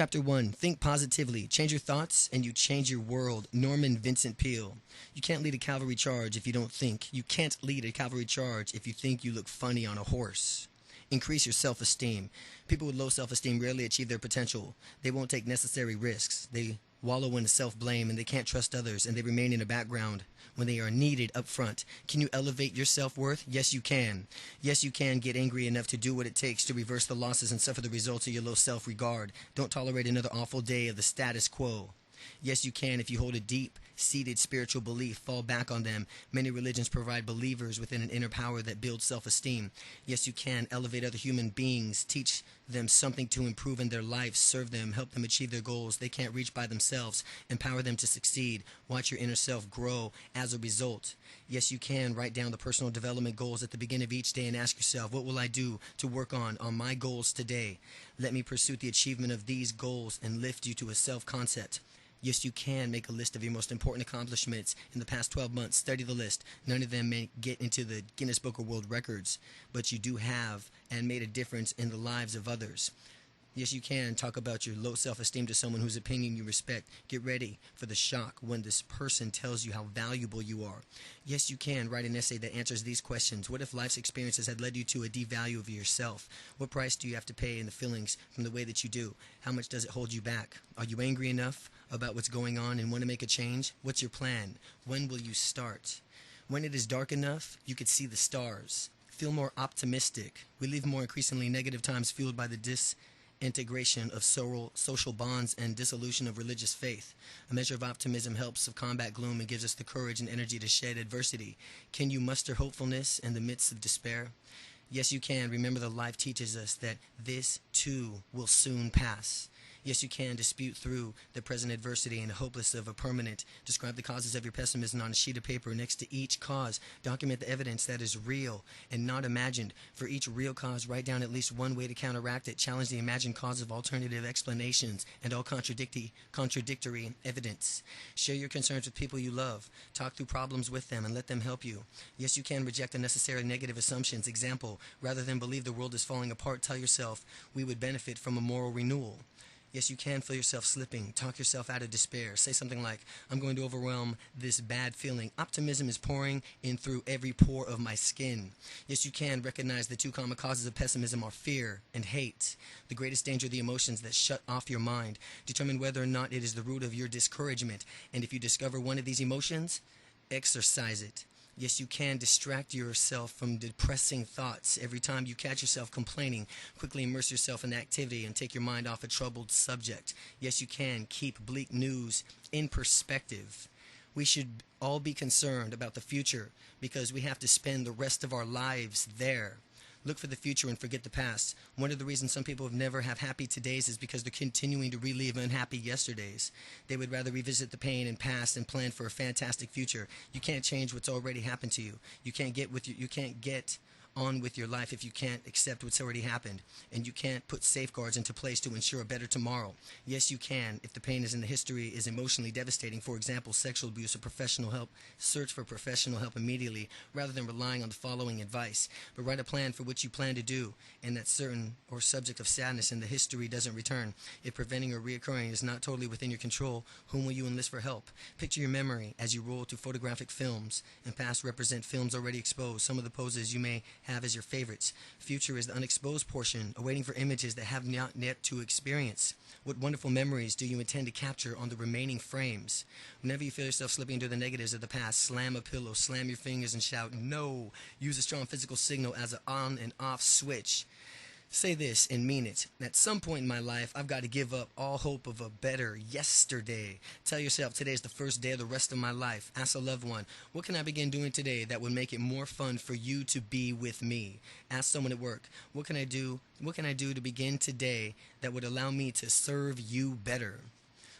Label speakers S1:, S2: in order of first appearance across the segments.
S1: Chapter 1. Think positively. Change your thoughts and you change your world. Norman Vincent Peale. You can't lead a cavalry charge if you don't think. You can't lead a cavalry charge if you think you look funny on a horse. Increase your self-esteem. People with low self-esteem rarely achieve their potential. They won't take necessary risks. They wallow in self-blame and they can't trust others and they remain in the background when they are needed up front. Can you elevate your self-worth? Yes, you can. Yes, you can get angry enough to do what it takes to reverse the losses and suffer the results of your low self-regard. Don't tolerate another awful day of the status quo. Yes, you can if you hold a deep-seated spiritual belief. Fall back on them. Many religions provide believers within an inner power that builds self-esteem. Yes, you can elevate other human beings. Teach them something to improve in their lives. Serve them. Help them achieve their goals they can't reach by themselves. Empower them to succeed. Watch your inner self grow as a result. Yes, you can write down the personal development goals at the beginning of each day and ask yourself, what will I do to work on my goals today? Let me pursue the achievement of these goals and lift you to a self-concept. Yes, you can make a list of your most important accomplishments in the past 12 months. Study the list. None of them may get into the Guinness Book of World Records, but you do have and made a difference in the lives of others. Yes, you can talk about your low self-esteem to someone whose opinion you respect. Get ready for the shock when this person tells you how valuable you are. Yes, you can write an essay that answers these questions. What if life's experiences had led you to a devalue of yourself? What price do you have to pay in the feelings from the way that you do? How much does it hold you back? Are you angry enough about what's going on and want to make a change? What's your plan? When will you start? When it is dark enough, you could see the stars. Feel more optimistic. We live more increasingly negative times fueled by the disintegration of social bonds and dissolution of religious faith. A measure of optimism helps to combat gloom and gives us the courage and energy to shed adversity. Can you muster hopefulness in the midst of despair? Yes, you can. Remember that life teaches us that this too will soon pass. Yes, you can dispute through the present adversity and hopeless of a permanent. Describe the causes of your pessimism on a sheet of paper next to each cause. Document the evidence that is real and not imagined. For each real cause, write down at least one way to counteract it. Challenge the imagined cause of alternative explanations and all contradictory evidence. Share your concerns with people you love. Talk through problems with them and let them help you. Yes, you can reject unnecessary negative assumptions. Example, rather than believe the world is falling apart, tell yourself we would benefit from a moral renewal. Yes, you can feel yourself slipping. Talk yourself out of despair. Say something like, I'm going to overwhelm this bad feeling. Optimism is pouring in through every pore of my skin. Yes, you can recognize the two common causes of pessimism are fear and hate. The greatest danger are the emotions that shut off your mind. Determine whether or not it is the root of your discouragement. And if you discover one of these emotions, exercise it. Yes, you can distract yourself from depressing thoughts. Every time you catch yourself complaining, quickly immerse yourself in activity and take your mind off a troubled subject. Yes, you can keep bleak news in perspective. We should all be concerned about the future because we have to spend the rest of our lives there. Look for the future and forget the past. One of the reasons some people never have happy todays is because they're continuing to relive unhappy yesterdays. They would rather revisit the pain and past and plan for a fantastic future. You can't change what's already happened to you. You can't get on with your life if you can't accept what's already happened, and you can't put safeguards into place to ensure a better tomorrow. Yes, you can if the pain is in the history is emotionally devastating. For example, sexual abuse or professional help. Search for professional help immediately rather than relying on the following advice. But write a plan for what you plan to do, and that certain or subject of sadness in the history doesn't return. If preventing or reoccurring is not totally within your control, whom will you enlist for help? Picture your memory as you roll through photographic films, and past represent films already exposed. Some of the poses you may have as your favorites. Future is the unexposed portion, awaiting for images that have not yet to experience. What wonderful memories do you intend to capture on the remaining frames? Whenever you feel yourself slipping into the negatives of the past, slam a pillow, slam your fingers and shout, no. Use a strong physical signal as an on and off switch. Say this and mean it. At some point in my life, I've got to give up all hope of a better yesterday. Tell yourself today is the first day of the rest of my life. Ask a loved one, what can I begin doing today that would make it more fun for you to be with me? Ask someone at work, what can I do to begin today that would allow me to serve you better?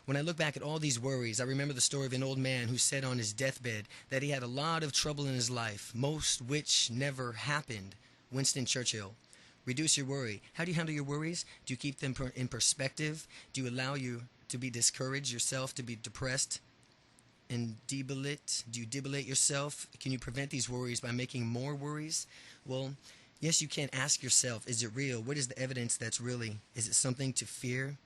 S1: When I look back at all these worries, I remember the story of an old man who said on his deathbed that he had a lot of trouble in his life, most which never happened. Winston Churchill. Reduce your worry. How do you handle your worries? Do you keep them in perspective? Do you allow you to be discouraged, yourself to be depressed and debilate? Do you debilate yourself? Can you prevent these worries by making more worries? Well, yes, you can. Ask yourself, is it real? What is the evidence that's really? Is it something to fear?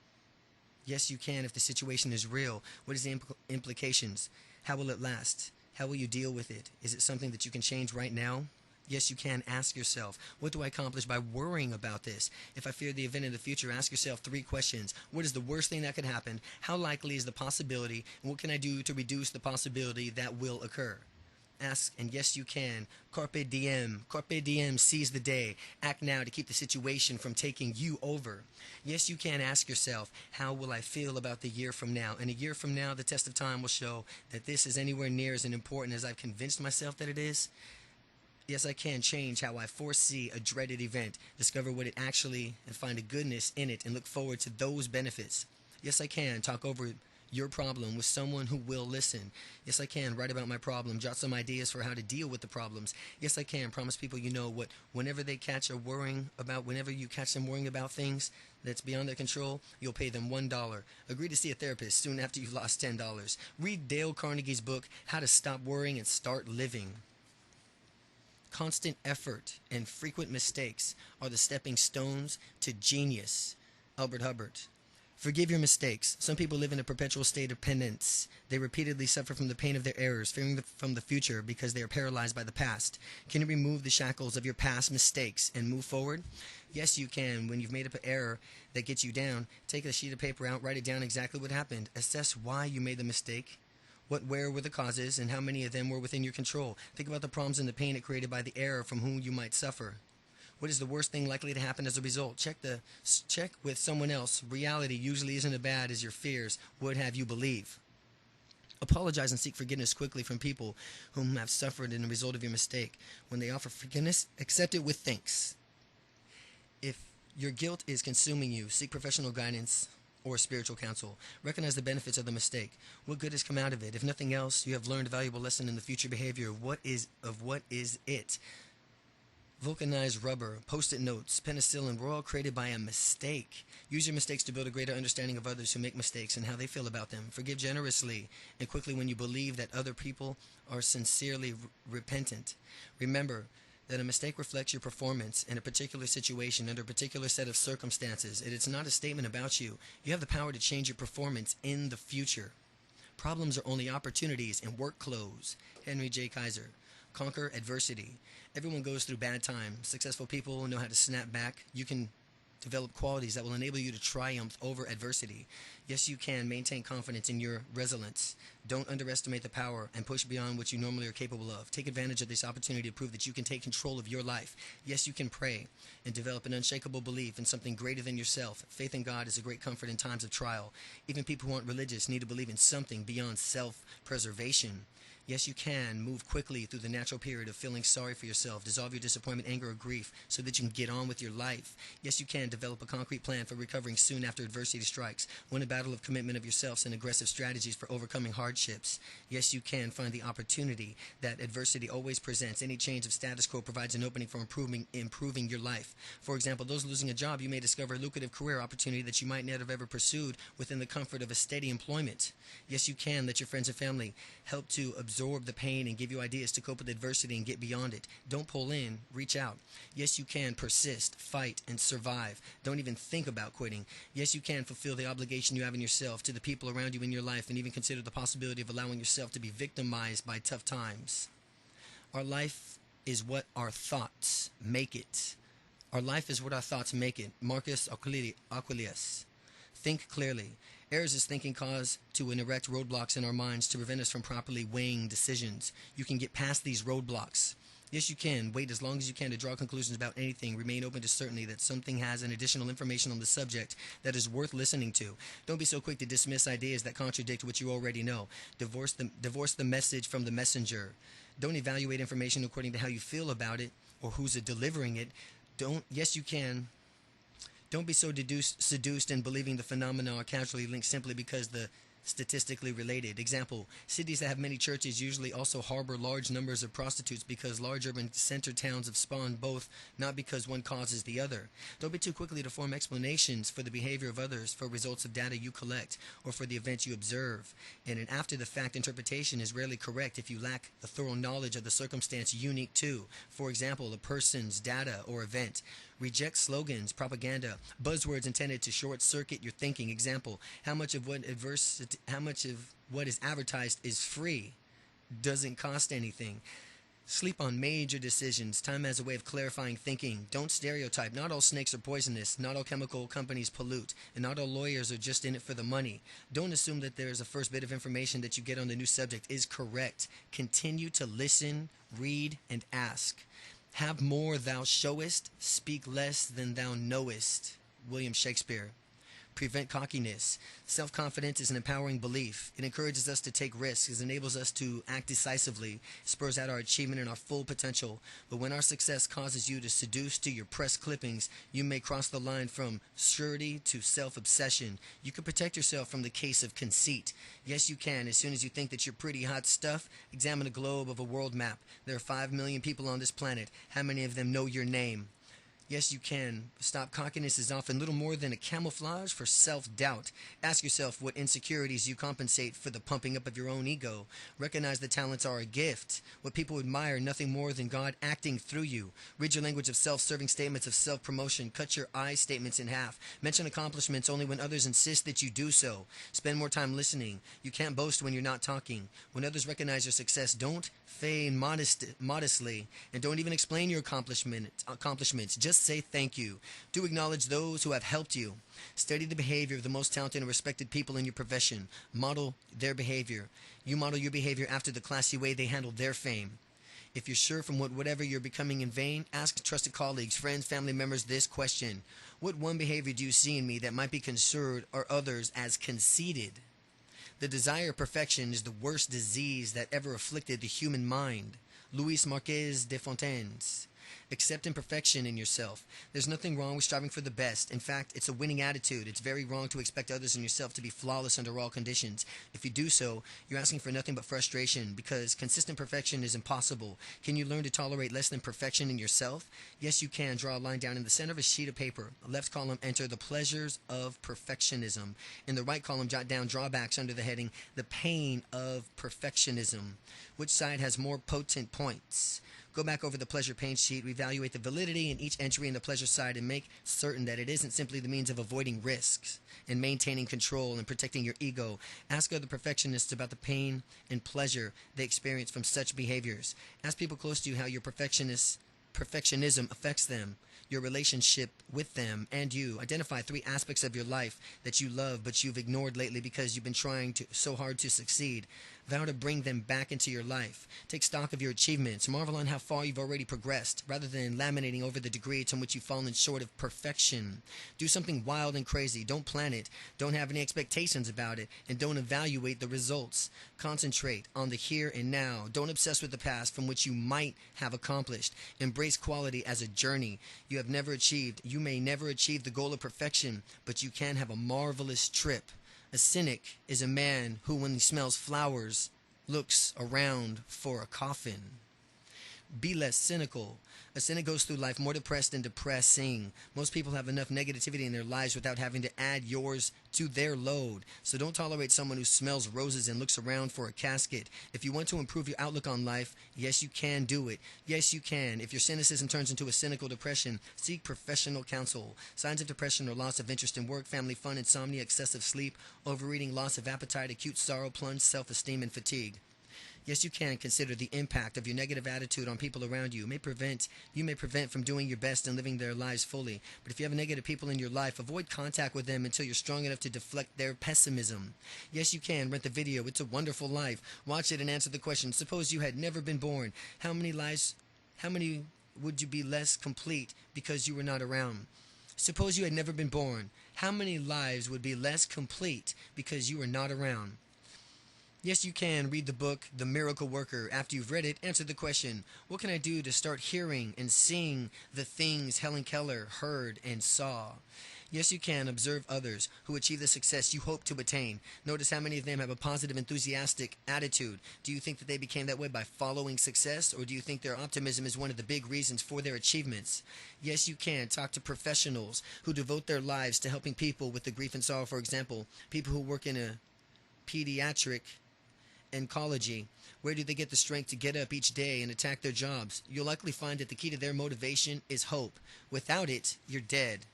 S1: Yes, you can if the situation is real. What is the implications? How will it last? How will you deal with it? Is it something that you can change right now? Yes, you can. Ask yourself, what do I accomplish by worrying about this? If I fear the event in the future, ask yourself 3 questions. What is the worst thing that could happen? How likely is the possibility? And what can I do to reduce the possibility that will occur? Ask, and yes, you can. Carpe diem. Carpe diem, seize the day. Act now to keep the situation from taking you over. Yes, you can. Ask yourself, how will I feel about the year from now? And a year from now, the test of time will show that this is anywhere near as important as I've convinced myself that it is. Yes, I can change how I foresee a dreaded event, discover what it actually, and find a goodness in it, and look forward to those benefits. Yes, I can talk over your problem with someone who will listen. Yes, I can write about my problem, jot some ideas for how to deal with the problems. Yes, I can promise people whenever you catch them worrying about things that's beyond their control, you'll pay them $1. Agree to see a therapist soon after you've lost $10. Read Dale Carnegie's book, How to Stop Worrying and Start Living. Constant effort and frequent mistakes are the stepping stones to genius. Albert Hubbard. Forgive your mistakes. Some people live in a perpetual state of penance. They repeatedly suffer from the pain of their errors, fearing from the future because they are paralyzed by the past. Can you remove the shackles of your past mistakes and move forward? Yes, you can. When you've made up an error that gets you down, take a sheet of paper out, write it down exactly what happened. Assess why you made the mistake. Where were the causes, and how many of them were within your control? Think about the problems and the pain it created by the error from whom you might suffer. What is the worst thing likely to happen as a result? Check with someone else. Reality usually isn't as bad as your fears would have you believe. Apologize and seek forgiveness quickly from people whom have suffered in the result of your mistake. When they offer forgiveness, accept it with thanks. If your guilt is consuming you, seek professional guidance or spiritual counsel. Recognize the benefits of the mistake. What good has come out of it? If nothing else, you have learned a valuable lesson in the future behavior. What is it? Vulcanized rubber, post-it notes, penicillin were all created by a mistake. Use your mistakes to build a greater understanding of others who make mistakes and how they feel about them. Forgive generously and quickly when you believe that other people are sincerely repentant. Remember that a mistake reflects your performance in a particular situation under a particular set of circumstances. It is not a statement about you. You have the power to change your performance in the future. Problems are only opportunities in work clothes. Henry J. Kaiser. Conquer adversity. Everyone goes through bad times. Successful people know how to snap back. You can develop qualities that will enable you to triumph over adversity. Yes, you can maintain confidence in your resilience. Don't underestimate the power and push beyond what you normally are capable of. Take advantage of this opportunity to prove that you can take control of your life. Yes, you can pray and develop an unshakable belief in something greater than yourself. Faith in God is a great comfort in times of trial. Even people who aren't religious need to believe in something beyond self-preservation. Yes, you can move quickly through the natural period of feeling sorry for yourself. Dissolve your disappointment, anger, or grief so that you can get on with your life. Yes, you can develop a concrete plan for recovering soon after adversity strikes. Win a battle of commitment of yourselves and aggressive strategies for overcoming hardships. Yes, you can find the opportunity that adversity always presents. Any change of status quo provides an opening for improving your life. For example, those losing a job, you may discover a lucrative career opportunity that you might not have ever pursued within the comfort of a steady employment. Yes, you can let your friends and family help to absorb the pain and give you ideas to cope with adversity and get beyond it. Don't pull in, reach out. Yes, you can persist, fight, and survive. Don't even think about quitting. Yes, you can fulfill the obligation you have in yourself to the people around you in your life and even consider the possibility of allowing yourself to be victimized by tough times. Our life is what our thoughts make it. Our life is what our thoughts make it. Marcus Aurelius. Think clearly. Errors is thinking cause to erect roadblocks in our minds to prevent us from properly weighing decisions. You can get past these roadblocks. Yes, you can. Wait as long as you can to draw conclusions about anything. Remain open to certainty that something has an additional information on the subject that is worth listening to. Don't be so quick to dismiss ideas that contradict what you already know. Divorce the message from the messenger. Don't evaluate information according to how you feel about it or who's delivering it. Yes, you can. Don't be so seduced in believing the phenomena are casually linked simply because the statistically related. Example, cities that have many churches usually also harbor large numbers of prostitutes because large urban center towns have spawned both, not because one causes the other. Don't be too quickly to form explanations for the behavior of others for results of data you collect or for the events you observe. And an after-the-fact interpretation is rarely correct if you lack the thorough knowledge of the circumstance unique to, for example, a person's data or event. Reject slogans, propaganda, buzzwords intended to short-circuit your thinking. Example: how much of what is advertised is free, doesn't cost anything. Sleep on major decisions. Time as a way of clarifying thinking. Don't stereotype. Not all snakes are poisonous. Not all chemical companies pollute. And not all lawyers are just in it for the money. Don't assume that there is a first bit of information that you get on the new subject is correct. Continue to listen, read, and ask. Have more thou showest. Speak less than thou knowest. William Shakespeare. Prevent cockiness. Self-confidence is an empowering belief. It encourages us to take risks. It enables us to act decisively. It spurs out our achievement and our full potential. But when our success causes you to seduce to your press clippings, you may cross the line from surety to self-obsession. You can protect yourself from the case of conceit. Yes, you can. As soon as you think that you're pretty hot stuff, examine a globe of a world map. There are 5 million people on this planet. How many of them know your name? Yes, you can. Stop cockiness is often little more than a camouflage for self-doubt. Ask yourself what insecurities you compensate for the pumping up of your own ego. Recognize that talents are a gift. What people admire, nothing more than God acting through you. Read your language of self-serving statements of self-promotion. Cut your I statements in half. Mention accomplishments only when others insist that you do so. Spend more time listening. You can't boast when you're not talking. When others recognize your success, don't feign modestly, and don't even explain your accomplishments. Just say thank you. Do acknowledge those who have helped you. Study the behavior of the most talented and respected people in your profession. Model their behavior. You model your behavior after the classy way they handle their fame. If you're sure from whatever you're becoming in vain, ask trusted colleagues, friends, family members this question: what one behavior do you see in me that might be considered or others as conceited? The desire of perfection is the worst disease that ever afflicted the human mind. Louis Marquez de Fontaines. Accept imperfection in yourself. There's nothing wrong with striving for the best. In fact, it's a winning attitude. It's very wrong to expect others and yourself to be flawless under all conditions. If you do so, you're asking for nothing but frustration, because consistent perfection is impossible. Can you learn to tolerate less than perfection in yourself? Yes, you can. Draw a line down in the center of a sheet of paper. Left column, enter the pleasures of perfectionism. In the right column, jot down drawbacks under the heading, the pain of perfectionism. Which side has more potent points? Go back over the pleasure-pain sheet, reevaluate the validity in each entry in the pleasure side, and make certain that it isn't simply the means of avoiding risks and maintaining control and protecting your ego. Ask other perfectionists about the pain and pleasure they experience from such behaviors. Ask people close to you how your perfectionism affects them, your relationship with them, and you. Identify 3 aspects of your life that you love but you've ignored lately because you've been trying so hard to succeed. Vow to bring them back into your life. Take stock of your achievements. Marvel on how far you've already progressed, rather than laminating over the degree to which you've fallen short of perfection. Do something wild and crazy. Don't plan it. Don't have any expectations about it. And don't evaluate the results. Concentrate on the here and now. Don't obsess with the past from which you might have accomplished. Embrace quality as a journey you may never achieve the goal of perfection, but you can have a marvelous trip. A cynic is a man who, when he smells flowers, looks around for a coffin. Be less cynical. A cynic goes through life more depressed than depressing. Most people have enough negativity in their lives without having to add yours to their load. So don't tolerate someone who smells roses and looks around for a casket. If you want to improve your outlook on life, yes, you can do it. Yes, you can. If your cynicism turns into a cynical depression, seek professional counsel. Signs of depression are loss of interest in work, family fun, insomnia, excessive sleep, overeating, loss of appetite, acute sorrow, plunged self-esteem, and fatigue. Yes, you can consider the impact of your negative attitude on people around you. You may prevent from doing your best and living their lives fully. But if you have negative people in your life, avoid contact with them until you're strong enough to deflect their pessimism. Yes, you can. Rent the video. It's a Wonderful Life. Watch it and answer the question. Suppose you had never been born. How many would you be less complete because you were not around? Suppose you had never been born. How many lives would be less complete because you were not around? Yes, you can. Read the book, The Miracle Worker. After you've read it, answer the question: what can I do to start hearing and seeing the things Helen Keller heard and saw? Yes, you can. Observe others who achieve the success you hope to attain. Notice how many of them have a positive, enthusiastic attitude. Do you think that they became that way by following success, or do you think their optimism is one of the big reasons for their achievements? Yes, you can. Talk to professionals who devote their lives to helping people with the grief and sorrow. For example, people who work in a pediatric oncology. Where do they get the strength to get up each day and attack their jobs? You'll likely find that the key to their motivation is hope. Without it, you're dead.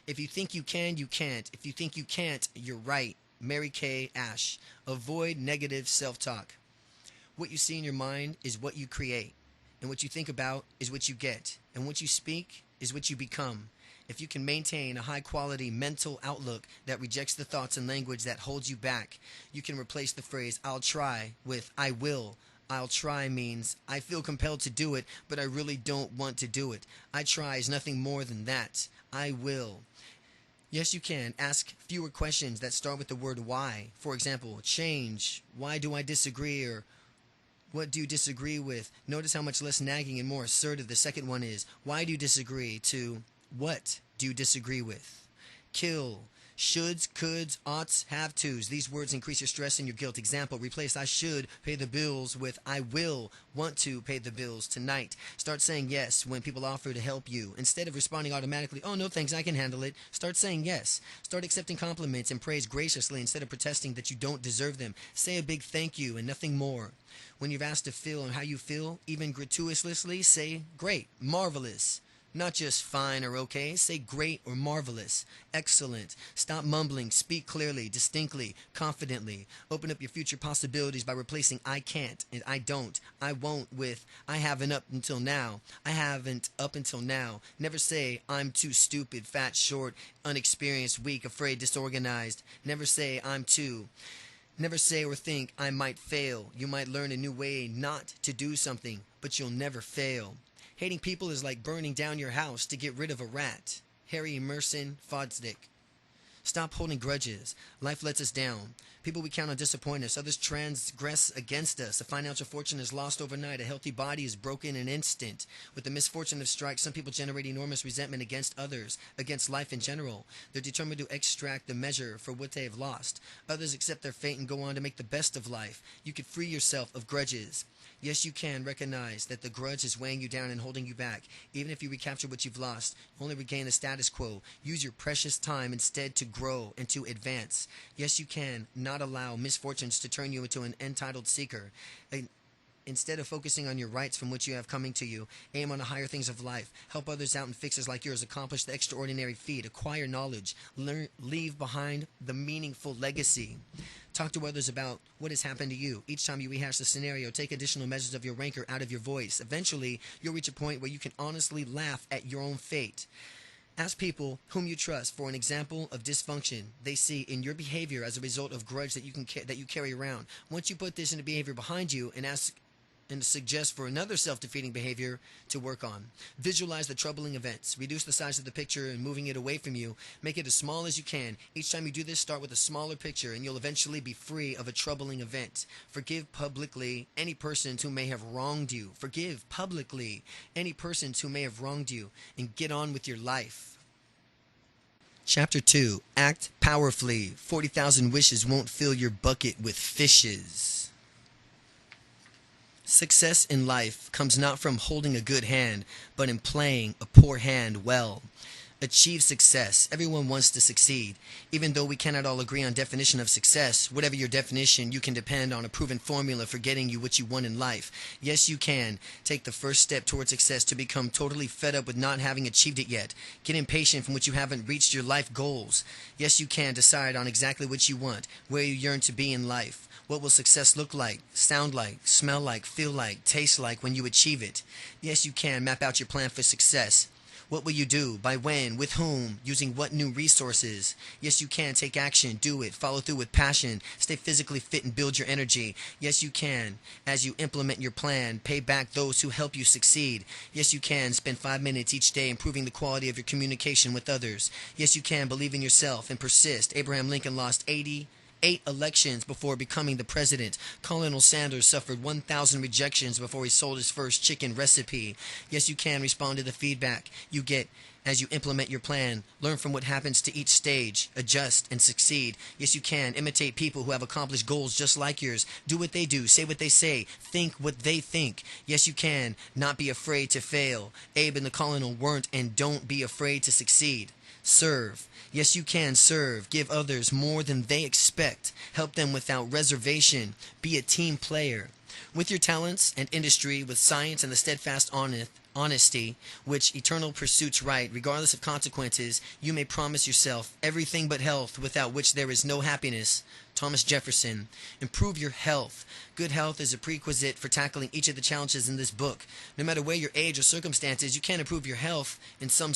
S1: If you think you can, you can't. If you think you can't, you're right. Mary Kay Ash. Avoid negative self-talk. What you see in your mind is what you create. And what you think about is what you get. And what you speak is what you become. If you can maintain a high-quality mental outlook that rejects the thoughts and language that holds you back, you can replace the phrase, I'll try, with I will. I'll try means I feel compelled to do it, but I really don't want to do it. I try is nothing more than that. I will. Yes, you can. Ask fewer questions that start with the word why. For example, change. Why do I disagree? Or what do you disagree with? Notice how much less nagging and more assertive the second one is. Why do you disagree? To what do you disagree with? Kill. Shoulds, coulds, oughts, have tos. These words increase your stress and your guilt. Example, replace I should pay the bills with I will want to pay the bills tonight. Start saying yes when people offer to help you. Instead of responding automatically, oh no thanks, I can handle it. Start saying yes. Start accepting compliments and praise graciously instead of protesting that you don't deserve them. Say a big thank you and nothing more. When you're asked to feel on how you feel, even gratuitously, say great, marvelous. Not just fine or okay. Say great or marvelous. Excellent. Stop mumbling. Speak clearly, distinctly, confidently. Open up your future possibilities by replacing I can't and I don't, I won't with I haven't up until now. I haven't up until now. Never say I'm too stupid, fat, short, unexperienced, weak, afraid, disorganized. Never say I'm too. Never say or think I might fail. You might learn a new way not to do something, but you'll never fail. Hating people is like burning down your house to get rid of a rat. Harry Emerson Fosdick. Stop holding grudges. Life lets us down. People we count on disappoint us. Others transgress against us. A financial fortune is lost overnight. A healthy body is broken in an instant. With the misfortune of strikes, some people generate enormous resentment against others, against life in general. They're determined to extract the measure for what they have lost. Others accept their fate and go on to make the best of life. You can free yourself of grudges. Yes, you can recognize that the grudge is weighing you down and holding you back. Even if you recapture what you've lost, only regain the status quo. Use your precious time instead to grow and to advance. Yes, you can not allow misfortunes to turn you into an entitled seeker. Instead of focusing on your rights from which you have coming to you, aim on the higher things of life. Help others out in fixes like yours. Accomplish the extraordinary feat. Acquire knowledge. Leave behind the meaningful legacy. Talk to others about what has happened to you. Each time you rehash the scenario, take additional measures of your rancor out of your voice. Eventually, you'll reach a point where you can honestly laugh at your own fate. Ask people whom you trust for an example of dysfunction they see in your behavior as a result of grudge that you carry around. Once you put this into behavior behind you and ask and suggest for another self-defeating behavior to work on. Visualize the troubling events. Reduce the size of the picture and moving it away from you. Make it as small as you can. Each time you do this, start with a smaller picture and you'll eventually be free of a troubling event. Forgive publicly any persons who may have wronged you. Forgive publicly any persons who may have wronged you and get on with your life. Chapter 2. Act powerfully. 40,000 wishes won't fill your bucket with fishes. Success in life comes not from holding a good hand, but in playing a poor hand well. Achieve success. Everyone wants to succeed. Even though we cannot all agree on definition of success, whatever your definition, you can depend on a proven formula for getting you what you want in life. Yes, you can. Take the first step towards success to become totally fed up with not having achieved it yet. Get impatient from which you haven't reached your life goals. Yes, you can decide on exactly what you want, where you yearn to be in life. What will success look like, sound like, smell like, feel like, taste like when you achieve it? Yes, you can map out your plan for success. What will you do? By when? With whom? Using what new resources? Yes, you can take action, do it, follow through with passion, stay physically fit and build your energy. Yes, you can. As you implement your plan, pay back those who help you succeed. Yes, you can. Spend 5 minutes each day improving the quality of your communication with others. Yes, you can. Believe in yourself and persist. Abraham Lincoln lost 88 elections before becoming the president. Colonel Sanders suffered 1,000 rejections before he sold his first chicken recipe. Yes, you can respond to the feedback you get as you implement your plan. Learn from what happens to each stage. Adjust and succeed. Yes, you can. Imitate people who have accomplished goals just like yours. Do what they do. Say what they say. Think what they think. Yes, you can. Not be afraid to fail. Abe and the Colonel weren't and don't be afraid to succeed. Serve. Yes, you can serve. Give others more than they expect. Help them without reservation. Be a team player. With your talents and industry, with science and the steadfast honesty, which eternal pursuits right, regardless of consequences, you may promise yourself everything but health, without which there is no happiness. Thomas Jefferson. Improve your health. Good health is a prerequisite for tackling each of the challenges in this book. No matter where your age or circumstances, you can improve your health in some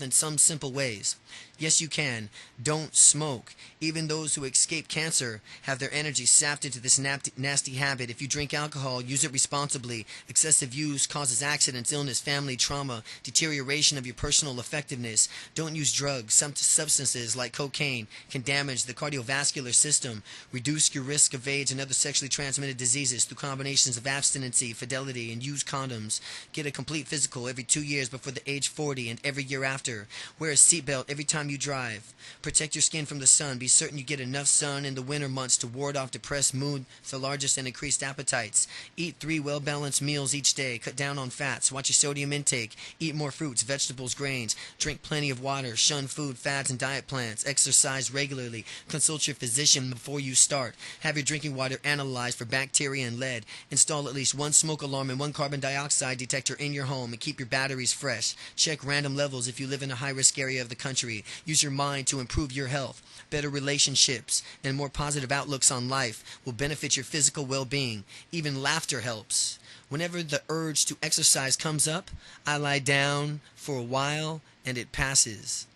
S1: in some simple ways. Yes, you can. Don't smoke. Even those who escape cancer have their energy sapped into this nasty habit. If you drink alcohol, use it responsibly. Excessive use causes accidents, illness, family trauma, deterioration of your personal effectiveness. Don't use drugs. Some substances like cocaine can damage the cardiovascular system. Reduce your risk of AIDS and other sexually transmitted diseases through combinations of abstinency, fidelity, and use condoms. Get a complete physical every 2 years before the age 40 and every year after. Wear a seatbelt every time you drive. Protect your skin from the sun. Be certain you get enough sun in the winter months to ward off depressed mood, lethargic, and increased appetites. Eat 3 well-balanced meals each day. Cut down on fats. Watch your sodium intake. Eat more fruits, vegetables, grains. Drink plenty of water. Shun food, fads, and diet plans. Exercise regularly. Consult your physician before you start. Have your drinking water analyzed for bacteria and lead. Install at least 1 smoke alarm and 1 carbon dioxide detector in your home, and keep your batteries fresh. Check random levels if you live in a high-risk area of the country. Use your mind to improve your health. Better relationships and more positive outlooks on life will benefit your physical well-being. Even laughter helps. Whenever the urge to exercise comes up, I lie down for a while and it passes.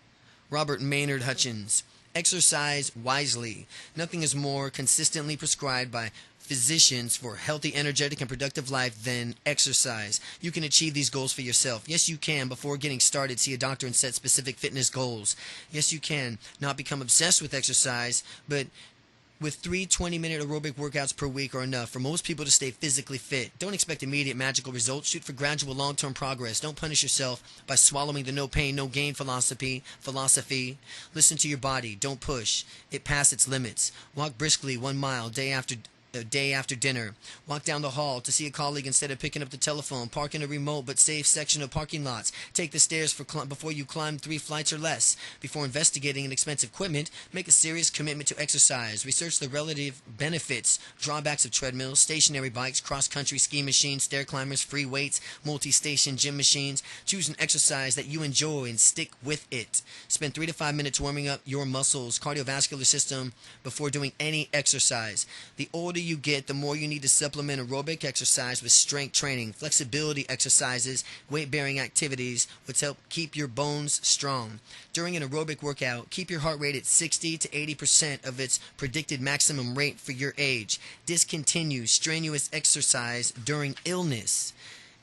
S1: Robert Maynard Hutchins. Exercise wisely. Nothing is more consistently prescribed by physicians for healthy, energetic, and productive life than exercise. You can achieve these goals for yourself. Yes, you can. Before getting started, see a doctor and set specific fitness goals. Yes, you can. Not become obsessed with exercise, but with 3 20-minute aerobic workouts per week are enough for most people to stay physically fit. Don't expect immediate magical results. Shoot for gradual long-term progress. Don't punish yourself by swallowing the no pain, no gain philosophy. Listen to your body. Don't push it past its limits. Walk briskly 1 mile a day after dinner. Walk down the hall to see a colleague instead of picking up the telephone. Park in a remote but safe section of parking lots. Take the stairs before you climb 3 flights or less. Before investigating an expensive equipment, make a serious commitment to exercise. Research the relative benefits, drawbacks of treadmills, stationary bikes, cross-country ski machines, stair climbers, free weights, multi-station gym machines. Choose an exercise that you enjoy and stick with it. Spend 3 to 5 minutes warming up your muscles, cardiovascular system before doing any exercise. The older you get, the more you need to supplement aerobic exercise with strength training, flexibility exercises, weight-bearing activities, which help keep your bones strong. During an aerobic workout, keep your heart rate at 60 to 80% of its predicted maximum rate for your age. Discontinue strenuous exercise during illness.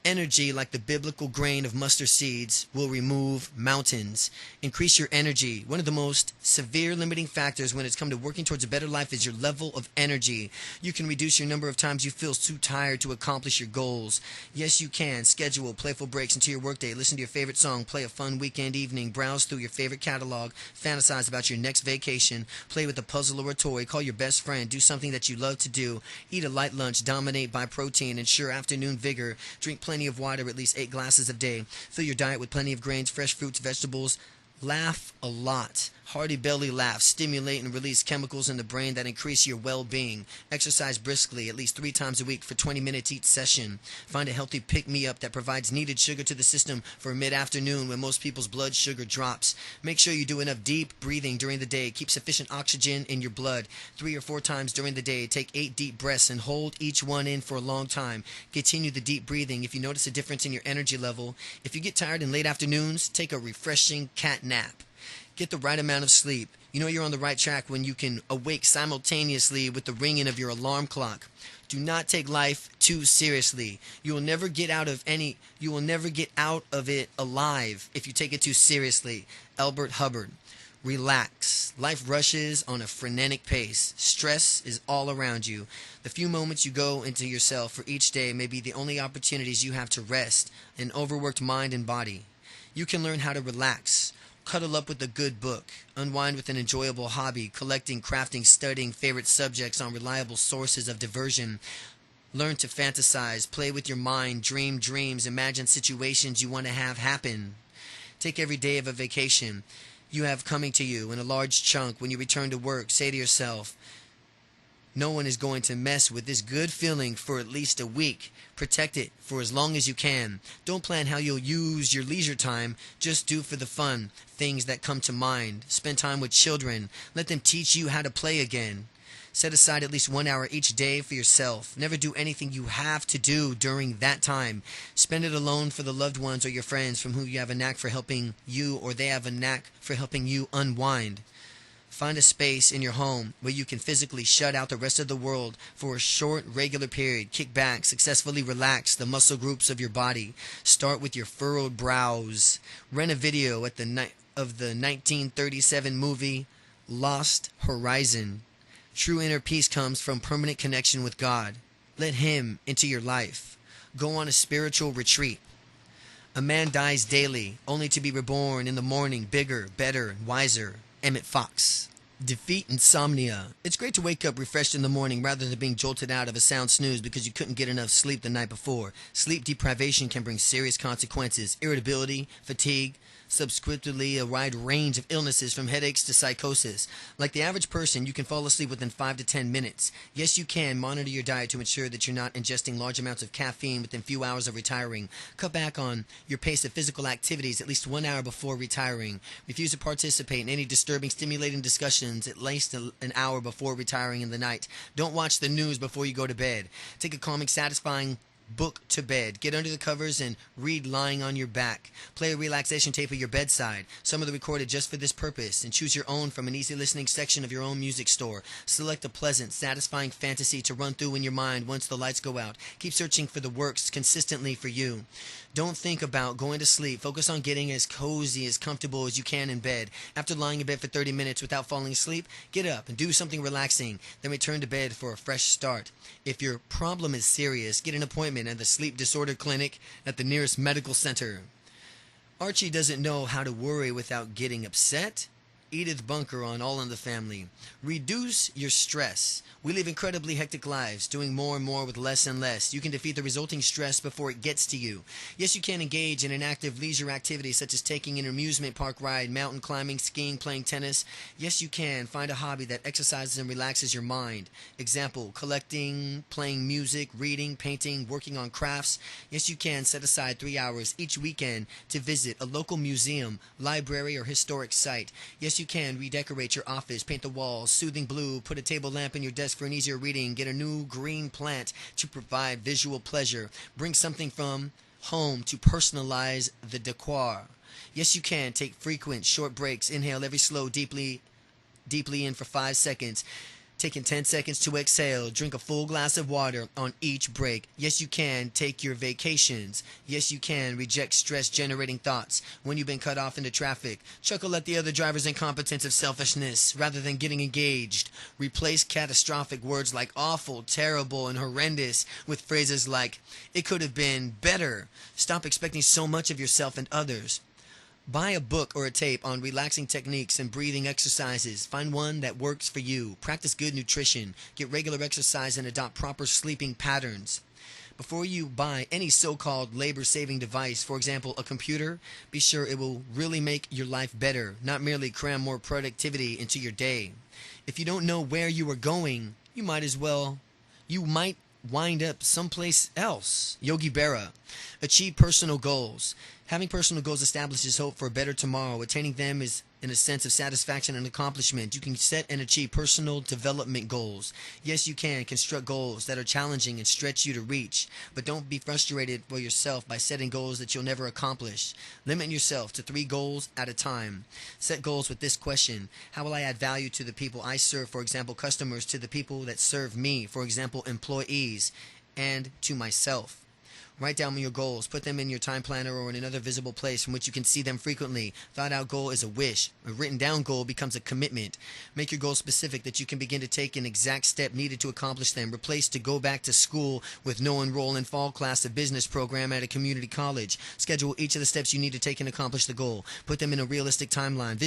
S1: Energy, like the biblical grain of mustard seeds, will remove mountains. Increase your energy. One of the most severe limiting factors when it's come to working towards a better life is your level of energy. You can reduce your number of times you feel too tired to accomplish your goals. Yes, you can. Schedule playful breaks into your workday. Listen to your favorite song. Play a fun weekend evening. Browse through your favorite catalog. Fantasize about your next vacation. Play with a puzzle or a toy. Call your best friend. Do something that you love to do. Eat a light lunch. Dominate by protein. Ensure afternoon vigor. Drink plenty of water, at least 8 glasses a day. Fill your diet with plenty of grains, fresh fruits, vegetables. Laugh a lot. Hearty belly laughs stimulate and release chemicals in the brain that increase your well-being. Exercise briskly at least 3 times a week for 20 minutes each session. Find a healthy pick-me-up that provides needed sugar to the system for mid-afternoon when most people's blood sugar drops. Make sure you do enough deep breathing during the day. Keep sufficient oxygen in your blood. 3 or 4 times during the day. Take 8 deep breaths and hold each one in for a long time. Continue the deep breathing if you notice a difference in your energy level. If you get tired in late afternoons, take a refreshing cat nap. Get the right amount of sleep. You know you're on the right track when you can awake simultaneously with the ringing of your alarm clock. Do not take life too seriously. You will never get out of it alive if you take it too seriously. Albert Hubbard. Relax. Life rushes on a frenetic pace. Stress is all around you. The few moments you go into yourself for each day may be the only opportunities you have to rest an overworked mind and body. You can learn how to relax. Cuddle up with a good book. Unwind with an enjoyable hobby, collecting, crafting, studying favorite subjects on reliable sources of diversion. Learn to fantasize, play with your mind, dream dreams, imagine situations you want to have happen. Take every day of a vacation you have coming to you in a large chunk. When you return to work, say to yourself, no one is going to mess with this good feeling for at least a week. Protect it for as long as you can. Don't plan how you'll use your leisure time. Just do for the fun things that come to mind. Spend time with children. Let them teach you how to play again. Set aside at least 1 hour each day for yourself. Never do anything you have to do during that time. Spend it alone for the loved ones or your friends from whom you have a knack for helping you, or they have a knack for helping you unwind. Find a space in your home where you can physically shut out the rest of the world for a short, regular period. Kick back, successfully relax the muscle groups of your body. Start with your furrowed brows. Rent a video of the 1937 movie Lost Horizon. True inner peace comes from permanent connection with God. Let Him into your life. Go on a spiritual retreat. A man dies daily, only to be reborn in the morning, bigger, better, and wiser. Emmett Fox. Defeat insomnia. It's great to wake up refreshed in the morning rather than being jolted out of a sound snooze because you couldn't get enough sleep the night before. Sleep deprivation can bring serious consequences: irritability, fatigue, subsequently a wide range of illnesses from headaches to psychosis. Like the average person, you can fall asleep within 5 to 10 minutes. Yes, you can monitor your diet to ensure that you're not ingesting large amounts of caffeine within few hours of retiring. Cut back on your pace of physical activities at least 1 hour before retiring. Refuse to participate in any disturbing, stimulating discussions at least an hour before retiring in the night. Don't watch the news before you go to bed. Take a calming, satisfying book to bed. Get under the covers and read lying on your back. Play a relaxation tape at your bedside. Some of them recorded just for this purpose, and choose your own from an easy listening section of your own music store. Select a pleasant, satisfying fantasy to run through in your mind once the lights go out. Keep searching for the works consistently for you. Don't think about going to sleep. Focus on getting as cozy, as comfortable as you can in bed. After lying in bed for 30 minutes without falling asleep, get up and do something relaxing. Then return to bed for a fresh start. If your problem is serious, get an appointment at the sleep disorder clinic at the nearest medical center. Archie doesn't know how to worry without getting upset. Edith Bunker on All in the Family. Reduce your stress. We live incredibly hectic lives, doing more and more with less and less. You can defeat the resulting stress before it gets to you. Yes, you can engage in an active leisure activity such as taking an amusement park ride, mountain climbing, skiing, playing tennis. Yes, you can find a hobby that exercises and relaxes your mind. Example, collecting, playing music, reading, painting, working on crafts. Yes, you can set aside 3 hours each weekend to visit a local museum, library, or historic site. Yes, you can redecorate your office, paint the walls soothing blue, put a table lamp in your desk for an easier reading, get a new green plant to provide visual pleasure, bring something from home to personalize the decor. Yes, you can take frequent short breaks, inhale every slow, deeply in for 5 seconds, taking 10 seconds to exhale. Drink a full glass of water on each break. Yes, you can take your vacations. Yes, you can reject stress-generating thoughts when you've been cut off into traffic. Chuckle at the other driver's incompetence of selfishness rather than getting engaged. Replace catastrophic words like awful, terrible, and horrendous with phrases like, it could have been better. Stop expecting so much of yourself and others. Buy a book or a tape on relaxing techniques and breathing exercises. Find one that works for you. Practice good nutrition. Get regular exercise and adopt proper sleeping patterns. Before you buy any so-called labor-saving device, for example, a computer, be sure it will really make your life better, not merely cram more productivity into your day. If you don't know where you are going, you might wind up someplace else. Yogi Berra. Achieve personal goals. Having personal goals establishes hope for a better tomorrow. Attaining them is in a sense of satisfaction and accomplishment. You can set and achieve personal development goals. Yes, you can construct goals that are challenging and stretch you to reach, but don't be frustrated for yourself by setting goals that you'll never accomplish. Limit yourself to 3 goals at a time. Set goals with this question: how will I add value to the people I serve, for example, customers, to the people that serve me, for example, employees, and to myself? Write down your goals. Put them in your time planner or in another visible place from which you can see them frequently. Thought out goal is a wish. A written down goal becomes a commitment. Make your goals specific that you can begin to take an exact step needed to accomplish them. Replace to go back to school with no enroll in fall class of business program at a community college. Schedule each of the steps you need to take and accomplish the goal. Put them in a realistic timeline.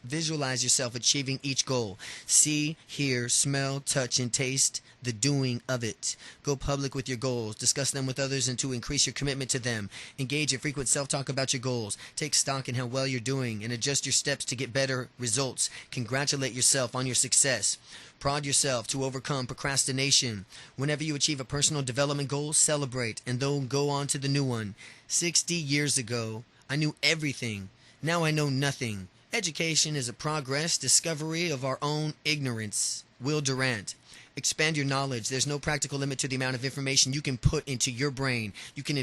S1: Visualize yourself achieving each goal. See, hear, smell, touch, and taste the doing of it. Go public with your goals. Discuss them with others and to increase your commitment to them. Engage in frequent self-talk about your goals. Take stock in how well you're doing and adjust your steps to get better results. Congratulate yourself on your success. Prod yourself to overcome procrastination. Whenever you achieve a personal development goal, celebrate and then go on to the new one. 60 years ago, I knew everything. Now I know nothing. Education is a progress, discovery of our own ignorance. Will Durant. Expand your knowledge. There's no practical limit to the amount of information you can put into your brain. You can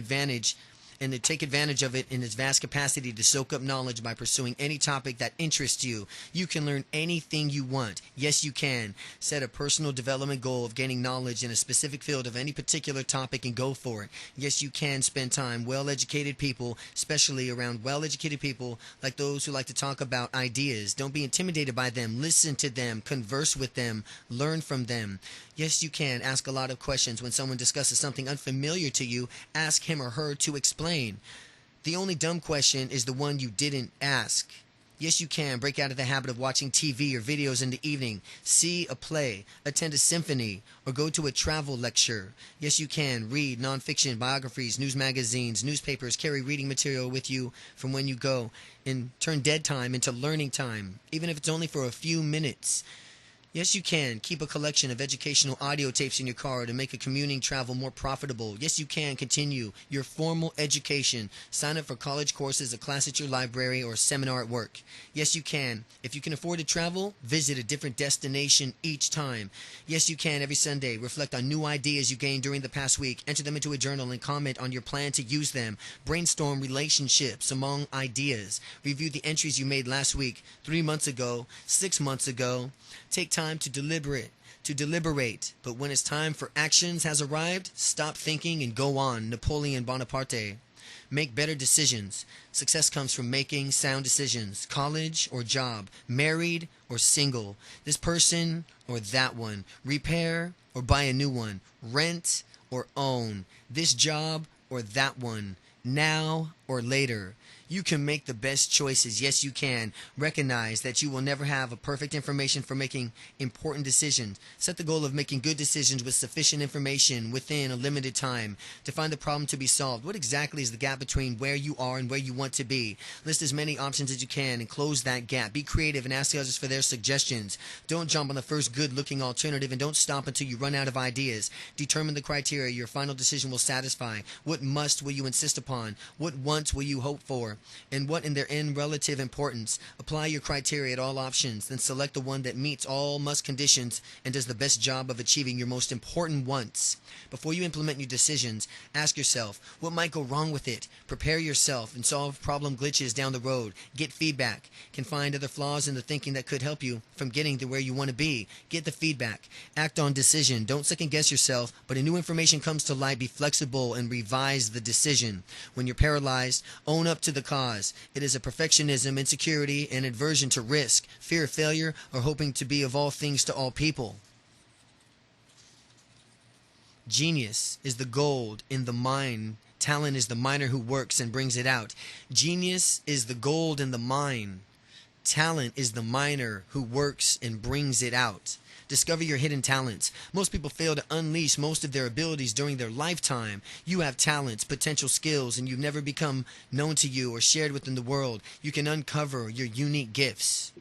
S1: take advantage of it in its vast capacity to soak up knowledge by pursuing any topic that interests you. You can learn anything you want. Yes, you can. Set a personal development goal of gaining knowledge in a specific field of any particular topic and go for it. Yes, you can spend time well-educated people, especially around well-educated people like those who like to talk about ideas. Don't be intimidated by them. Listen to them. Converse with them. Learn from them. Yes, you can. Ask a lot of questions. When someone discusses something unfamiliar to you, ask him or her to explain. The only dumb question is the one you didn't ask. Yes, you can. Break out of the habit of watching TV or videos in the evening. See a play, attend a symphony, or go to a travel lecture. Yes, you can. Read nonfiction, biographies, news magazines, newspapers. Carry reading material with you from when you go, and turn dead time into learning time, even if it's only for a few minutes. Yes, you can. Keep a collection of educational audio tapes in your car to make a commuting travel more profitable. Yes, you can. Continue your formal education. Sign up for college courses, a class at your library, or a seminar at work. Yes, you can. If you can afford to travel, visit a different destination each time. Yes, you can. Every Sunday, reflect on new ideas you gained during the past week. Enter them into a journal and comment on your plan to use them. Brainstorm relationships among ideas. Review the entries you made last week, 3 months ago, 6 months ago. Take time to deliberate, but when it's time for actions has arrived, stop thinking and go on. Napoleon Bonaparte. Make better decisions. Success comes from making sound decisions. College or job, married or single, this person or that one, repair or buy a new one, rent or own, this job or that one, now or later. You can make the best choices. Yes, you can. Recognize that you will never have a perfect information for making important decisions. Set the goal of making good decisions with sufficient information within a limited time. Define the problem to be solved. What exactly is the gap between where you are and where you want to be? List as many options as you can and close that gap. Be creative and ask others for their suggestions. Don't jump on the first good-looking alternative and don't stop until you run out of ideas. Determine the criteria your final decision will satisfy. What must will you insist upon? What wants will you hope for? And what in their end relative importance. Apply your criteria at all options, then select the one that meets all must conditions and does the best job of achieving your most important wants. Before you implement your decisions, ask yourself, what might go wrong with it? Prepare yourself and solve problem glitches down the road. Get feedback. Can find other flaws in the thinking that could help you from getting to where you want to be. Get the feedback. Act on decision. Don't second guess yourself, but if new information comes to light, be flexible and revise the decision. When you're paralyzed, own up to the cause. It is a perfectionism, insecurity, and aversion to risk, fear of failure, or hoping to be of all things to all people. Genius is the gold in the mine. Talent is the miner who works and brings it out. Genius is the gold in the mine. Talent is the miner who works and brings it out. Discover your hidden talents. Most people fail to unleash most of their abilities during their lifetime. You have talents, potential skills, and you've never become known to you or shared within the world. You can uncover your unique gifts.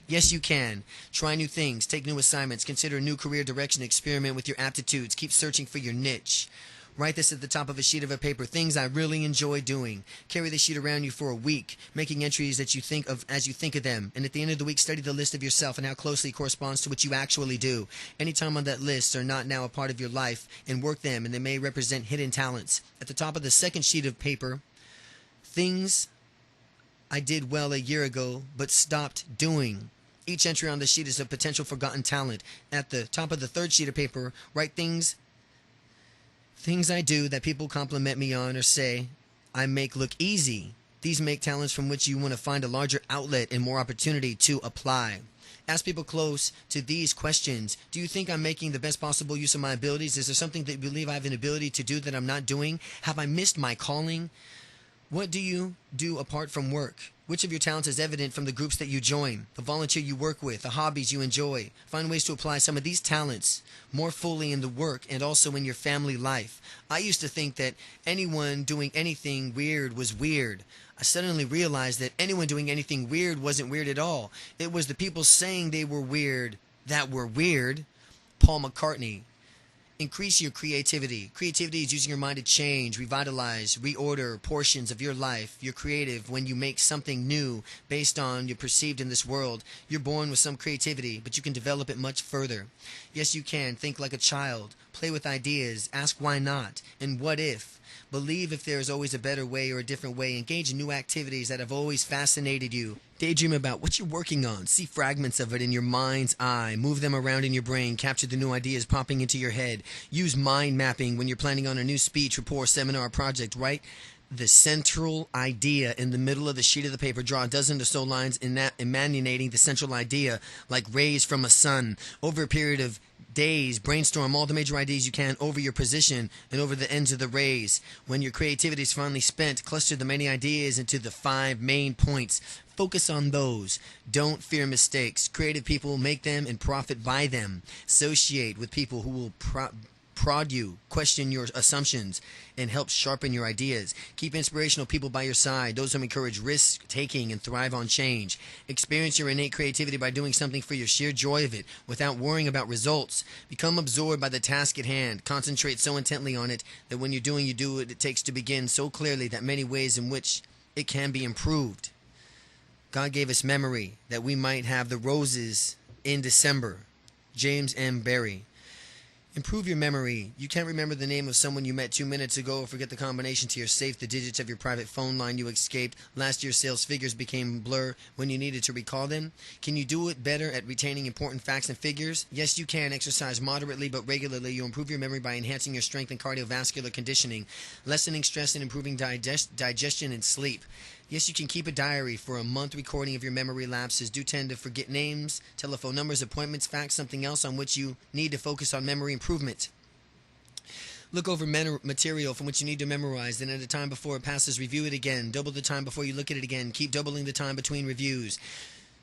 S1: Yes, you can. Try new things, take new assignments, consider a new career direction, experiment with your aptitudes, keep searching for your niche. Write this at the top of a sheet of paper, things I really enjoy doing. Carry the sheet around you for a week, making entries that you think of as you think of them. And at the end of the week, study the list of yourself and how closely it corresponds to what you actually do. Any time on that list are not now a part of your life, and work them, and they may represent hidden talents. At the top of the second sheet of paper, things I did well a year ago but stopped doing. Each entry on the sheet is a potential forgotten talent. At the top of the third sheet of paper, write things I do that people compliment me on or say I make look easy. These make talents from which you want to find a larger outlet and more opportunity to apply. Ask people close to these questions. Do you think I'm making the best possible use of my abilities? Is there something that you believe I have an ability to do that I'm not doing? Have I missed my calling? What do you do apart from work? Which of your talents is evident from the groups that you join, the volunteer you work with, the hobbies you enjoy? Find ways to apply some of these talents more fully in the work and also in your family life. I used to think that anyone doing anything weird was weird. I suddenly realized that anyone doing anything weird wasn't weird at all. It was the people saying they were weird that were weird. Paul McCartney. Increase your creativity. Creativity is using your mind to change, revitalize, reorder portions of your life. You're creative when you make something new based on you're perceived in this world. You're born with some creativity, but you can develop it much further. Yes, you can. Think like a child. Play with ideas. Ask why not and what if. Believe if there is always a better way or a different way. Engage in new activities that have always fascinated you. Daydream about what you're working on. See fragments of it in your mind's eye. Move them around in your brain. Capture the new ideas popping into your head. Use mind mapping when you're planning on a new speech, report, seminar, or project. Write the central idea in the middle of the sheet of the paper. Draw a dozen or so lines emanating the central idea like rays from a sun. Over a period of days, brainstorm all the major ideas you can over your position and over the ends of the rays. When your creativity is finally spent, cluster the many ideas into the 5 main points. Focus on those. Don't fear mistakes. Creative people make them and profit by them. Associate with people who will prod you, question your assumptions, and help sharpen your ideas. Keep inspirational people by your side, those who encourage risk-taking and thrive on change. Experience your innate creativity by doing something for your sheer joy of it, without worrying about results. Become absorbed by the task at hand. Concentrate so intently on it that when you're doing, you do what it takes to begin so clearly that many ways in which it can be improved. God gave us memory that we might have the roses in December. James M. Barrie. Improve your memory. You can't remember the name of someone you met 2 minutes ago or forget the combination to your safe, the digits of your private phone line you escaped. Last year's sales figures became blur when you needed to recall them. Can you do it better at retaining important facts and figures? Yes, you can. Exercise moderately but regularly. You'll improve your memory by enhancing your strength and cardiovascular conditioning, lessening stress and improving digestion and sleep. Yes, you can keep a diary for a month recording of your memory lapses. Do tend to forget names, telephone numbers, appointments, facts, something else on which you need to focus on memory improvement. Look over material from which you need to memorize, then at a time before it passes, review it again. Double the time before you look at it again. Keep doubling the time between reviews.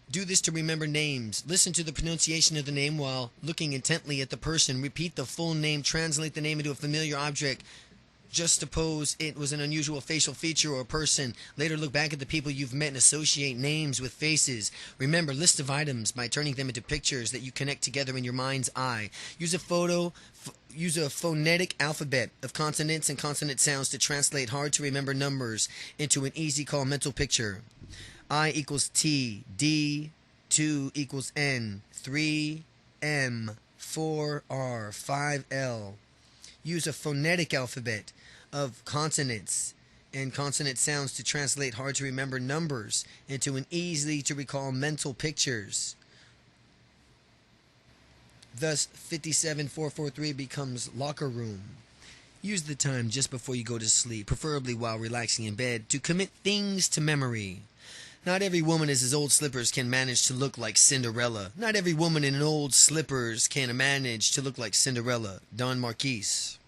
S1: Do this to remember names. Listen to the pronunciation of the name while looking intently at the person. Repeat the full name. Translate the name into a familiar object. Just suppose it was an unusual facial feature or person. Later look back at the people you've met and associate names with faces. Remember, list of items by turning them into pictures that you connect together in your mind's eye. Use a phonetic alphabet of consonants and consonant sounds to translate hard-to-remember numbers into an easy-call mental picture. I equals T, D, 2 equals N, 3, M, 4, R, 5, L. Use a phonetic alphabet of consonants and consonant sounds to translate hard-to-remember numbers into an easy-to-recall mental pictures. Thus, 57443 becomes locker room. Use the time just before you go to sleep, preferably while relaxing in bed, to commit things to memory. Not every woman in his old slippers can manage to look like Cinderella. Not every woman in old slippers can manage to look like Cinderella. Don Marquise.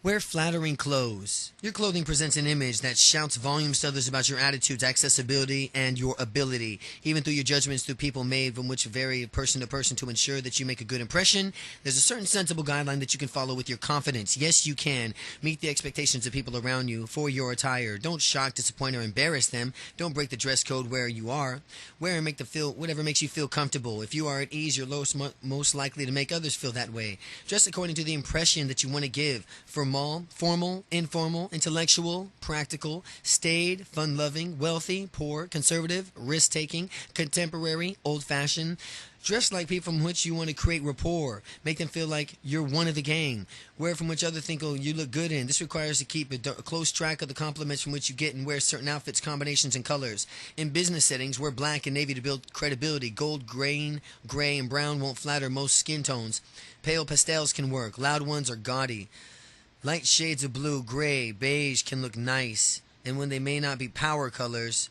S1: Wear flattering clothes. Your clothing presents an image that shouts volumes to others about your attitudes, accessibility, and your ability. Even through your judgments through people made from which vary person to person to ensure that you make a good impression, there's a certain sensible guideline that you can follow with your confidence. Yes, you can. Meet the expectations of people around you for your attire. Don't shock, disappoint, or embarrass them. Don't break the dress code where you are. Wear and make them feel whatever makes you feel comfortable. If you are at ease, you're most likely to make others feel that way. Dress according to the impression that you want to give. Formal, informal, intellectual, practical, staid, fun-loving, wealthy, poor, conservative, risk-taking, contemporary, old-fashioned. Dress like people from which you want to create rapport. Make them feel like you're one of the gang. Wear from which others think, oh, you look good in. This requires to keep a close track of the compliments from which you get and wear certain outfits, combinations, and colors. In business settings, wear black and navy to build credibility. Gold, green, gray, and brown won't flatter most skin tones. Pale pastels can work. Loud ones are gaudy. Light shades of blue, gray, beige can look nice, and when they may not be power colors,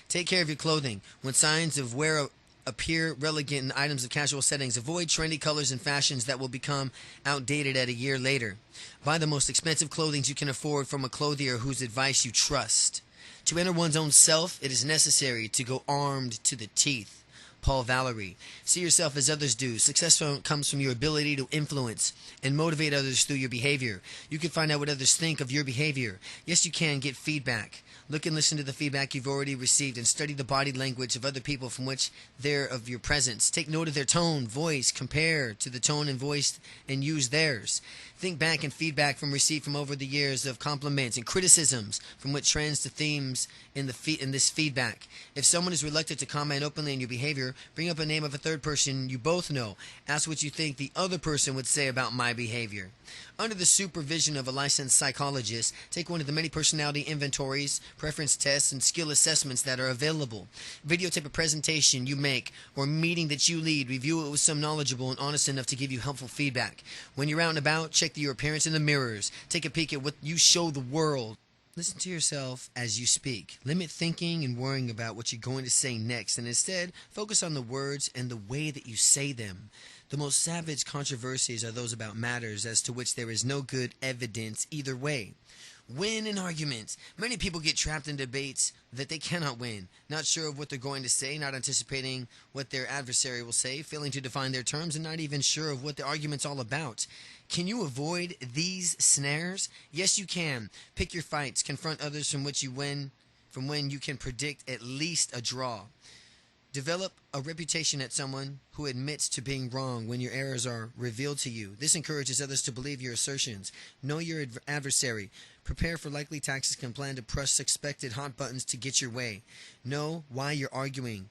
S1: Take care of your clothing. When signs of wear appear relevant in items of casual settings. Avoid trendy colors and fashions that will become outdated at a year later. Buy the most expensive clothing you can afford from a clothier whose advice you trust. To enter one's own self, it is necessary to go armed to the teeth. Paul Valery. See yourself as others do. Success comes from your ability to influence and motivate others through your behavior. You can find out what others think of your behavior. Yes, you can get feedback. Look and listen to the feedback you've already received and study the body language of other people from which they're of your presence. Take note of their tone, voice, compare to the tone and voice and use theirs. Think back and feedback from received from over the years of compliments and criticisms from what trends to themes in this feedback. If someone is reluctant to comment openly on your behavior, bring up a name of a third person you both know. Ask what you think the other person would say about my behavior. Under the supervision of a licensed psychologist, take one of the many personality inventories, preference tests, and skill assessments that are available. Videotape a presentation you make or meeting that you lead. Review it with some knowledgeable and honest enough to give you helpful feedback. When you're out and about, check your appearance in the mirrors. Take a peek at what you show the world. Listen to yourself as you speak. Limit thinking and worrying about what you're going to say next, and instead focus on the words and the way that you say them. The most savage controversies are those about matters as to which there is no good evidence either way. Win in arguments. Many people get trapped in debates that they cannot win, not sure of what they're going to say, not anticipating what their adversary will say, failing to define their terms, and not even sure of what the argument's all about. Can you avoid these snares? Yes, you can. Pick your fights. Confront others from when you can predict at least a draw. Develop a reputation as someone who admits to being wrong when your errors are revealed to you. This encourages others to believe your assertions. Know your adversary. Prepare for likely tactics and plan to press suspected hot buttons to get your way. Know why you're arguing.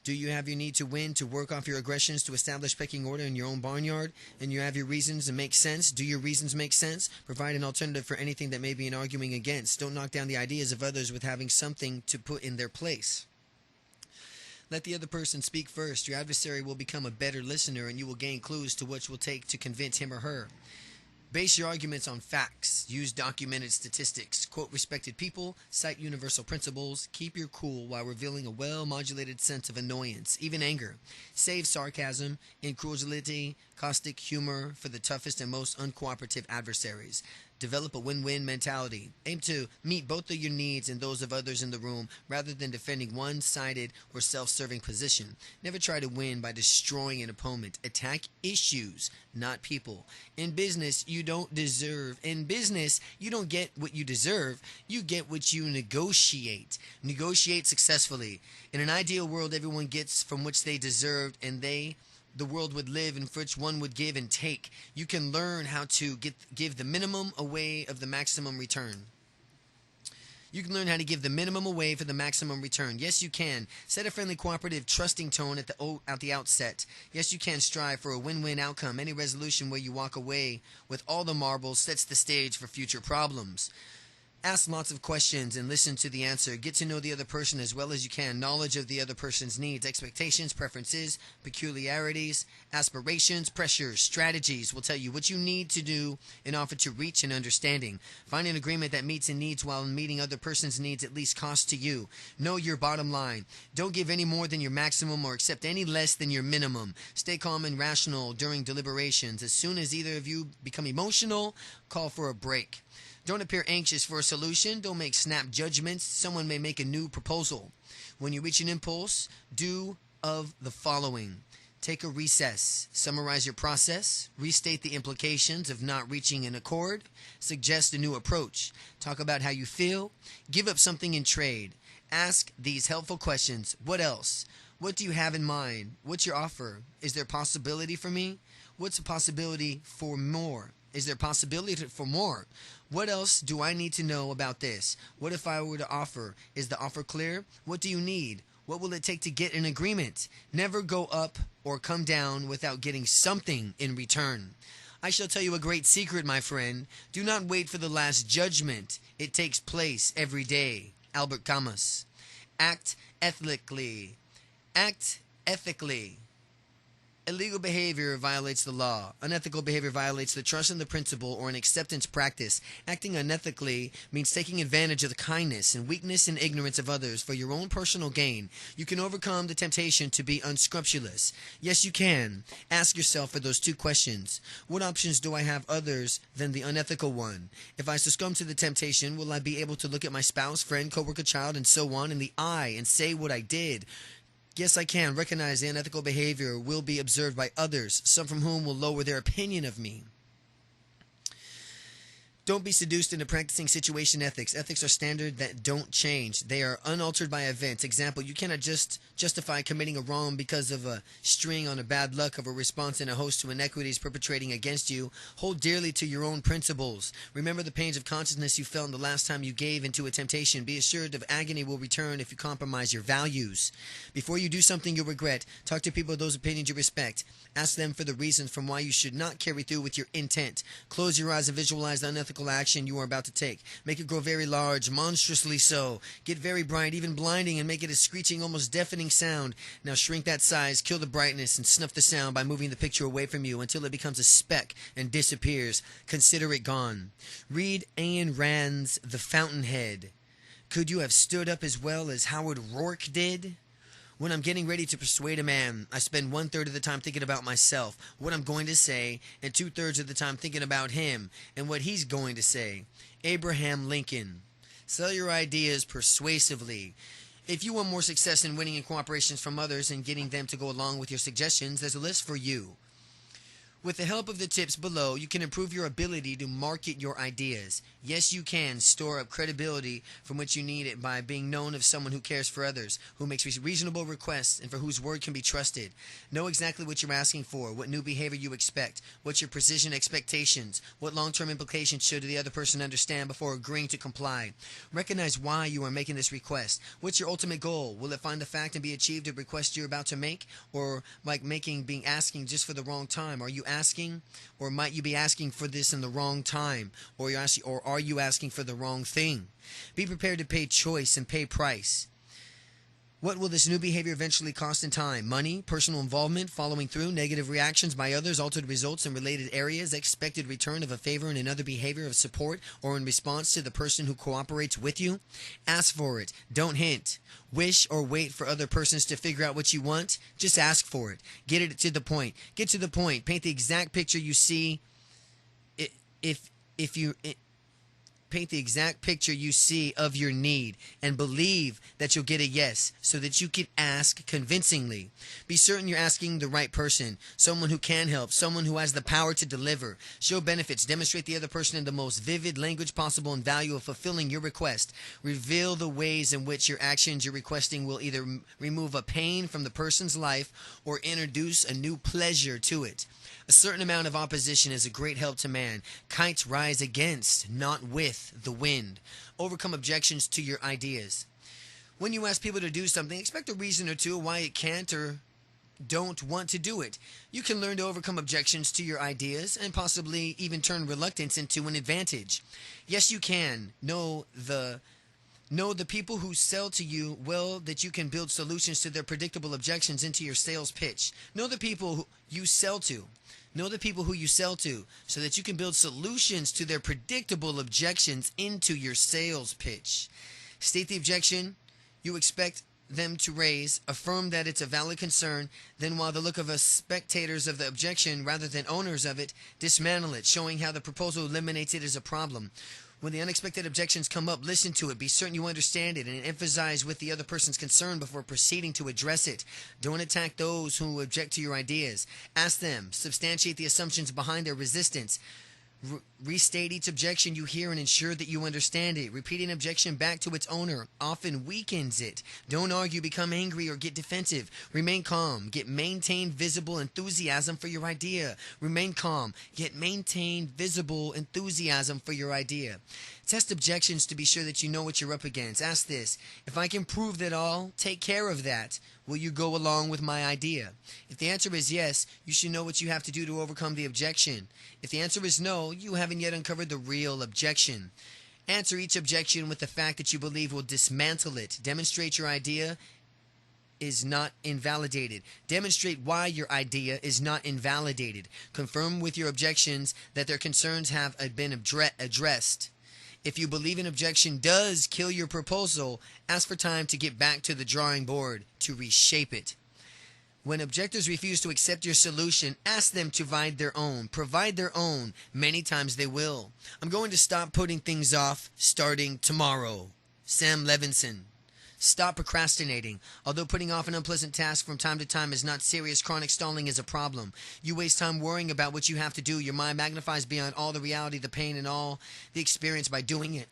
S1: Do you have your need to win, to work off your aggressions, to establish pecking order in your own barnyard? And you have your reasons that make sense? Do your reasons make sense? Provide an alternative for anything that may be an arguing against. Don't knock down the ideas of others with having something to put in their place. Let the other person speak first. Your adversary will become a better listener, and you will gain clues to what it will take to convince him or her. Base your arguments on facts. Use documented statistics. Quote respected people. Cite universal principles. Keep your cool while revealing a well-modulated sense of annoyance, even anger. Save sarcasm, incredulity, caustic humor for the toughest and most uncooperative adversaries. Develop a win-win mentality. Aim to meet both of your needs and those of others in the room rather than defending one-sided or self-serving position. Never try to win by destroying an opponent. Attack issues, not people. In business, you don't get what you deserve. You get what you negotiate. Negotiate successfully. In an ideal world, everyone gets from which they deserved, and the world would live in which one would give and take. You can learn how to give the minimum away of the maximum return. You can learn how to give the minimum away for the maximum return. Yes, you can. Set a friendly, cooperative, trusting tone at the outset. Yes, you can strive for a win-win outcome. Any resolution where you walk away with all the marbles sets the stage for future problems. Ask lots of questions and listen to the answer. Get to know the other person as well as you can. Knowledge of the other person's needs, expectations, preferences, peculiarities, aspirations, pressures, strategies will tell you what you need to do in order to reach an understanding. Find an agreement that meets and needs while meeting other person's needs at least cost to you. Know your bottom line. Don't give any more than your maximum or accept any less than your minimum. Stay calm and rational during deliberations. As soon as either of you become emotional, call for a break. Don't appear anxious for a solution. Don't make snap judgments. Someone may make a new proposal. When you reach an impulse, do of the following. Take a recess. Summarize your process. Restate the implications of not reaching an accord. Suggest a new approach. Talk about how you feel. Give up something in trade. Ask these helpful questions. What else? What do you have in mind? What's your offer? Is there possibility for me? What's the possibility for more? Is there possibility for more? What else do I need to know about this? What if I were to offer? Is the offer clear? What do you need? What will it take to get an agreement? Never go up or come down without getting something in return. I shall tell you a great secret, my friend. Do not wait for the last judgment. It takes place every day. Albert Camus. Act ethically. Act ethically. Illegal behavior violates the law. Unethical behavior violates the trust in the principle or an acceptance practice. Acting unethically means taking advantage of the kindness and weakness and ignorance of others for your own personal gain. You can overcome the temptation to be unscrupulous. Yes, you can. Ask yourself for those two questions. What options do I have others than the unethical one? If I succumb to the temptation, will I be able to look at my spouse, friend, coworker, child, and so on in the eye and say what I did? Yes, I can recognize the unethical behavior will be observed by others, some from whom will lower their opinion of me. Don't be seduced into practicing situation ethics. Ethics are standards that don't change. They are unaltered by events. Example, you cannot just justify committing a wrong because of a string on a bad luck of a response in a host to inequities perpetrating against you. Hold dearly to your own principles. Remember the pains of consciousness you felt the last time you gave into a temptation. Be assured of agony will return if you compromise your values. Before you do something you'll regret, talk to people of those opinions you respect. Ask them for the reasons from why you should not carry through with your intent. Close your eyes and visualize the unethical action you are about to take. Make it grow very large, monstrously so. Get very bright, even blinding, and make it a screeching, almost deafening sound. Now shrink that size, kill the brightness, and snuff the sound by moving the picture away from you until it becomes a speck and disappears. Consider it gone. Read Ayn Rand's The Fountainhead. Could you have stood up as well as Howard Rourke did? When I'm getting ready to persuade a man, I spend 1/3 of the time thinking about myself, what I'm going to say, and 2/3 of the time thinking about him and what he's going to say. Abraham Lincoln. Sell your ideas persuasively. If you want more success in winning cooperations from others and getting them to go along with your suggestions, there's a list for you. With the help of the tips below, you can improve your ability to market your ideas. Yes, you can store up credibility from which you need it by being known as someone who cares for others, who makes reasonable requests, and for whose word can be trusted. Know exactly what you're asking for, what new behavior you expect, what's your precision expectations, what long-term implications should the other person understand before agreeing to comply. Recognize why you are making this request. What's your ultimate goal? Will it find the fact and be achieved the request you're about to make? Or like being asking just for the wrong time? Are you asking, or might you be asking for this in the wrong time, or are you asking for the wrong thing? Be prepared to pay choice and pay price. What will this new behavior eventually cost in time? Money, personal involvement, following through, negative reactions by others, altered results in related areas, expected return of a favor and another behavior of support or in response to the person who cooperates with you? Ask for it. Don't hint. Wish or wait for other persons to figure out what you want. Just ask for it. Get it to the point. Get to the point. Paint the exact picture you see. Paint the exact picture you see of your need and believe that you'll get a yes so that you can ask convincingly. Be certain you're asking the right person, someone who can help, someone who has the power to deliver. Show benefits. Demonstrate the other person in the most vivid language possible and value of fulfilling your request. Reveal the ways in which your actions you're requesting will either remove a pain from the person's life or introduce a new pleasure to it. A certain amount of opposition is a great help to man. Kites rise against, not with, the wind. Overcome objections to your ideas. When you ask people to do something, expect a reason or two why it can't or don't want to do it. You can learn to overcome objections to your ideas and possibly even turn reluctance into an advantage. Yes, you can. Know the people who sell to you well that you can build solutions to their predictable objections into your sales pitch. Know the people who you sell to. Know the people who you sell to so that you can build solutions to their predictable objections into your sales pitch. State the objection you expect them to raise. Affirm that it's a valid concern. Then, while the look of us spectators of the objection rather than owners of it, dismantle it, showing how the proposal eliminates it as a problem. When the unexpected objections come up, listen to it. Be certain you understand it and emphasize with the other person's concern before proceeding to address it. Don't attack those who object to your ideas. Ask them. Substantiate the assumptions behind their resistance. Restate each objection you hear and ensure that you understand it. Repeating objection back to its owner often weakens it. Don't argue, become angry, or get defensive. Remain calm. Maintain visible enthusiasm for your idea. Remain calm, yet maintain visible enthusiasm for your idea. Test objections to be sure that you know what you're up against. Ask this: if I can prove that I'll take care of that, will you go along with my idea? If the answer is yes, you should know what you have to do to overcome the objection. If the answer is no, you haven't yet uncovered the real objection. Answer each objection with the fact that you believe will dismantle it. Demonstrate your idea is not invalidated. Demonstrate why your idea is not invalidated. Confirm with your objections that their concerns have been addressed. If you believe an objection does kill your proposal, ask for time to get back to the drawing board to reshape it. When objectors refuse to accept your solution, ask them to provide their own. Provide their own. Many times they will. I'm going to stop putting things off starting tomorrow. Sam Levinson. Stop procrastinating. Although putting off an unpleasant task from time to time is not serious, chronic stalling is a problem. You waste time worrying about what you have to do. Your mind magnifies beyond all the reality, the pain, and all the experience by doing it.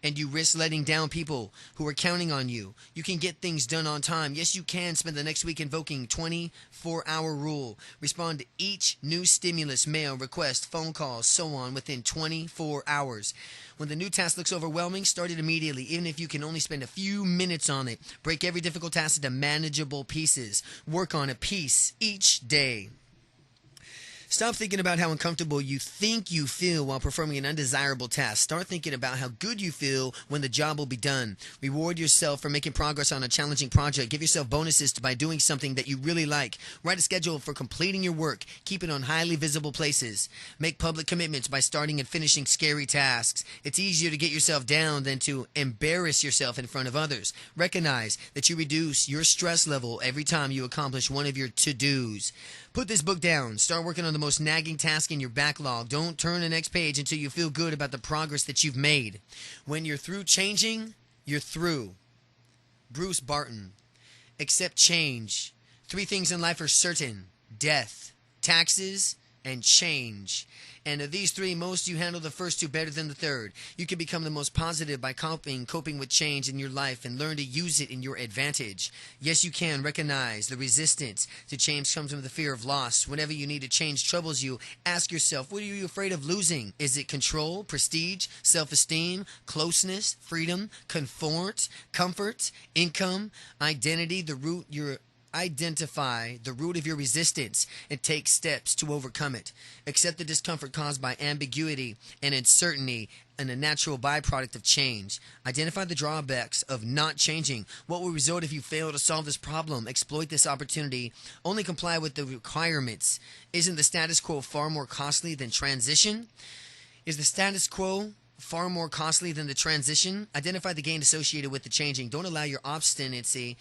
S1: And you risk letting down people who are counting on you. You can get things done on time. Yes, you can spend the next week invoking 24-hour rule. Respond to each new stimulus, mail, request, phone calls, so on within 24 hours. When the new task looks overwhelming, start it immediately, even if you can only spend a few minutes on it. Break every difficult task into manageable pieces. Work on a piece each day. Stop thinking about how uncomfortable you think you feel while performing an undesirable task. Start thinking about how good you feel when the job will be done. Reward yourself for making progress on a challenging project. Give yourself bonuses by doing something that you really like. Write a schedule for completing your work. Keep it on highly visible places. Make public commitments by starting and finishing scary tasks. It's easier to get yourself down than to embarrass yourself in front of others. Recognize that you reduce your stress level every time you accomplish one of your to-dos. Put this book down. Start working on the most nagging task in your backlog. Don't turn the next page until you feel good about the progress that you've made. When you're through changing, you're through. Bruce Barton. Accept change. 3 things in life are certain: death, taxes, and change. And of these 3, most you handle the first 2 better than the third. You can become the most positive by coping with change in your life and learn to use it in your advantage. Yes, you can. Recognize the resistance to change comes from the fear of loss. Whenever you need to change troubles you, ask yourself, what are you afraid of losing? Is it control, prestige, self-esteem, closeness, freedom, comfort, income, identity, Identify the root of your resistance and take steps to overcome it. Accept the discomfort caused by ambiguity and uncertainty and a natural byproduct of change. Identify the drawbacks of not changing. What will result if you fail to solve this problem? Exploit this opportunity. Only comply with the requirements. Isn't the status quo far more costly than transition? Is the status quo far more costly than the transition? Identify the gain associated with the changing. Don't allow your obstinacy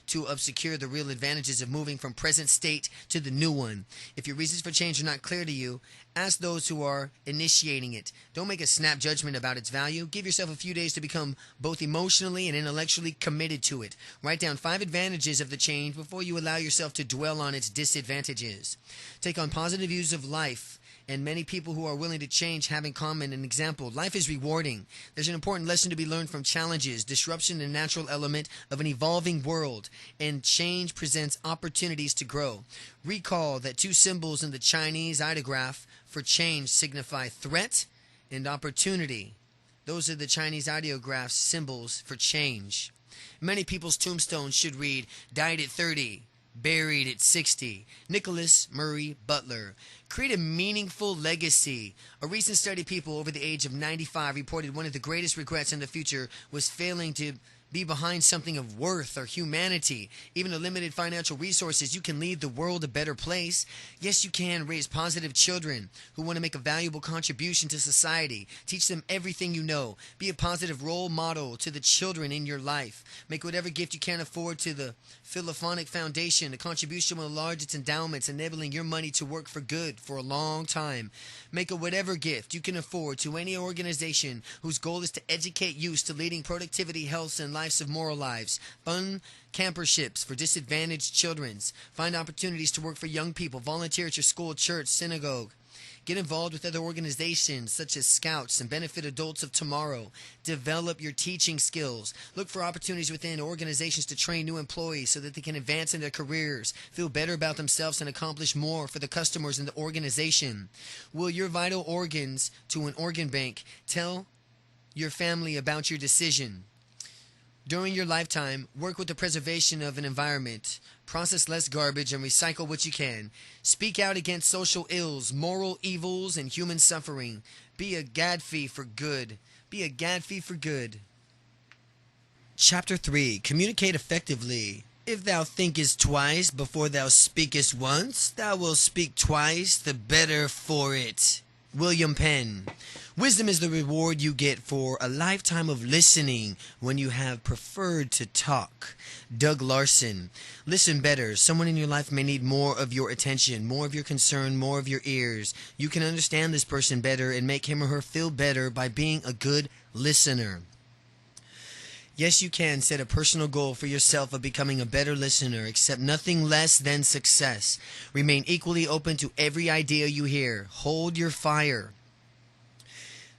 S1: to obscure the real advantages of moving from present state to the new one. If your reasons for change are not clear to you, ask those who are initiating it. Don't make a snap judgment about its value. Give yourself a few days to become both emotionally and intellectually committed to it. Write down 5 advantages of the change before you allow yourself to dwell on its disadvantages. Take on positive views of life. And many people who are willing to change have in common an example. Life is rewarding. There's an important lesson to be learned from challenges. Disruption is a natural element of an evolving world, and change presents opportunities to grow. Recall that 2 symbols in the Chinese ideograph for change signify threat and opportunity. Those are the Chinese ideograph's symbols for change. Many people's tombstones should read, died at 30. Buried at 60. Nicholas Murray Butler. Create a meaningful legacy. A recent study of people over the age of 95 reported one of the greatest regrets in the future was failing to be behind something of worth or humanity. Even with limited financial resources, you can leave the world a better place. Yes, you can raise positive children who want to make a valuable contribution to society. Teach them everything you know. Be a positive role model to the children in your life. Make whatever gift you can afford to the Philophonic Foundation. The contribution will enlarge its endowments, enabling your money to work for good for a long time. Make a whatever gift you can afford to any organization whose goal is to educate youth to leading productivity, health, and lives of moral lives. Fund camperships for disadvantaged children. Find opportunities to work for young people. Volunteer at your school, church, synagogue. Get involved with other organizations such as Scouts and Benefit Adults of Tomorrow. Develop your teaching skills. Look for opportunities within organizations to train new employees so that they can advance in their careers, feel better about themselves, and accomplish more for the customers in the organization. Will your vital organs to an organ bank. Tell your family about your decision. During your lifetime, work with the preservation of an environment. Process less garbage and recycle what you can. Speak out against social ills, moral evils, and human suffering. Be a Gadfly for good. Be a Gadfly for good. Chapter 3. Communicate effectively. If thou thinkest twice before thou speakest once, thou wilt speak twice the better for it. William Penn. Wisdom is the reward you get for a lifetime of listening when you have preferred to talk. Doug Larson. Listen better. Someone in your life may need more of your attention, more of your concern, more of your ears. You can understand this person better and make him or her feel better by being a good listener. Yes, you can set a personal goal for yourself of becoming a better listener. Accept nothing less than success. Remain equally open to every idea you hear. Hold your fire.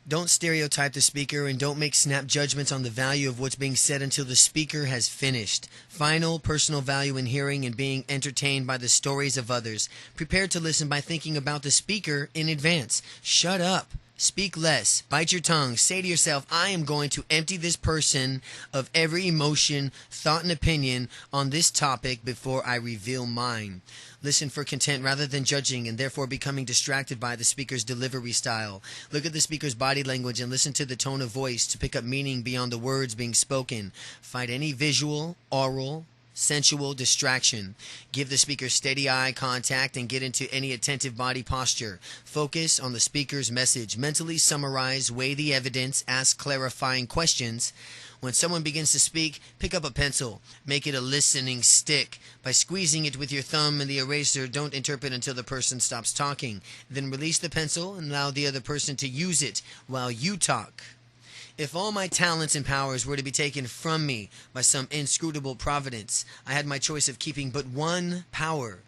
S1: Don't stereotype the speaker and don't make snap judgments on the value of what's being said until the speaker has finished. Final personal value in hearing and being entertained by the stories of others. Prepare to listen by thinking about the speaker in advance. Shut up. Speak less. Bite your tongue. Say to yourself, I am going to empty this person of every emotion, thought, and opinion on this topic before I reveal mine. Listen for content rather than judging and therefore becoming distracted by the speaker's delivery style. Look at the speaker's body language and listen to the tone of voice to pick up meaning beyond the words being spoken. Fight any visual, oral, sensual distraction. Give the speaker steady eye contact and get into any attentive body posture. Focus on the speaker's message. Mentally summarize, weigh the evidence, ask clarifying questions. When someone begins to speak, pick up a pencil. Make it a listening stick. By squeezing it with your thumb and the eraser, don't interpret until the person stops talking. Then release the pencil and allow the other person to use it while you talk. If all my talents and powers were to be taken from me by some inscrutable providence, I had my choice of keeping but one power.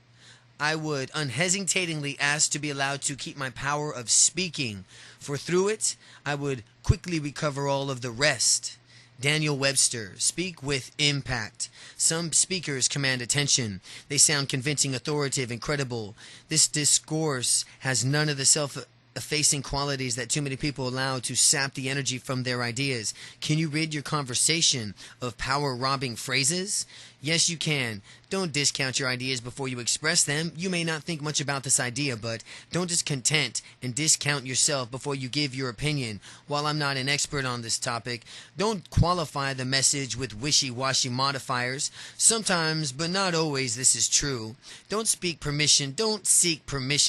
S1: I would unhesitatingly ask to be allowed to keep my power of speaking, for through it I would quickly recover all of the rest. Daniel Webster. Speak with impact. Some speakers command attention. They sound convincing, authoritative, and credible. This discourse has none of the self-effacing qualities that too many people allow to sap the energy from their ideas. Can you rid your conversation of power-robbing phrases? Yes, you can. Don't discount your ideas before you express them. You may not think much about this idea, but don't discontent and discount yourself before you give your opinion. While I'm not an expert on this topic, don't qualify the message with wishy-washy modifiers. Sometimes, but not always, this is true. Don't seek permission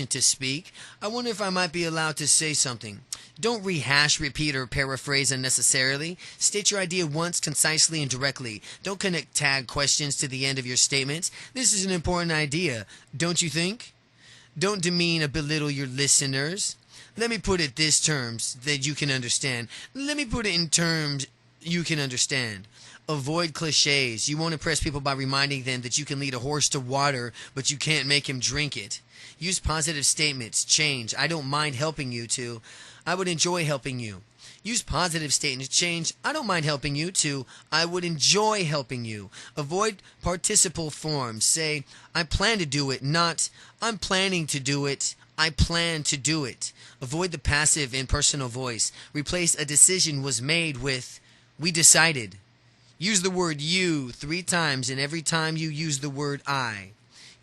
S1: to speak. I wonder if I might be allowed to say something. Don't rehash, repeat, or paraphrase unnecessarily. State your idea once, concisely and directly. Don't connect tag questions to the end of your statements. This is an important idea, don't you think? Don't demean or belittle your listeners. Let me put it this terms that you can understand. Let me put it in terms you can understand. Avoid cliches. You won't impress people by reminding them that you can lead a horse to water, but you can't make him drink it. Use positive statements. Change. I don't mind helping you to. I would enjoy helping you. Use positive statements. Change. I don't mind helping you to. I would enjoy helping you. Avoid participle forms. Say, I plan to do it, not I'm planning to do it. I plan to do it. Avoid the passive impersonal voice. Replace a decision was made with we decided. Use the word you 3 times, and every time you use the word I.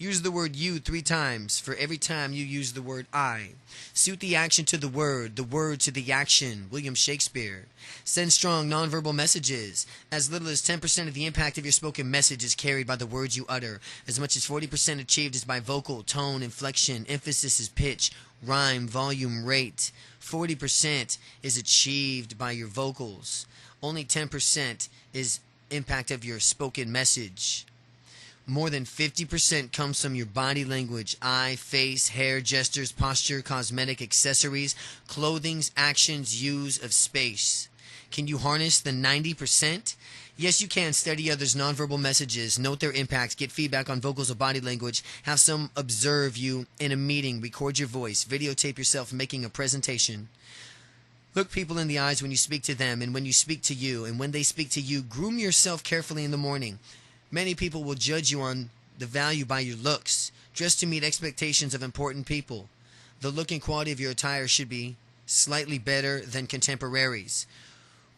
S1: Use the word you 3 times for every time you use the word I. Suit the action to the word to the action. William Shakespeare. Send strong nonverbal messages. As little as 10% of the impact of your spoken message is carried by the words you utter. As much as 40% achieved is by vocal, tone, inflection, emphasis is pitch, rhyme, volume, rate. 40% is achieved by your vocals. Only 10% is impact of your spoken message. More than 50% comes from your body language, eye, face, hair, gestures, posture, cosmetic accessories, clothing's actions, use of space. Can you harness the 90%? Yes, you can. Study others' nonverbal messages, note their impact, get feedback on vocals or body language, have some observe you in a meeting, record your voice, videotape yourself making a presentation. Look people in the eyes when you speak to them and when you speak to you, and when they speak to you, groom yourself carefully in the morning. Many people will judge you on the value by your looks. Dress to meet expectations of important people. The look and quality of your attire should be slightly better than contemporaries.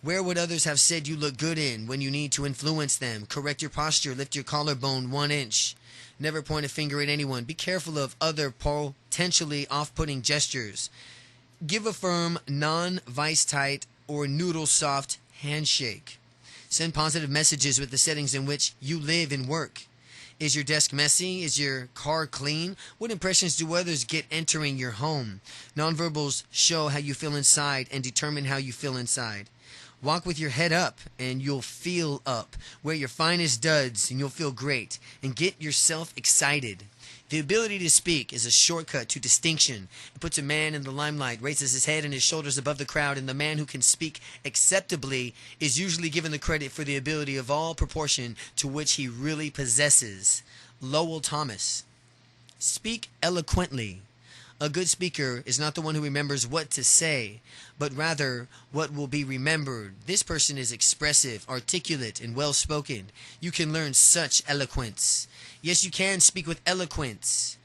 S1: Wear what others have said you look good in when you need to influence them. Correct your posture. Lift your collarbone 1 inch. Never point a finger at anyone. Be careful of other potentially off-putting gestures. Give a firm, non-vice-tight or noodle-soft handshake. Send positive messages with the settings in which you live and work. Is your desk messy? Is your car clean? What impressions do others get entering your home? Nonverbals show how you feel inside and determine how you feel inside. Walk with your head up and you'll feel up. Wear your finest duds and you'll feel great. And get yourself excited. The ability to speak is a shortcut to distinction. It puts a man in the limelight, raises his head and his shoulders above the crowd, and the man who can speak acceptably is usually given the credit for the ability of all proportion to which he really possesses. Lowell Thomas. Speak eloquently. A good speaker is not the one who remembers what to say, but rather what will be remembered. This person is expressive, articulate, and well-spoken. You can learn such eloquence. Yes, you can speak with eloquence.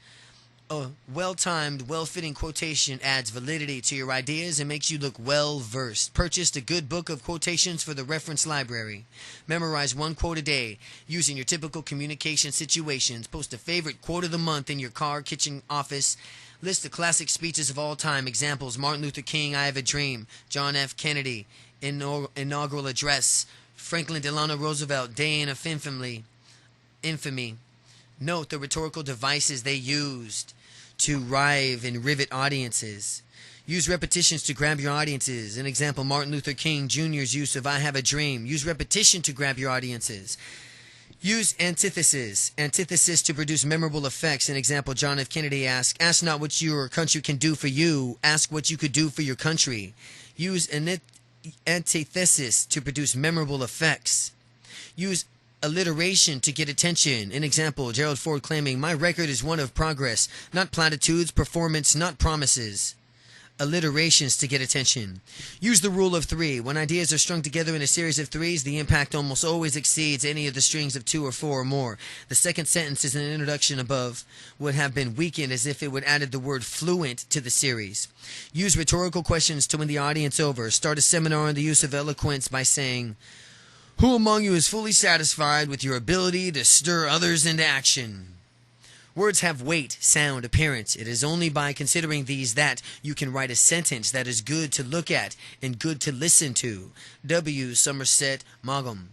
S1: A well-timed, well-fitting quotation adds validity to your ideas and makes you look well-versed. Purchase a good book of quotations for the reference library. Memorize one quote a day using your typical communication situations. Post a favorite quote of the month in your car, kitchen, office. List the classic speeches of all time. Examples: Martin Luther King, I Have a Dream; John F. Kennedy, Inaugural Address; Franklin Delano Roosevelt, Day of Infamy. Note the rhetorical devices they used to rive and rivet audiences. Use repetitions to grab your audiences. An example, Martin Luther King Jr.'s use of I Have a Dream. Use repetition to grab your audiences. Use antithesis to produce memorable effects. An example, John F. Kennedy asked, "Ask not what your country can do for you, ask what you could do for your country." Use antithesis to produce memorable effects. Use alliteration to get attention. An example, Gerald Ford claiming, "My record is one of progress, not platitudes, performance, not promises." Alliterations to get attention. Use the rule of three. When ideas are strung together in a series of threes, the impact almost always exceeds any of the strings of two or four or more. The second sentence in an introduction above would have been weakened as if it would added the word fluent to the series. Use rhetorical questions to win the audience over. Start a seminar on the use of eloquence by saying, "Who among you is fully satisfied with your ability to stir others into action?" Words have weight, sound, appearance. It is only by considering these that you can write a sentence that is good to look at and good to listen to. W. Somerset Maugham.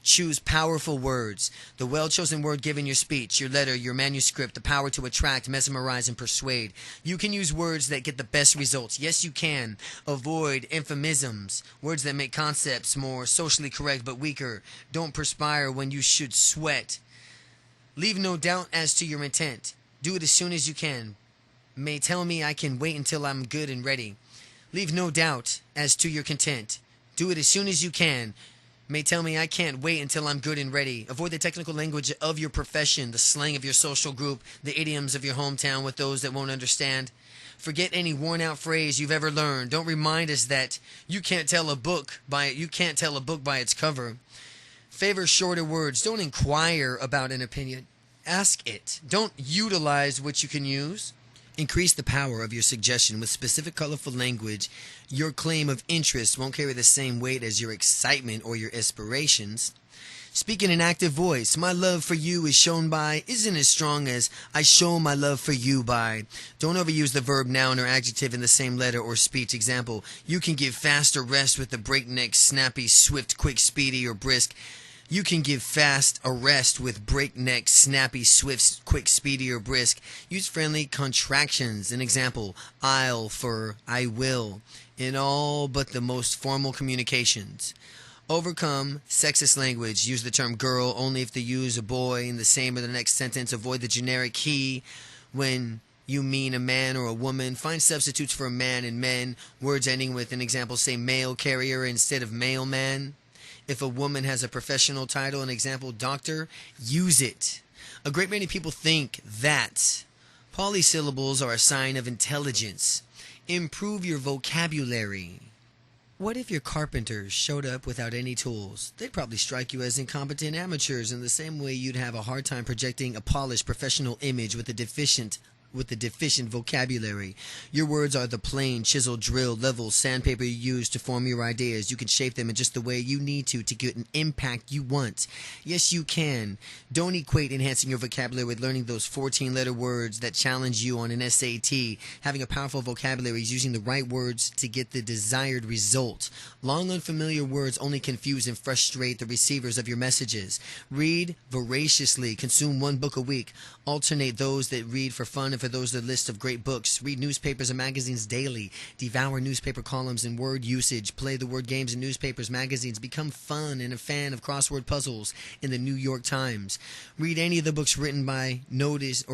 S1: Choose powerful words. The well-chosen word given your speech, your letter, your manuscript, the power to attract, mesmerize, and persuade. You can use words that get the best results. Yes, you can. Avoid euphemisms, words that make concepts more socially correct but weaker. Don't perspire when you should sweat. Leave no doubt as to your intent. Do it as soon as you can. May tell me I can wait until I'm good and ready. Leave no doubt as to your content. Do it as soon as you can. May tell me I can't wait until I'm good and ready. Avoid the technical language of your profession, the slang of your social group, the idioms of your hometown with those that won't understand. Forget any worn-out phrase you've ever learned. Don't remind us that you can't tell a book by its cover. Favor shorter words. Don't inquire about an opinion. Ask it. Don't utilize what you can use. Increase the power of your suggestion with specific, colorful language. Your claim of interest won't carry the same weight as your excitement or your aspirations. Speak in an active voice. My love for you is shown by isn't as strong as I show my love for you by. Don't overuse the verb, noun, or adjective in the same letter or speech. Example, you can give fast or rest with the breakneck, snappy, swift, quick, speedy, or brisk. You can give fast a rest with breakneck, snappy, swift, quick, speedy, or brisk. Use friendly contractions. An example, I'll for I will, in all but the most formal communications. Overcome sexist language. Use the term girl only if they use a boy in the same or the next sentence. Avoid the generic he when you mean a man or a woman. Find substitutes for a man and men. Words ending with an example, say mail carrier instead of mailman. If a woman has a professional title, an example, doctor, use it. A great many people think that polysyllables are a sign of intelligence. Improve your vocabulary. What if your carpenters showed up without any tools? They'd probably strike you as incompetent amateurs in the same way you'd have a hard time projecting a polished professional image with a deficient with the deficient vocabulary. Your words are the plain, chiseled, drilled, level sandpaper you use to form your ideas. You can shape them in just the way you need to get an impact you want. Yes, you can. Don't equate enhancing your vocabulary with learning those 14-letter words that challenge you on an SAT. Having a powerful vocabulary is using the right words to get the desired result. Long, unfamiliar words only confuse and frustrate the receivers of your messages. Read voraciously. Consume one book a week. Alternate those that read for fun and for those that list of great books. Read newspapers and magazines daily. Devour newspaper columns and word usage. Play the word games in newspapers, magazines. Become fun and a fan of crossword puzzles in the New York Times. Read any of the books written by noted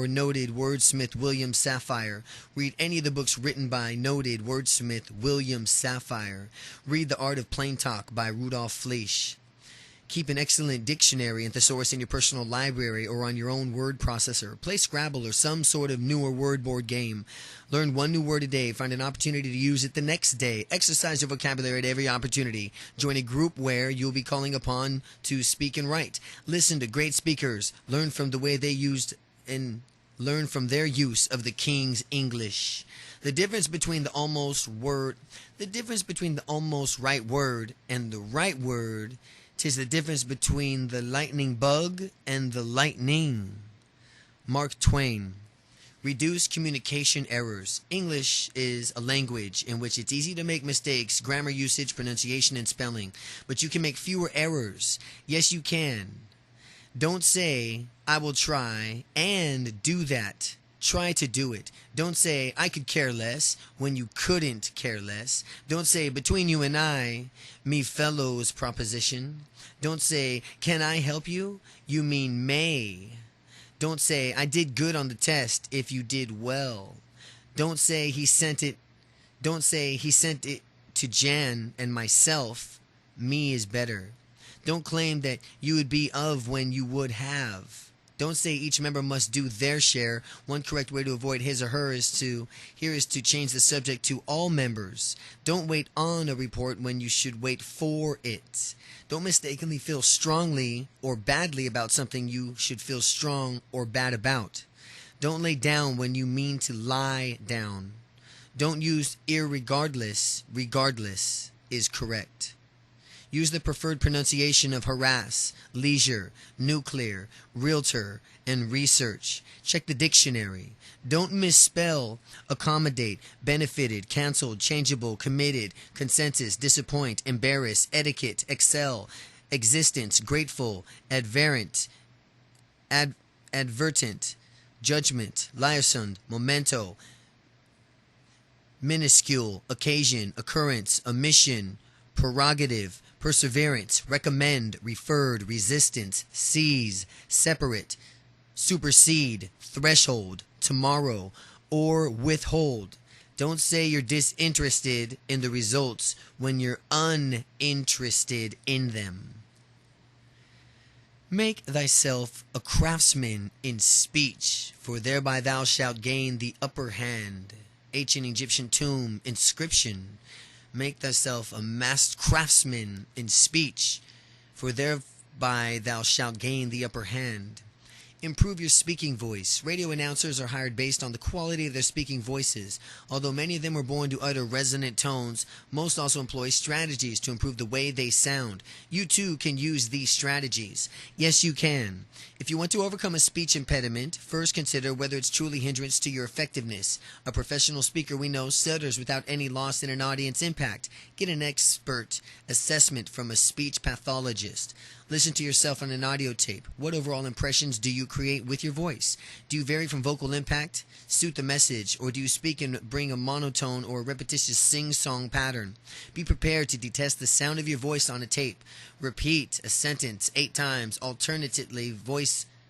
S1: wordsmith William Safire. Read any of the books written by noted wordsmith William Safire. Read The Art of Plain Talk by Rudolf Fleisch. Keep an excellent dictionary and thesaurus in your personal library or on your own word processor. Play Scrabble or some sort of newer word board game. Learn one new word a day. Find an opportunity to use it the next day. Exercise your vocabulary at every opportunity. Join a group where you'll be calling upon to speak and write. Listen to great speakers. Learn from the way they used and learn from their use of the King's English. The difference between the almost right word and the right word, 'tis the difference between the lightning bug and the lightning. Mark Twain. Reduce communication errors. English is a language in which it's easy to make mistakes, grammar usage, pronunciation, and spelling, but you can make fewer errors. Yes, you can. Don't say, I will try, and do that. Try to do it. Don't say, I could care less, when you couldn't care less. Don't say, between you and I, me fellows proposition. Don't say, can I help you? You mean may. Don't say, I did good on the test if you did well. Don't say he sent it to Jan and myself. Me is better. Don't claim that you would be of when you would have. Don't say each member must do their share. One correct way to avoid his or her is to change the subject to all members. Don't wait on a report when you should wait for it. Don't mistakenly feel strongly or badly about something you should feel strong or bad about. Don't lay down when you mean to lie down. Don't use irregardless. Regardless is correct. Use the preferred pronunciation of harass, leisure, nuclear, realtor, and research. Check the dictionary. Don't misspell accommodate, benefited, canceled, changeable, committed, consensus, disappoint, embarrass, etiquette, excel, existence, grateful, advertent, judgment, liaison, memento, minuscule, occasion, occurrence, omission, prerogative, perseverance, recommend, referred, resistance, seize, separate, supersede, threshold, tomorrow, or withhold. Don't say you're disinterested in the results when you're uninterested in them. Make thyself a craftsman in speech, for thereby thou shalt gain the upper hand. Ancient Egyptian tomb inscription. Make thyself a masked craftsman in speech, for thereby thou shalt gain the upper hand. Improve your speaking voice. Radio announcers are hired based on the quality of their speaking voices. Although many of them were born to utter resonant tones, most also employ strategies to improve the way they sound. You too can use these strategies. Yes, you can. If you want to overcome a speech impediment, first consider whether it's truly hindrance to your effectiveness. A professional speaker we know stutters without any loss in an audience impact. Get an expert assessment from a speech pathologist. Listen to yourself on an audio tape. What overall impressions do you create with your voice? Do you vary from vocal impact, suit the message, or do you speak and bring a monotone or a repetitious sing-song pattern? Be prepared to detest the sound of your voice on a tape. Repeat a sentence 8 times, alternatively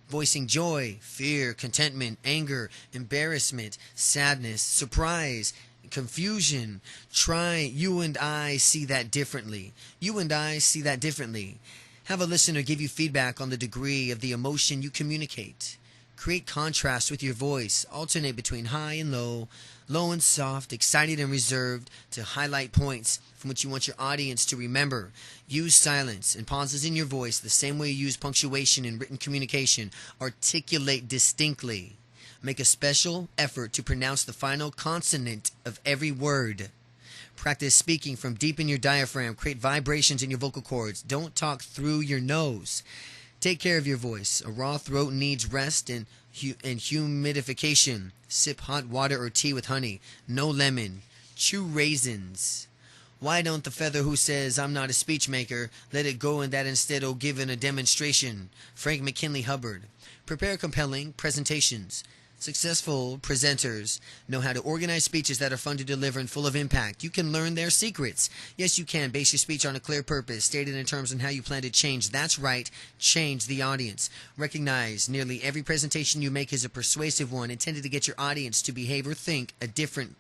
S1: voicing joy, fear, contentment, anger, embarrassment, sadness, surprise, confusion. Try you and I see that differently. You and I see that differently. Have a listener give you feedback on the degree of the emotion you communicate. Create contrast with your voice. Alternate between high and low, low and soft, excited and reserved to highlight points from which you want your audience to remember. Use silence and pauses in your voice the same way you use punctuation in written communication. Articulate distinctly. Make a special effort to pronounce the final consonant of every word. Practice speaking from deep in your diaphragm. Create vibrations in your vocal cords. Don't talk through your nose. Take care of your voice. A raw throat needs rest and humidification. Sip hot water or tea with honey. No lemon. Chew raisins. Why don't the feather who says, I'm not a speech maker, let it go and that instead will give in a demonstration? Frank McKinley Hubbard. Prepare compelling presentations. Successful presenters know how to organize speeches that are fun to deliver and full of impact. You can learn their secrets. Yes, you can. Base your speech on a clear purpose, stated in terms on how you plan to change. That's right, change the audience. Recognize nearly every presentation you make is a persuasive one intended to get your audience to behave or think differently.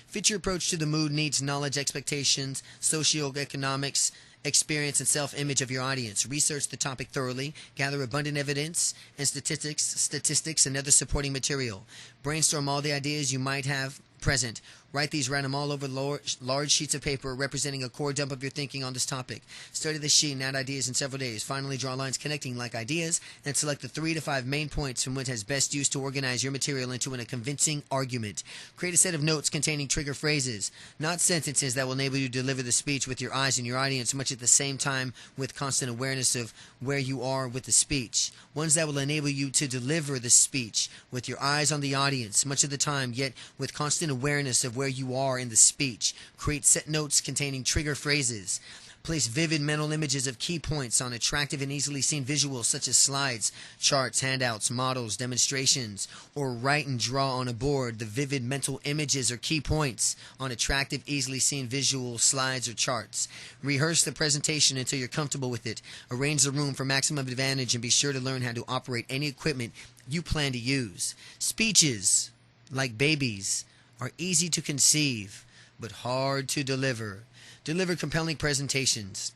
S1: Fit your approach to the mood, needs, knowledge, expectations, socioeconomics, experience, and self-image of your audience. Research the topic thoroughly. Gather abundant evidence and statistics and other supporting material. Brainstorm all the ideas you might have present. Write these, write them all over large sheets of paper representing a core dump of your thinking on this topic. Study the sheet and add ideas in several days. Finally, draw lines connecting like ideas and select the 3 to 5 main points from which has best used to organize your material into a convincing argument. Create a set of notes containing trigger phrases, not sentences that will enable you to deliver the speech with your eyes and your audience much at the same time with constant awareness of where you are with the speech. Ones that will enable you to deliver the speech with your eyes on the audience much of the time, yet with constant awareness of where you are in the speech. Create set notes containing trigger phrases. Place vivid mental images of key points on attractive and easily seen visuals such as slides, charts, handouts, models, demonstrations, or write and draw on a board the vivid mental images or key points on attractive, easily seen visual slides or charts. Rehearse the presentation until you're comfortable with it. Arrange the room for maximum advantage and be sure to learn how to operate any equipment you plan to use. Speeches, like babies, are easy to conceive, but hard to deliver. Deliver compelling presentations.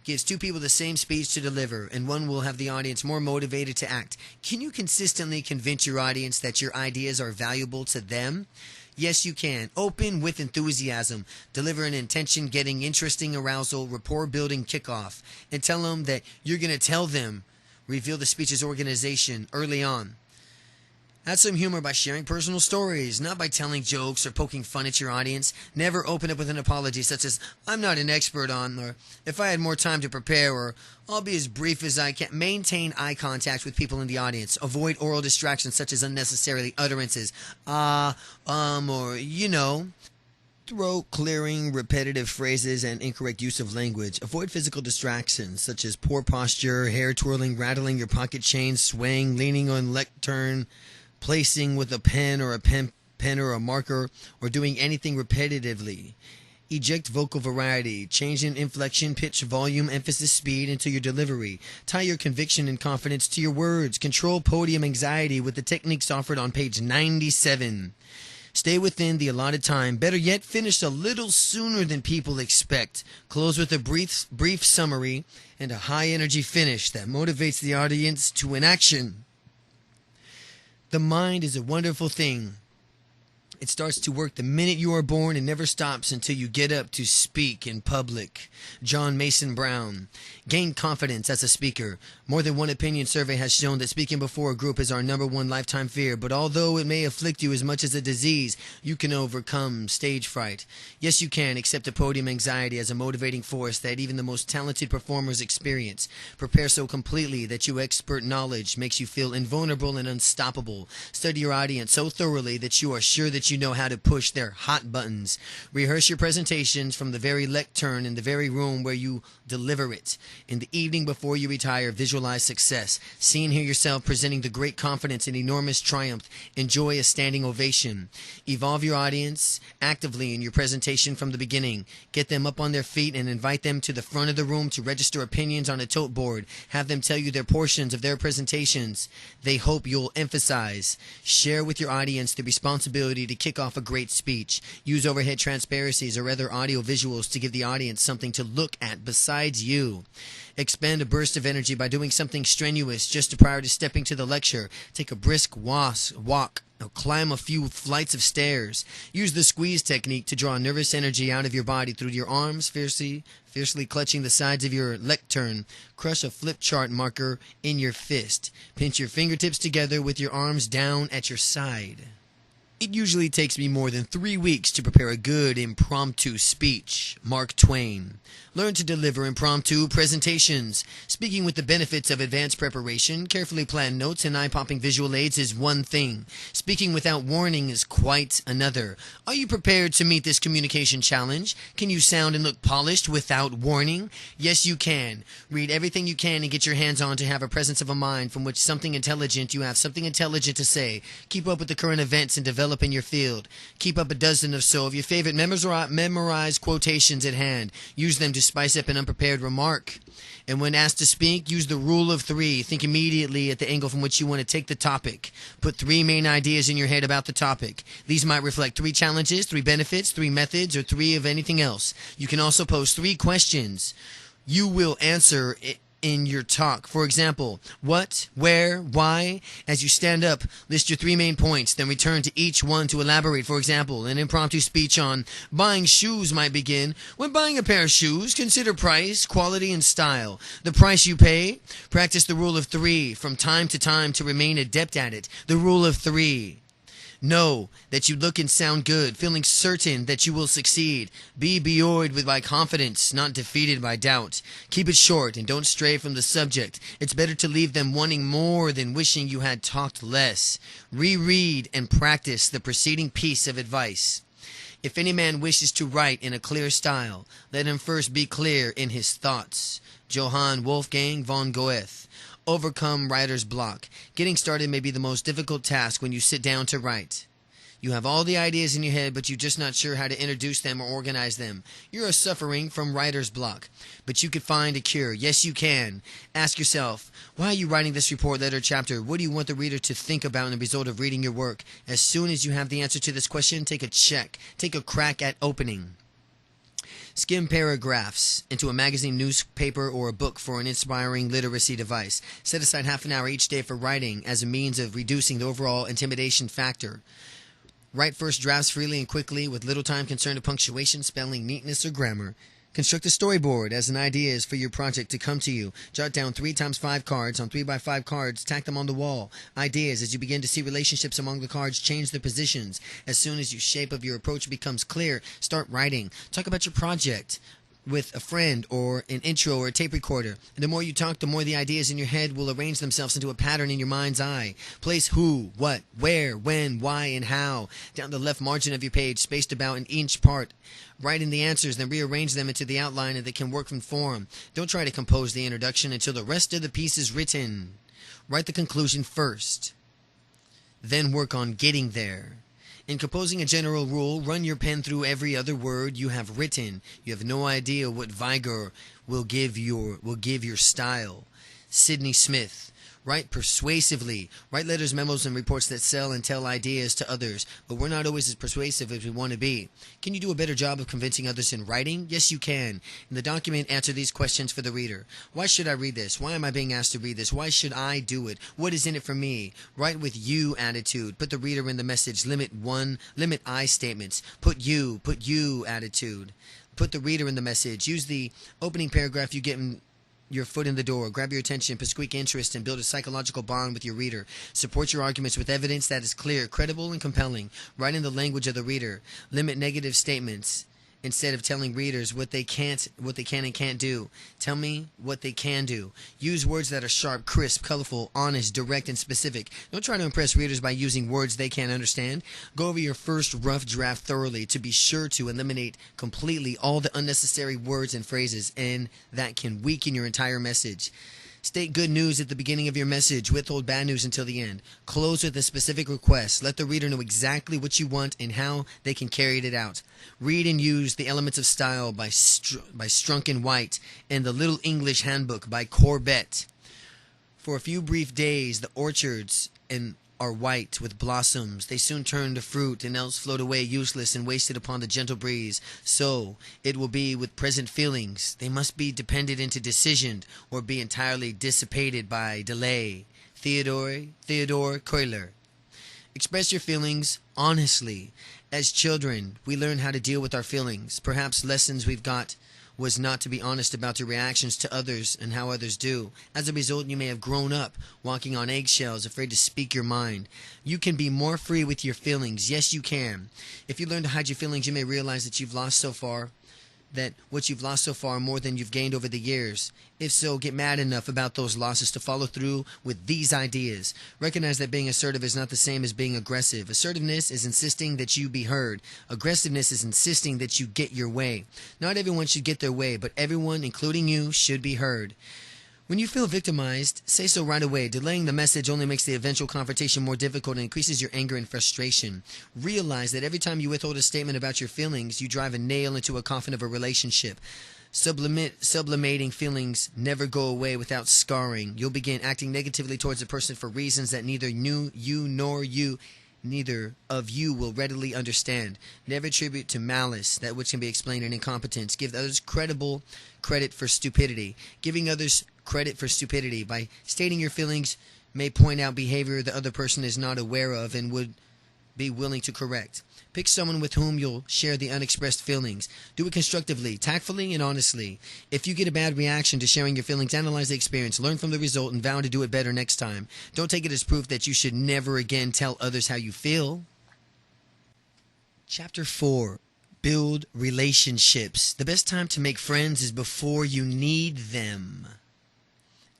S1: Gives two people the same speech to deliver, and one will have the audience more motivated to act. Can you consistently convince your audience that your ideas are valuable to them? Yes, you can. Open with enthusiasm. Deliver an intention, getting interesting arousal, rapport building kickoff, and tell them that you're going to tell them. Reveal the speech's organization early on. Add some humor by sharing personal stories, not by telling jokes or poking fun at your audience. Never open up with an apology such as, I'm not an expert on, or if I had more time to prepare, or I'll be as brief as I can. Maintain eye contact with people in the audience. Avoid oral distractions such as unnecessary utterances, or, you know. Throat clearing, repetitive phrases, and incorrect use of language. Avoid physical distractions such as poor posture, hair twirling, rattling your pocket chain, swaying, leaning on lectern, placing with a pen or a marker, or doing anything repetitively. Eject vocal variety. Change in inflection, pitch, volume, emphasis, speed into your delivery. Tie your conviction and confidence to your words. Control podium anxiety with the techniques offered on page 97. Stay within the allotted time. Better yet, finish a little sooner than people expect. Close with a brief summary and a high-energy finish that motivates the audience to inaction. The mind is a wonderful thing. It starts to work the minute you are born and never stops until you get up to speak in public. John Mason Brown. Gain confidence as a speaker. More than one opinion survey has shown that speaking before a group is our #1 lifetime fear, but although it may afflict you as much as a disease, you can overcome stage fright. Yes, you can. Accept the podium anxiety as a motivating force that even the most talented performers experience. Prepare so completely that your expert knowledge makes you feel invulnerable and unstoppable. Study your audience so thoroughly that you are sure that you know how to push their hot buttons. Rehearse your presentations from the very lectern in the very room where you deliver it. In the evening before you retire, visualize success. See and hear yourself presenting the great confidence and enormous triumph. Enjoy a standing ovation. Evolve your audience actively in your presentation from the beginning. Get them up on their feet and invite them to the front of the room to register opinions on a tote board. Have them tell you their portions of their presentations they hope you'll emphasize. Share with your audience the responsibility to kick off a great speech. Use overhead transparencies or other audio visuals to give the audience something to look at besides you. Expend a burst of energy by doing something strenuous just prior to stepping to the lecture. Take a brisk walk Now climb a few flights of stairs. Use the squeeze technique to draw nervous energy out of your body through your arms, fiercely clutching the sides of your lectern. Crush a flip chart marker in your fist. Pinch your fingertips together with your arms down at your side. It usually takes me more than 3 weeks to prepare a good impromptu speech. Mark Twain. Learn to deliver impromptu presentations. Speaking with the benefits of advanced preparation, carefully planned notes, and eye-popping visual aids is one thing. Speaking without warning is quite another. Are you prepared to meet this communication challenge? Can you sound and look polished without warning? Yes, you can. Read everything you can and get your hands on to have a presence of a mind from which you have something intelligent to say. Keep up with the current events and develop in your field. Keep up a dozen or so of your favorite memorized quotations at hand. Use them to spice up an unprepared remark. And when asked to speak, use the rule of 3. Think immediately at the angle from which you want to take the topic. Put 3 main ideas in your head about the topic. These might reflect 3 challenges, 3 benefits, 3 methods, or 3 of anything else. You can also pose 3 questions you will answer in your talk. For example, what, where, why. As you stand up, list your 3 main points, then return to each one to elaborate. For example, an impromptu speech on buying shoes might begin. When buying a pair of shoes, consider price, quality, and style. The price you pay. Practice the rule of 3 from time to time to remain adept at it. The rule of 3. Know that you look and sound good, feeling certain that you will succeed. Be buoyed by confidence, not defeated by doubt. Keep it short and don't stray from the subject. It's better to leave them wanting more than wishing you had talked less. Reread and practice the preceding piece of advice. If any man wishes to write in a clear style, let him first be clear in his thoughts. Johann Wolfgang von Goethe. Overcome writer's block. Getting started may be the most difficult task when you sit down to write. You have all the ideas in your head, but you're just not sure how to introduce them or organize them. You're suffering from writer's block, but you could find a cure. Yes, you can. Ask yourself, why are you writing this report, letter, chapter? What do you want the reader to think about in the result of reading your work? As soon as you have the answer to this question, take a crack at opening. Skim paragraphs into a magazine, newspaper, or a book for an inspiring literacy device. Set aside half an hour each day for writing as a means of reducing the overall intimidation factor. Write first drafts freely and quickly with little time concerned with punctuation, spelling, neatness, or grammar. Construct a storyboard as an idea for your project to come to you. Jot down 3x5 cards on 3x5 cards. Tack them on the wall. Ideas as you begin to see relationships among the cards, change their positions. As soon as your shape of your approach becomes clear, start writing. Talk about your project with a friend or an intro or a tape recorder. And the more you talk, the more the ideas in your head will arrange themselves into a pattern in your mind's eye. Place who, what, where, when, why, and how down the left margin of your page, spaced about an inch apart. Write in the answers, then rearrange them into the outline that can work from form. Don't try to compose the introduction until the rest of the piece is written. Write the conclusion first, then work on getting there. In composing a general rule, run your pen through every other word you have written. You have no idea what vigor will give your style. Sidney Smith. Write persuasively. Write letters, memos, and reports that sell and tell ideas to others, but we're not always as persuasive as we want to be. Can you do a better job of convincing others in writing? Yes, you can. In the document, answer these questions for the reader. Why should I read this? Why am I being asked to read this? Why should I do it? What is in it for me? Write with you attitude. Put the reader in the message. Limit I statements. Put you attitude. Put the reader in the message. Use the opening paragraph you get in your foot in the door. Grab your attention, pique interest, and build a psychological bond with your reader. Support your arguments with evidence that is clear, credible, and compelling. Write in the language of the reader. Limit negative statements. Instead of telling readers what they can and can't do, tell me what they can do. Use words that are sharp, crisp, colorful, honest, direct, and specific. Don't try to impress readers by using words they can't understand. Go over your first rough draft thoroughly to be sure to eliminate completely all the unnecessary words and phrases, and that can weaken your entire message. State good news at the beginning of your message. Withhold bad news until the end. Close with a specific request. Let the reader know exactly what you want and how they can carry it out. Read and use The Elements of Style by Strunk and White and The Little English Handbook by Corbett. For a few brief days, the orchards are white with blossoms. They soon turn to fruit and else float away useless and wasted upon the gentle breeze. So it will be with present feelings. They must be depended into decision or be entirely dissipated by delay. Theodore Cuyler. Express your feelings honestly. As children, we learn how to deal with our feelings. Perhaps lessons we've got was not to be honest about your reactions to others and how others do. As a result, you may have grown up walking on eggshells, afraid to speak your mind. You can be more free with your feelings. Yes, you can. If you learn to hide your feelings, you may realize that what you've lost so far more than you've gained over the years. If so, get mad enough about those losses to follow through with these ideas. Recognize that being assertive is not the same as being aggressive. Assertiveness is insisting that you be heard. Aggressiveness is insisting that you get your way. Not everyone should get their way, but everyone, including you, should be heard. When you feel victimized, say so right away. Delaying the message only makes the eventual confrontation more difficult and increases your anger and frustration. Realize that every time you withhold a statement about your feelings, you drive a nail into a coffin of a relationship. Sublimating feelings never go away without scarring. You'll begin acting negatively towards a person for reasons that neither of you will readily understand. Never attribute to malice that which can be explained in incompetence. Give others credit for stupidity. Giving others credit for stupidity by stating your feelings may point out behavior the other person is not aware of and would be willing to correct. Pick someone with whom you'll share the unexpressed feelings. Do it constructively, tactfully, and honestly. If you get a bad reaction to sharing your feelings, analyze the experience, learn from the result, and vow to do it better next time. Don't take it as proof that you should never again tell others how you feel. Chapter 4. Build relationships. The best time to make friends is before you need them.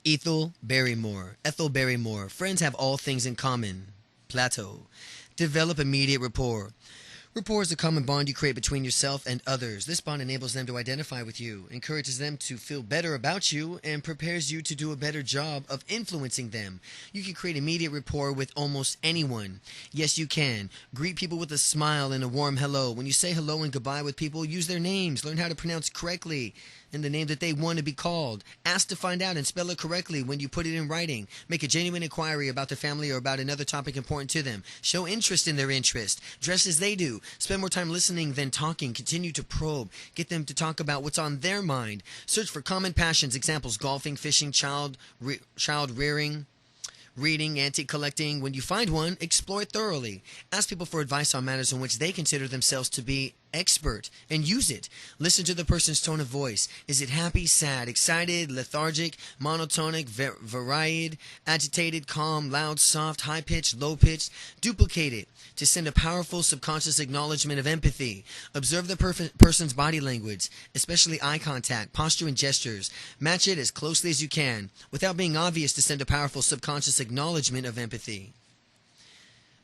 S1: Ethel Barrymore. Friends have all things in common. Plato. Develop immediate rapport. Rapport is a common bond you create between yourself and others. This bond enables them to identify with you, encourages them to feel better about you, and prepares you to do a better job of influencing them. You can create immediate rapport with almost anyone. Yes, you can. Greet people with a smile and a warm hello. When you say hello and goodbye with people, use their names. Learn how to pronounce correctly in the name that they want to be called. Ask to find out and spell it correctly when you put it in writing. Make a genuine inquiry about their family or about another topic important to them. Show interest in their interest. Dress as they do. Spend more time listening than talking. Continue to probe. Get them to talk about what's on their mind. Search for common passions. Examples: golfing, fishing, child rearing, reading, antique collecting. When you find one, explore it thoroughly. Ask people for advice on matters in which they consider themselves to be expert and use it. Listen to the person's tone of voice. Is it happy, sad, excited, lethargic, monotonic, varied, agitated, calm, loud, soft, high-pitched, low-pitched? Duplicate it to send a powerful subconscious acknowledgement of empathy. Observe the person's body language, especially eye contact, posture, and gestures. Match it as closely as you can without being obvious to send a powerful subconscious acknowledgement of empathy.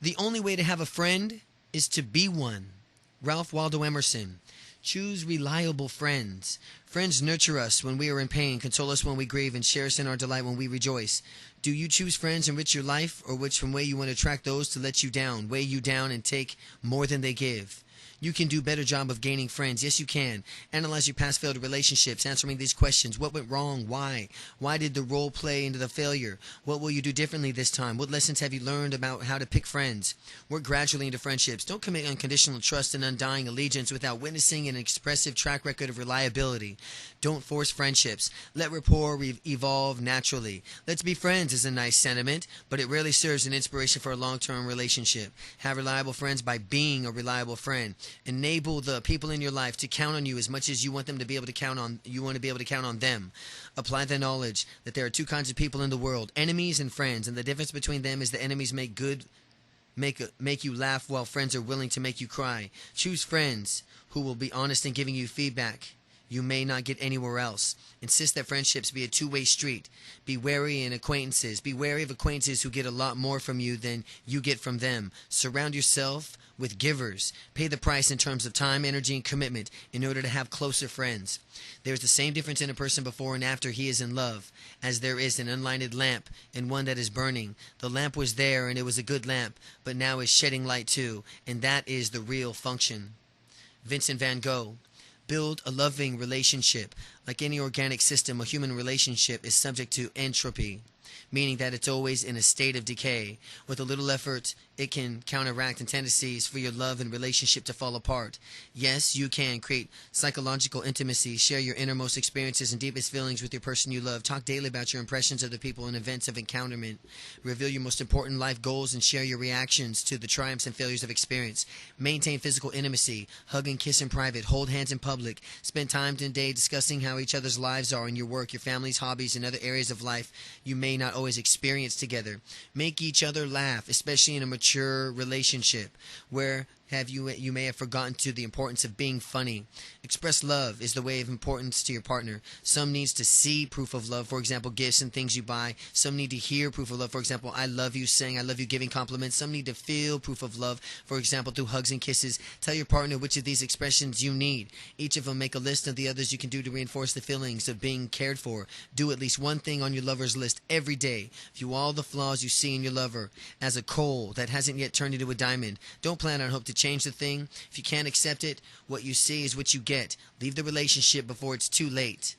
S1: The only way to have a friend is to be one. Ralph Waldo Emerson. Choose reliable friends. Friends nurture us when we are in pain, console us when we grieve, and share us in our delight when we rejoice. Do you choose friends enrich your life, or which from way you want to attract those to let you down, weigh you down, and take more than they give? You can do a better job of gaining friends. Yes, you can. Analyze your past failed relationships, answering these questions. What went wrong? Why? Why did the role play into the failure? What will you do differently this time? What lessons have you learned about how to pick friends? Work gradually into friendships. Don't commit unconditional trust and undying allegiance without witnessing an expressive track record of reliability. Don't force friendships. Let rapport evolve naturally. Let's be friends is a nice sentiment, but it rarely serves an inspiration for a long-term relationship. Have reliable friends by being a reliable friend. Enable the people in your life to count on you as much as you want them to be able to count on them. Apply the knowledge that there are two kinds of people in the world, enemies and friends, and the difference between them is that enemies make you laugh while friends are willing to make you cry. Choose friends who will be honest in giving you feedback you may not get anywhere else. Insist that friendships be a two-way street. Be wary of acquaintances. Be wary of acquaintances who get a lot more from you than you get from them. Surround yourself with givers. Pay the price in terms of time, energy, and commitment in order to have closer friends. There is the same difference in a person before and after he is in love as there is an unlighted lamp and one that is burning. The lamp was there and it was a good lamp, but now is shedding light too, and that is the real function. Vincent van Gogh. Build a loving relationship. Like any organic system, a human relationship is subject to entropy. meaning that it's always in a state of decay. With a little effort, it can counteract the tendencies for your love and relationship to fall apart. Yes, you can create psychological intimacy, share your innermost experiences and deepest feelings with your person you love, talk daily about your impressions of the people and events of encounterment, reveal your most important life goals and share your reactions to the triumphs and failures of experience, maintain physical intimacy, hug and kiss in private, hold hands in public, spend time today discussing how each other's lives are in your work, your family's hobbies, and other areas of life you may not always experience together. Make each other laugh, especially in a mature relationship where you may have forgotten to the importance of being funny. Express love is the way of importance to your partner. Some needs to see proof of love, for example, gifts and things you buy. Some need to hear proof of love, for example, I love you, saying I love you, giving compliments. Some need to feel proof of love, for example, through hugs and kisses. Tell your partner which of these expressions you need. Each of them make a list of the others you can do to reinforce the feelings of being cared for. Do at least one thing on your lover's list every day. View all the flaws you see in your lover as a coal that hasn't yet turned into a diamond. Don't plan on hope to change the thing. If you can't accept it, what you see is what you get. Leave the relationship before it's too late.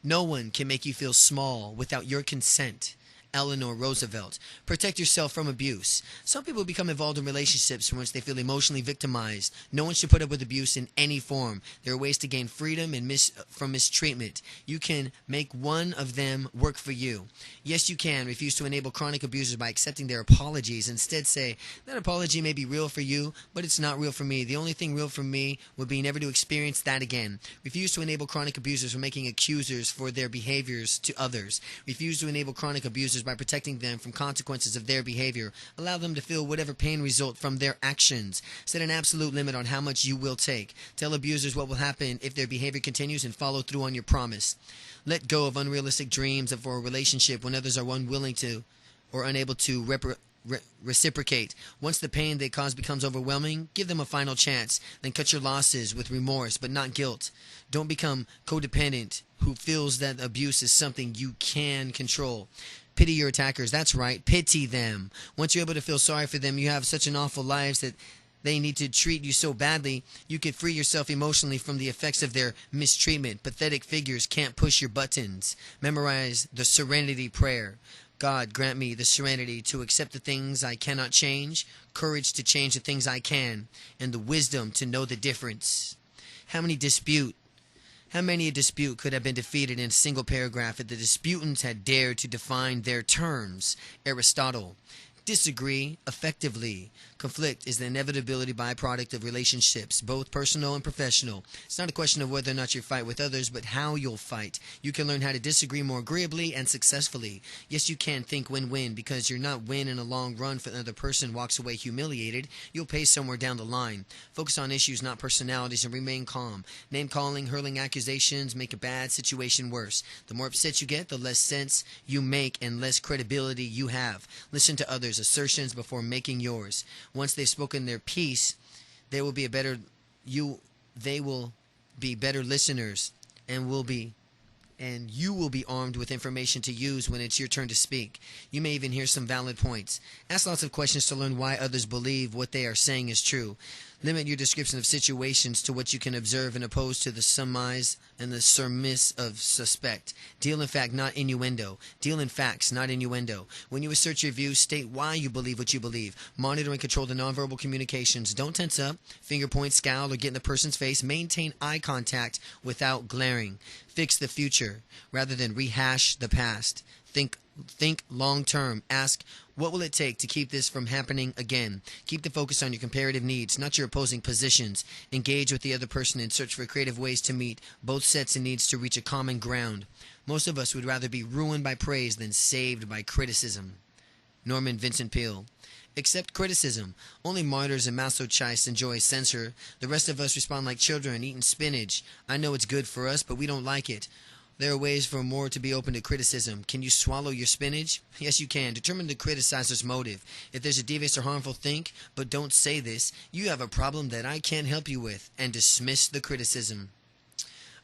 S1: No one can make you feel small without your consent. Eleanor Roosevelt. Protect yourself from abuse. Some people become involved in relationships from which they feel emotionally victimized. No one should put up with abuse in any form. There are ways to gain freedom and from mistreatment. You can make one of them work for you. Yes, you can refuse to enable chronic abusers by accepting their apologies. Instead say, that apology may be real for you, but it's not real for me. The only thing real for me would be never to experience that again. Refuse to enable chronic abusers from making accusers for their behaviors to others. Refuse to enable chronic abusers by protecting them from consequences of their behavior. Allow them to feel whatever pain results from their actions. Set an absolute limit on how much you will take. Tell abusers what will happen if their behavior continues and follow through on your promise. Let go of unrealistic dreams for a relationship when others are unwilling to or unable to reciprocate. Once the pain they cause becomes overwhelming, give them a final chance. Then cut your losses with remorse, but not guilt. Don't become codependent who feels that abuse is something you can control. Pity your attackers. That's right. Pity them. Once you're able to feel sorry for them, you have such an awful lives that they need to treat you so badly, you could free yourself emotionally from the effects of their mistreatment. Pathetic figures can't push your buttons. Memorize the serenity prayer. God, grant me the serenity to accept the things I cannot change, courage to change the things I can, and the wisdom to know the difference. How many a dispute could have been defeated in a single paragraph if the disputants had dared to define their terms? Aristotle. Disagree effectively. Conflict is the inevitability byproduct of relationships, both personal and professional. It's not a question of whether or not you fight with others, but how you'll fight. You can learn how to disagree more agreeably and successfully. Yes, you can think win-win, because you're not win in a long run if another person walks away humiliated. You'll pay somewhere down the line. Focus on issues, not personalities, and remain calm. Name-calling, hurling accusations make a bad situation worse. The more upset you get, the less sense you make and less credibility you have. Listen to others' assertions before making yours. Once they've spoken their piece, they will be better listeners, and you will be armed with information to use when it's your turn to speak. You may even hear some valid points. Ask lots of questions to learn why others believe what they are saying is true. Limit your description of situations to what you can observe, and opposed to the surmise and the surmise of suspect. Deal in fact, not innuendo. Deal in facts, not innuendo. When you assert your views, state why you believe what you believe. Monitor and control the nonverbal communications. Don't tense up, finger point, scowl, or get in the person's face. Maintain eye contact without glaring. Fix the future rather than rehash the past. Think long term. Ask, what will it take to keep this from happening again? Keep the focus on your comparative needs, not your opposing positions. Engage with the other person and search for creative ways to meet both sets of needs to reach a common ground. Most of us would rather be ruined by praise than saved by criticism. Norman Vincent Peale. Accept criticism. Only martyrs and masochists enjoy censure. The rest of us respond like children eating spinach. I know it's good for us, but we don't like it. There are ways for more to be open to criticism. Can you swallow your spinach? Yes, you can. Determine the criticizer's motive. If there's a devious or harmful think, but don't say this, you have a problem that I can't help you with, and dismiss the criticism.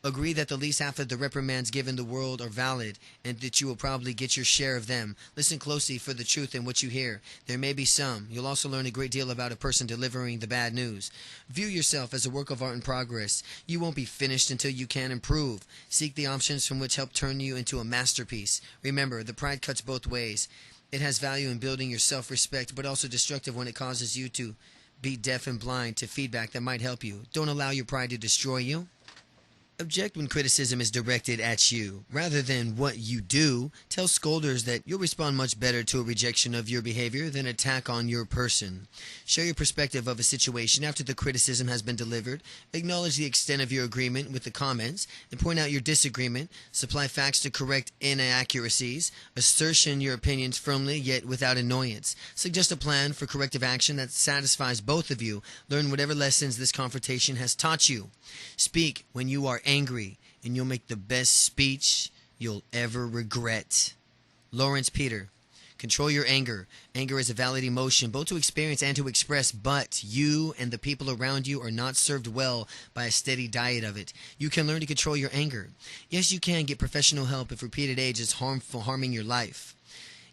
S1: Agree that the least half of the reprimands given the world are valid, and that you will probably get your share of them. Listen closely for the truth in what you hear. There may be some. You'll also learn a great deal about a person delivering the bad news. View yourself as a work of art in progress. You won't be finished until you can improve. Seek the options from which help turn you into a masterpiece. Remember, the pride cuts both ways. It has value in building your self-respect, but also destructive when it causes you to be deaf and blind to feedback that might help you. Don't allow your pride to destroy you. Object when criticism is directed at you. Rather than what you do, tell scolders that you'll respond much better to a rejection of your behavior than attack on your person. Share your perspective of a situation after the criticism has been delivered. Acknowledge the extent of your agreement with the comments and point out your disagreement. Supply facts to correct inaccuracies. Assertion your opinions firmly yet without annoyance. Suggest a plan for corrective action that satisfies both of you. Learn whatever lessons this confrontation has taught you. Speak when you are angry, and you'll make the best speech you'll ever regret. Lawrence Peter. Control your anger. Anger is a valid emotion, both to experience and to express, but you and the people around you are not served well by a steady diet of it. You can learn to control your anger. Yes, you can get professional help if repeated age is harming your life.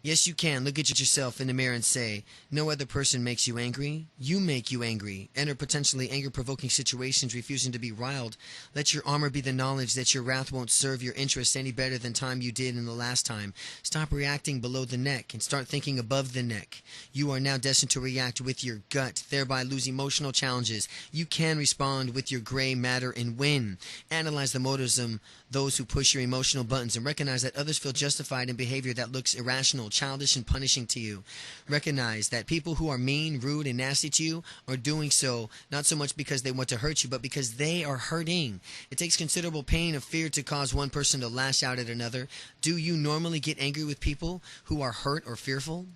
S1: Yes, you can. Look at yourself in the mirror and say, no other person makes you angry. You make you angry. Enter potentially anger-provoking situations, refusing to be riled. Let your armor be the knowledge that your wrath won't serve your interests any better than time you did in the last time. Stop reacting below the neck and start thinking above the neck. You are now destined to react with your gut, thereby lose emotional challenges. You can respond with your gray matter and win. Analyze the motives of those who push your emotional buttons and recognize that others feel justified in behavior that looks irrational, childish, and punishing to you. Recognize that people who are mean, rude, and nasty to you are doing so not so much because they want to hurt you, but because they are hurting. It takes considerable pain of fear to cause one person to lash out at another. Do you normally get angry with people who are hurt or fearful?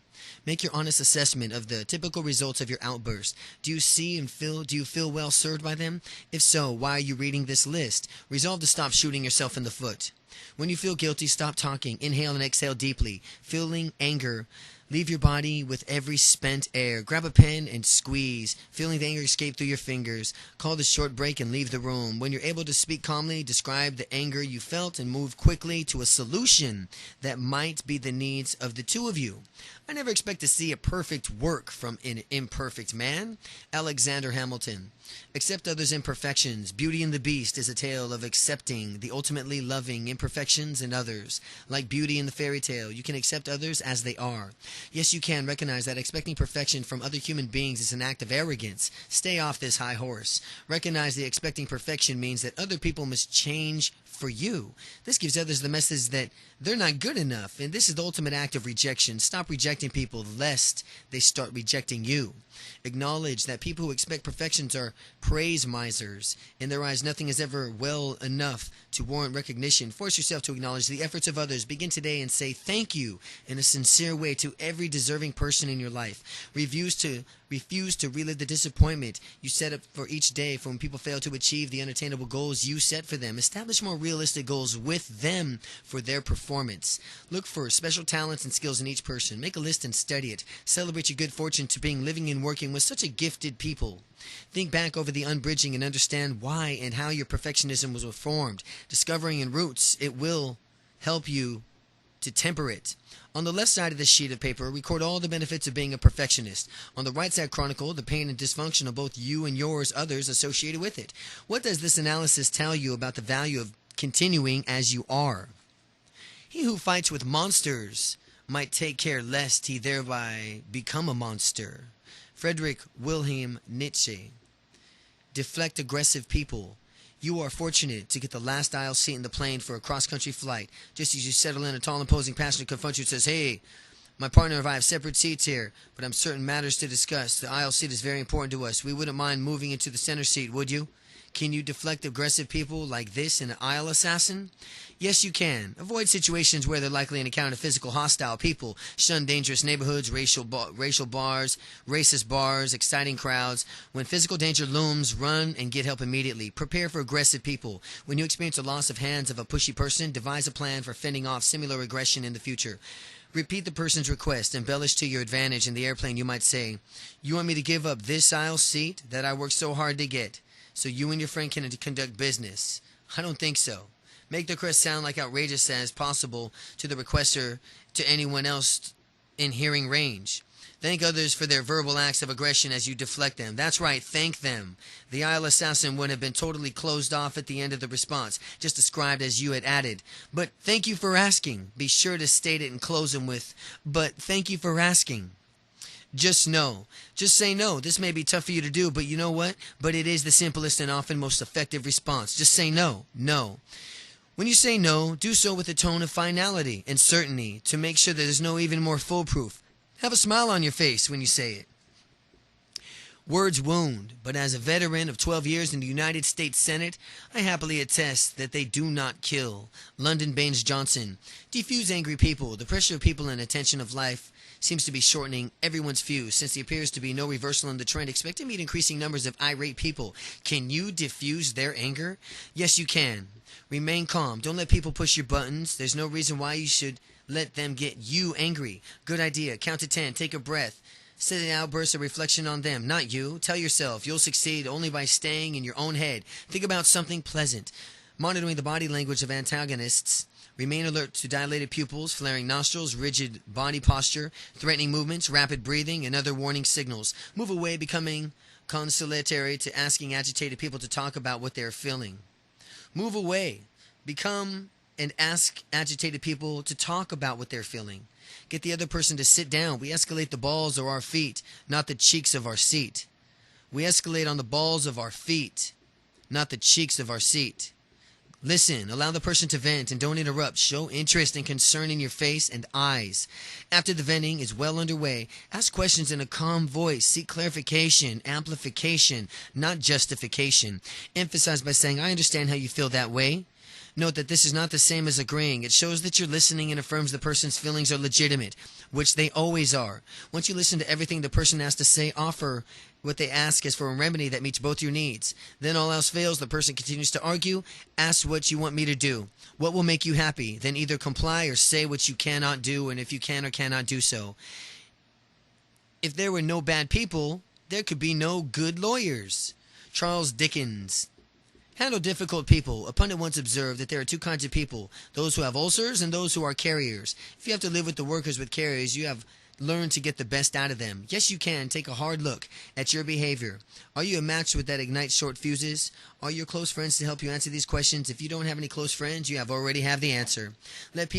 S1: Make your honest assessment of the typical results of your outburst. Do you feel well served by them? If so, why are you reading this list? Resolve to stop shooting yourself in the foot. When you feel guilty, stop talking. Inhale and exhale deeply. Feeling anger, leave your body with every spent air. Grab a pen and squeeze. Feeling the anger escape through your fingers. Call the short break and leave the room. When you're able to speak calmly, describe the anger you felt and move quickly to a solution that might be the needs of the two of you. I never expect to see a perfect work from an imperfect man. Alexander Hamilton. Accept others' imperfections. Beauty and the Beast is a tale of accepting the ultimately loving imperfections in others. Like Beauty in the fairy tale, you can accept others as they are. Yes, you can recognize that expecting perfection from other human beings is an act of arrogance. Stay off this high horse. Recognize that expecting perfection means that other people must change for you. This gives others the message that they're not good enough, and this is the ultimate act of rejection. Stop rejecting people lest they start rejecting you. Acknowledge that people who expect perfections are praise misers. In their eyes, nothing is ever well enough to warrant recognition. Force yourself to acknowledge the efforts of others. Begin today and say thank you in a sincere way to every deserving person in your life. Refuse to relive the disappointment you set up for each day from when people fail to achieve the unattainable goals you set for them. Establish more realistic goals with them for their performance. Look for special talents and skills in each person. Make a list and study it. Celebrate your good fortune to being living and working with such a gifted people. Think back over the unbridging and understand why and how your perfectionism was formed. Discovering in roots, it will help you to temper it. On the left side of this sheet of paper, record all the benefits of being a perfectionist. On the right side, chronicle the pain and dysfunction of both you and others associated with it. What does this analysis tell you about the value of continuing as you are? He who fights with monsters might take care lest he thereby become a monster. Friedrich Wilhelm Nietzsche. Deflect aggressive people. You are fortunate to get the last aisle seat in the plane for a cross-country flight. Just as you settle in, a tall, imposing passenger confronts you and says, "Hey, my partner and I have separate seats here, but I'm certain matters to discuss. The aisle seat is very important to us. We wouldn't mind moving into the center seat, would you?" Can you deflect aggressive people like this in an aisle assassin? Yes, you can. Avoid situations where they're likely to encounter physical hostile people. Shun dangerous neighborhoods, racial bars, racist bars, exciting crowds. When physical danger looms, run and get help immediately. Prepare for aggressive people. When you experience a loss of hands of a pushy person, devise a plan for fending off similar aggression in the future. Repeat the person's request. Embellish to your advantage. In the airplane, you might say, "You want me to give up this aisle seat that I worked so hard to get, so you and your friend can conduct business?" I don't think so. Make the request sound like outrageous as possible to the requester, to anyone else in hearing range. Thank others for their verbal acts of aggression as you deflect them. That's right, thank them. The aisle assassin would have been totally closed off at the end of the response, just described as you had added. But thank you for asking. Be sure to state it and close them with, but thank you for asking. Just no. Just say no. This may be tough for you to do, but you know what? But it is the simplest and often most effective response. Just say no. No. When you say no, do so with a tone of finality and certainty to make sure that there's no even more foolproof. Have a smile on your face when you say it. Words wound, but as a veteran of 12 years in the United States Senate, I happily attest that they do not kill. Lyndon Baines Johnson. Defuse angry people. The pressure of people and attention of life seems to be shortening everyone's fuse. Since there appears to be no reversal in the trend, expect to meet increasing numbers of irate people. Can you diffuse their anger? Yes, you can. Remain calm. Don't let people push your buttons. There's no reason why you should let them get you angry. Good idea. Count to 10. Take a breath. Set an outburst of reflection on them, not you. Tell yourself you'll succeed only by staying in your own head. Think about something pleasant. Monitoring the body language of antagonists. Remain alert to dilated pupils, flaring nostrils, rigid body posture, threatening movements, rapid breathing, and other warning signals. Move away, becoming conciliatory to asking agitated people to talk about what they're feeling. Move away. Become and ask agitated people to talk about what they're feeling. Get the other person to sit down. We escalate the balls of our feet, not the cheeks of our seat. We escalate on the balls of our feet, not the cheeks of our seat. Listen, allow the person to vent and don't interrupt. Show interest and concern in your face and eyes. After the venting is well underway, ask questions in a calm voice. Seek clarification, amplification, not justification. Emphasize by saying, I understand how you feel that way. Note that this is not the same as agreeing. It shows that you're listening and affirms the person's feelings are legitimate, which they always are. Once you listen to everything the person has to say, offer what they ask is for a remedy that meets both your needs. Then all else fails, the person continues to argue. Ask what you want me to do. What will make you happy? Then either comply or say what you cannot do, and if you can or cannot do so. If there were no bad people, there could be no good lawyers. Charles Dickens. Handle difficult people. A pundit once observed that there are two kinds of people, those who have ulcers and those who are carriers. If you have to live with the workers with carriers, you have learned to get the best out of them. Yes, you can. Take a hard look at your behavior. Are you a match that ignites short fuses? Are your close friends to help you answer these questions? If you don't have any close friends, you already have the answer. Let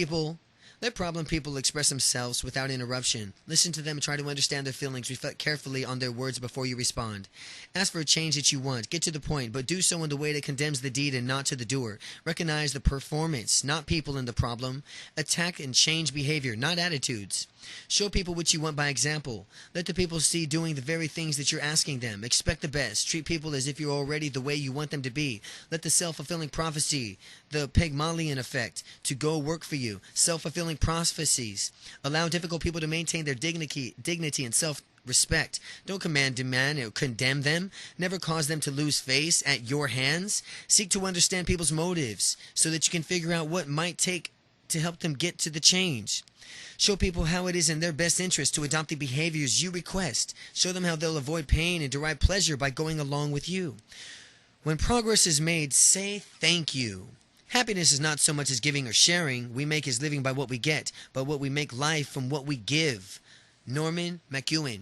S1: problem people express themselves without interruption. Listen to them and try to understand their feelings. Reflect carefully on their words before you respond. Ask for a change that you want. Get to the point, but do so in the way that condemns the deed and not to the doer. Recognize the performance, not people in the problem. Attack and change behavior, not attitudes. Show people what you want by example. Let the people see doing the very things that you're asking them. Expect the best. Treat people as if you're already the way you want them to be. Let the self-fulfilling prophecy, the Pygmalion effect, to go work for you. Self-fulfilling prophecies. Allow difficult people to maintain their dignity and self-respect. Don't demand, or condemn them. Never cause them to lose face at your hands. Seek to understand people's motives so that you can figure out what might take to help them get to the change. Show people how it is in their best interest to adopt the behaviors you request. Show them how they'll avoid pain and derive pleasure by going along with you. When progress is made, say thank you. Happiness is not so much as giving or sharing. We make is living by what we get, but what we make life from what we give. Norman McEwen.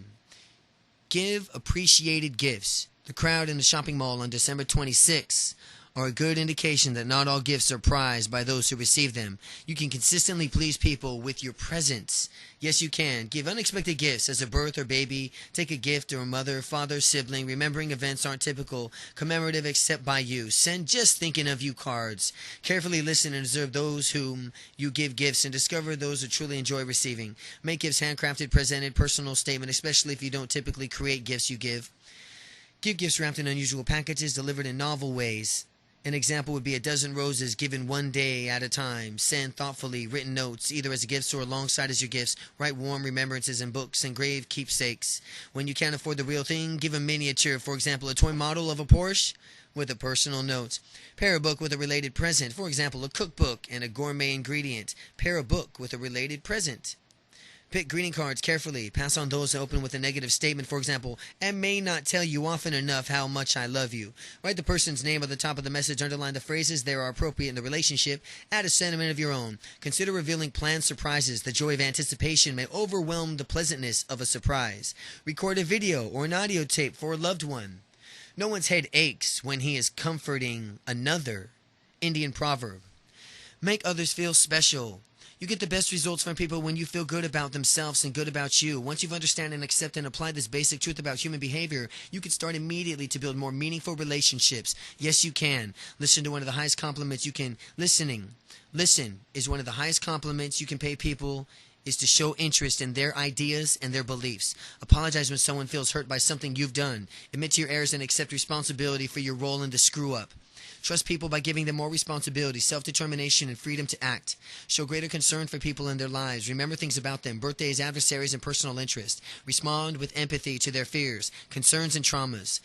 S1: Give appreciated gifts. The crowd in the shopping mall on December 26th are a good indication that not all gifts are prized by those who receive them. You can consistently please people with your presence. Yes, you can. Give unexpected gifts as a birth or baby. Take a gift or a mother, father, sibling. Remembering events aren't typical, commemorative except by you. Send just thinking of you cards. Carefully listen and observe those whom you give gifts and discover those who truly enjoy receiving. Make gifts handcrafted, presented, personal statement, especially if you don't typically create gifts you give. Give gifts wrapped in unusual packages, delivered in novel ways. An example would be a dozen roses given one day at a time. Send thoughtfully written notes, either as gifts or alongside as your gifts. Write warm remembrances in books, engrave keepsakes. When you can't afford the real thing, give a miniature, for example, a toy model of a Porsche with a personal note. Pair a book with a related present, for example, a cookbook and a gourmet ingredient. Pair a book with a related present. Pick greeting cards carefully. Pass on those that open with a negative statement. For example, I may not tell you often enough how much I love you. Write the person's name at the top of the message. Underline the phrases that are appropriate in the relationship. Add a sentiment of your own. Consider revealing planned surprises. The joy of anticipation may overwhelm the pleasantness of a surprise. Record a video or an audio tape for a loved one. No one's head aches when he is comforting another. Indian proverb. Make others feel special. You get the best results from people when you feel good about themselves and good about you. Once you've understand and accept and applied this basic truth about human behavior, you can start immediately to build more meaningful relationships. Yes, you can. Listen to one of the highest compliments you can. Listen is one of the highest compliments you can pay people, is to show interest in their ideas and their beliefs. Apologize when someone feels hurt by something you've done. Admit to your errors and accept responsibility for your role in the screw-up. Trust people by giving them more responsibility, self-determination, and freedom to act. Show greater concern for people in their lives. Remember things about them, birthdays, adversaries, and personal interest. Respond with empathy to their fears, concerns, and traumas.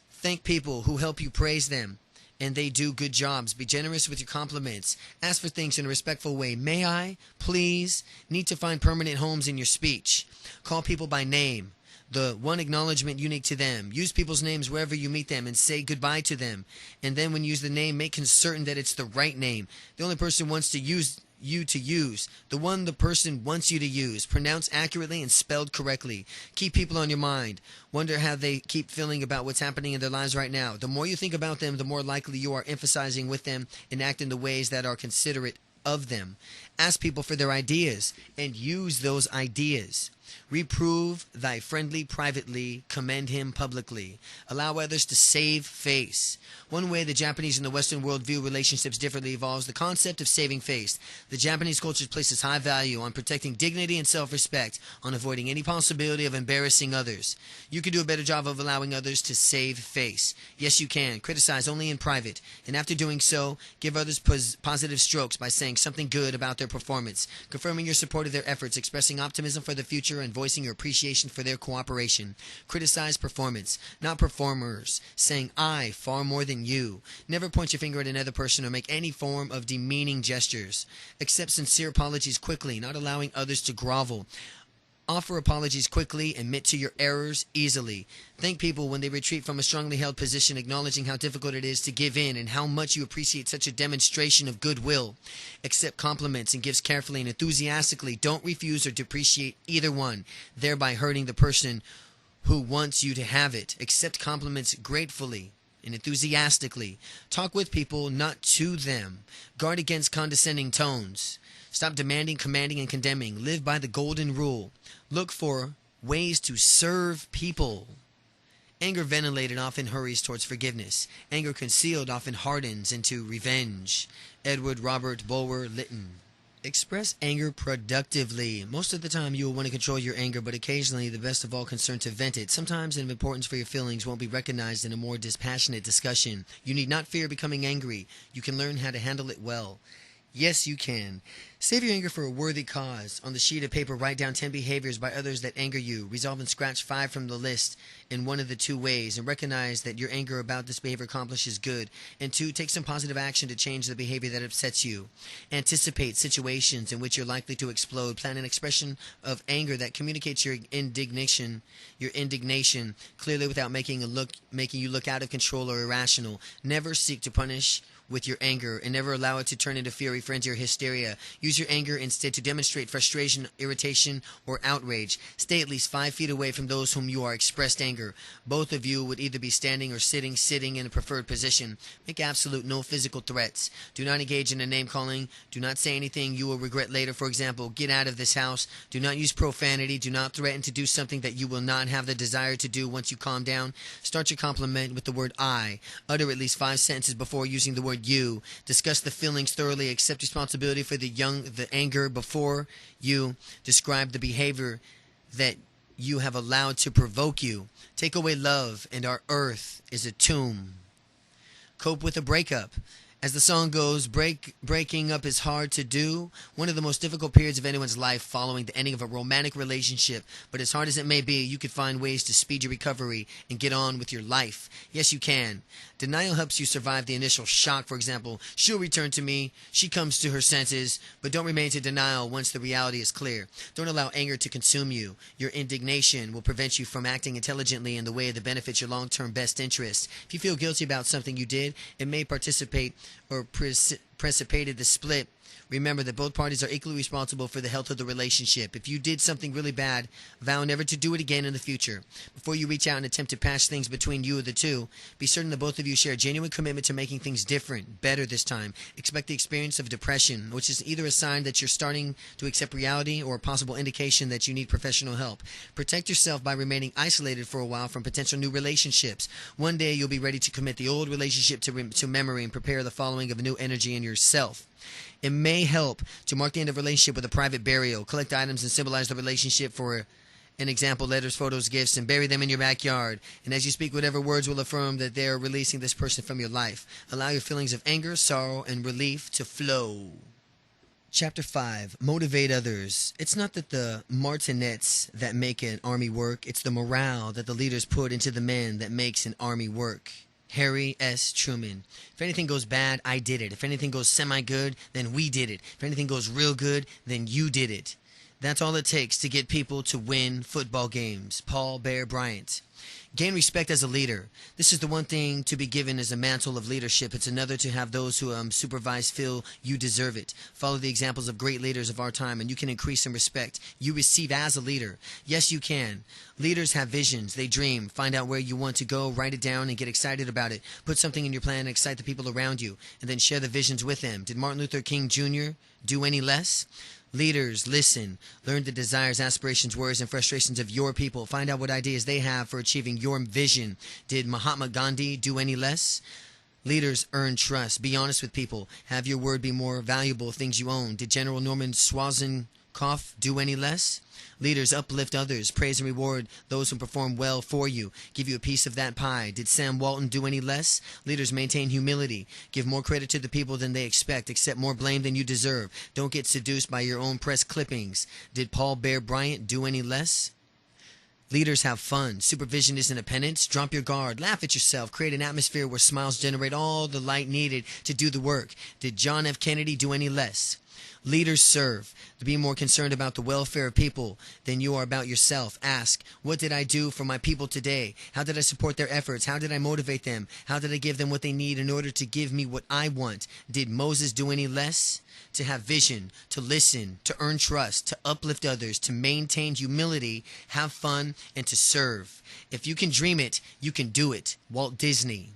S1: Thank people who help you, praise them, and they do good jobs. Be generous with your compliments. Ask for things in a respectful way. May I? Please? Need to find permanent homes in your speech. Call people by name. The one acknowledgement unique to them. Use people's names wherever you meet them and say goodbye to them. And then when you use the name, make certain that it's the right name. The only person wants to use you to use. The one the person wants you to use. Pronounce accurately and spelled correctly. Keep people on your mind. Wonder how they keep feeling about what's happening in their lives right now. The more you think about them, the more likely you are emphasizing with them and act in the ways that are considerate of them. Ask people for their ideas and use those ideas. Reprove thy friendly privately, commend him publicly. Allow others to save face. One way the Japanese and the Western world view relationships differently involves the concept of saving face. The Japanese culture places high value on protecting dignity and self-respect, on avoiding any possibility of embarrassing others. You can do a better job of allowing others to save face. Yes, you can. Criticize only in private, and after doing so, give others positive strokes by saying something good about their performance, confirming your support of their efforts, expressing optimism for the future, and voicing your appreciation for their cooperation. Criticize performance, not performers, saying I far more than you. Never point your finger at another person or make any form of demeaning gestures. Accept sincere apologies quickly, not allowing others to grovel. Offer apologies quickly, admit to your errors easily. Thank people when they retreat from a strongly held position, acknowledging how difficult it is to give in and how much you appreciate such a demonstration of goodwill. Accept compliments and gifts carefully and enthusiastically. Don't refuse or depreciate either one, thereby hurting the person who wants you to have it. Accept compliments gratefully and enthusiastically. Talk with people, not to them. Guard against condescending tones. Stop demanding, commanding, and condemning. Live by the golden rule. Look for ways to serve people. Anger ventilated often hurries towards forgiveness. Anger concealed often hardens into revenge. Edward Robert Bulwer Lytton. Express anger productively. Most of the time you will want to control your anger, but occasionally the best of all concern to vent it. Sometimes the importance for your feelings won't be recognized in a more dispassionate discussion. You need not fear becoming angry. You can learn how to handle it well. Yes, you can. Save your anger for a worthy cause. On the sheet of paper, write down 10 behaviors by others that anger you. Resolve and scratch 5 from the list in one of the 2 ways, and recognize that your anger about this behavior accomplishes good. And 2, take some positive action to change the behavior that upsets you. Anticipate situations in which you're likely to explode. Plan an expression of anger that communicates your indignation clearly without making you look out of control or irrational. Never seek to punish with your anger, and never allow it to turn into fury, frenzy, or hysteria. Use your anger instead to demonstrate frustration, irritation, or outrage. Stay at least 5 feet away from those whom you are expressed anger. Both of you would either be standing or sitting in a preferred position. Make absolute no physical threats. Do not engage in a name-calling. Do not say anything you will regret later. For example, get out of this house. Do not use profanity. Do not threaten to do something that you will not have the desire to do once you calm down. Start your compliment with the word I. Utter at least 5 sentences before using the word you. Discuss the feelings thoroughly. Accept responsibility for the anger before you describe the behavior that you have allowed to provoke you. Take away love, and our earth is a tomb. Cope with a breakup. As the song goes, breaking up is hard to do. One of the most difficult periods of anyone's life following the ending of a romantic relationship. But as hard as it may be, you can find ways to speed your recovery and get on with your life. Yes, you can. Denial helps you survive the initial shock. For example, she'll return to me. She comes to her senses. But don't remain in denial once the reality is clear. Don't allow anger to consume you. Your indignation will prevent you from acting intelligently in the way that benefits your long-term best interests. If you feel guilty about something you did, it may precipitated the split. Remember that both parties are equally responsible for the health of the relationship. If you did something really bad, vow never to do it again in the future. Before you reach out and attempt to patch things between you or the two, be certain that both of you share a genuine commitment to making things different, better this time. Expect the experience of depression, which is either a sign that you're starting to accept reality or a possible indication that you need professional help. Protect yourself by remaining isolated for a while from potential new relationships. One day you'll be ready to commit the old relationship to memory and prepare the following of a new energy in yourself. It may help to mark the end of a relationship with a private burial. Collect items and symbolize the relationship, for an example, letters, photos, gifts, and bury them in your backyard. And as you speak, whatever words will affirm that they are releasing this person from your life. Allow your feelings of anger, sorrow, and relief to flow. Chapter 5. Motivate others. It's not that the martinets that make an army work. It's the morale that the leaders put into the men that makes an army work. Harry S. Truman. If anything goes bad, I did it. If anything goes semi-good, then we did it. If anything goes real good, then you did it. That's all it takes to get people to win football games. Paul Bear Bryant. Gain respect as a leader. This is the one thing to be given as a mantle of leadership. It's another to have those who supervise feel you deserve it. Follow the examples of great leaders of our time, and you can increase in respect you receive as a leader. Yes, you can. Leaders have visions. They dream. Find out where you want to go, write it down, and get excited about it. Put something in your plan and excite the people around you, and then share the visions with them. Did Martin Luther King Jr. do any less? Leaders, listen. Learn the desires, aspirations, worries, and frustrations of your people. Find out what ideas they have for achieving your vision. Did Mahatma Gandhi do any less? Leaders, earn trust. Be honest with people. Have your word be more valuable things you own. Did General Norman Schwarzenkoff do any less? Leaders, uplift others. Praise and reward those who perform well for you. Give you a piece of that pie. Did Sam Walton do any less? Leaders, maintain humility. Give more credit to the people than they expect. Accept more blame than you deserve. Don't get seduced by your own press clippings. Did Paul Bear Bryant do any less? Leaders, have fun. Supervision isn't a penance. Drop your guard. Laugh at yourself. Create an atmosphere where smiles generate all the light needed to do the work. Did John F. Kennedy do any less? Leaders, serve. Be more concerned about the welfare of people than you are about yourself. Ask, what did I do for my people today? How did I support their efforts? How did I motivate them? How did I give them what they need in order to give me what I want? Did Moses do any less? To have vision, to listen, to earn trust, to uplift others, to maintain humility, have fun, and to serve. If you can dream it, you can do it. Walt Disney.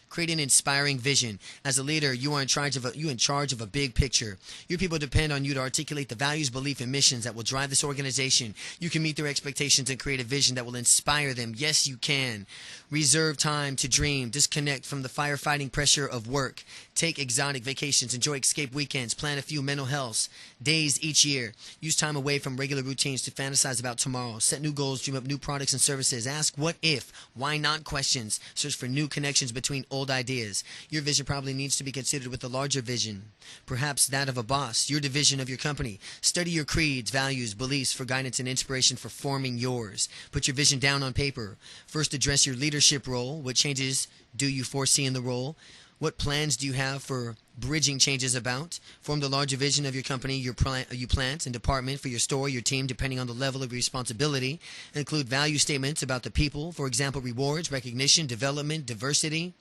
S1: Create an inspiring vision. As a leader, you are in charge of a big picture. Your people depend on you to articulate the values, beliefs, and missions that will drive this organization. You can meet their expectations and create a vision that will inspire them. Yes, you can. Reserve time to dream. Disconnect from the firefighting pressure of work. Take exotic vacations. Enjoy escape weekends. Plan a few mental health days each year. Use time away from regular routines to fantasize about tomorrow. Set new goals. Dream up new products and services. Ask what if, why not questions. Search for new connections between old ideas. Your vision probably needs to be considered with a larger vision. Perhaps that of a boss. Your division of your company. Study your creeds, values, beliefs for guidance and inspiration for forming yours. Put your vision down on paper. First, address your leadership role. What changes do you foresee in the role? What plans do you have for bridging changes about? Form the larger vision of your company, your plant and department, for your store, your team, depending on the level of your responsibility. Include value statements about the people, for example, rewards, recognition, development, diversity.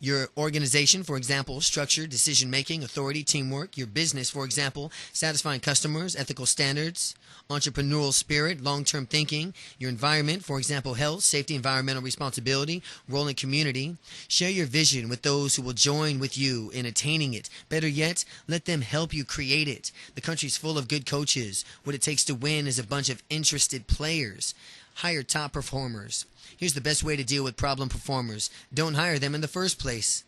S1: Your organization, for example, structure, decision-making, authority, teamwork. Your business, for example, satisfying customers, ethical standards, entrepreneurial spirit, long-term thinking. Your environment, for example, health, safety, environmental responsibility, role in community. Share your vision with those who will join with you in attaining it. Better yet, let them help you create it. The country's full of good coaches. What it takes to win is a bunch of interested players. Hire top performers. Here's the best way to deal with problem performers. Don't hire them in the first place.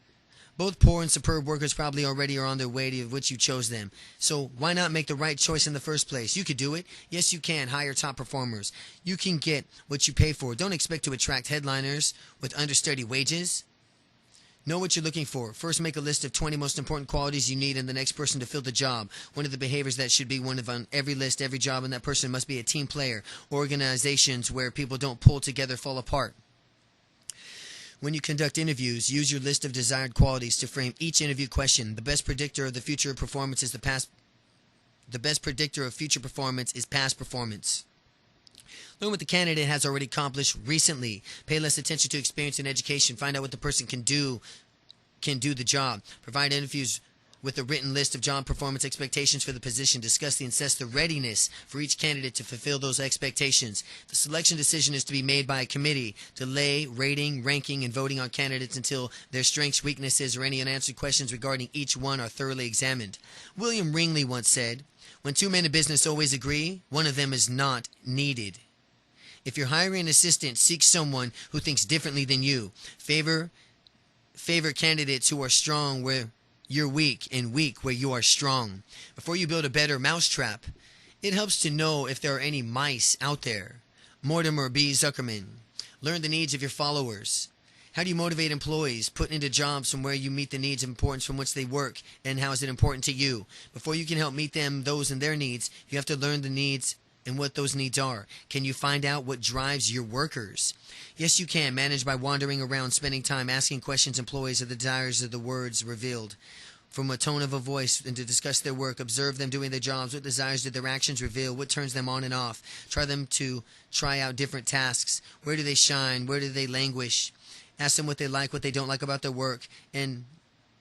S1: Both poor and superb workers probably already are on their way to which you chose them. So why not make the right choice in the first place? You could do it. Yes, you can. Hire top performers. You can get what you pay for. Don't expect to attract headliners with understudy wages. Know what you're looking for. First, make a list of 20 most important qualities you need in the next person to fill the job. One of the behaviors that should be one of on every list, every job, and that person must be a team player. Organizations where people don't pull together fall apart. When you conduct interviews, use your list of desired qualities to frame each interview question. The best predictor of the future performance is The best predictor of future performance is past performance. Learn what the candidate has already accomplished recently. Pay less attention to experience and education. Find out what the person can do the job. Provide interviews with a written list of job performance expectations for the position. Discuss and assess the readiness for each candidate to fulfill those expectations. The selection decision is to be made by a committee. Delay rating, ranking, and voting on candidates until their strengths, weaknesses, or any unanswered questions regarding each one are thoroughly examined. William Ringley once said, "When two men in business always agree, one of them is not needed." If you're hiring an assistant, seek someone who thinks differently than you. Favor candidates who are strong where you're weak and weak where you are strong. Before you build a better mousetrap, it helps to know if there are any mice out there. Mortimer B. Zuckerman. Learn the needs of your followers. How do you motivate employees? Put into jobs from where you meet the needs of importance from which they work, and how is it important to you? Before you can help meet those and their needs, you have to learn the needs and what those needs are. Can you find out what drives your workers? Yes, you can. Manage by wandering around, spending time asking questions employees of the desires of the words revealed. From a tone of a voice and to discuss their work. Observe them doing their jobs. What desires did their actions reveal? What turns them on and off? Try them to try out different tasks. Where do they shine? Where do they languish? Ask them what they like, what they don't like about their work, and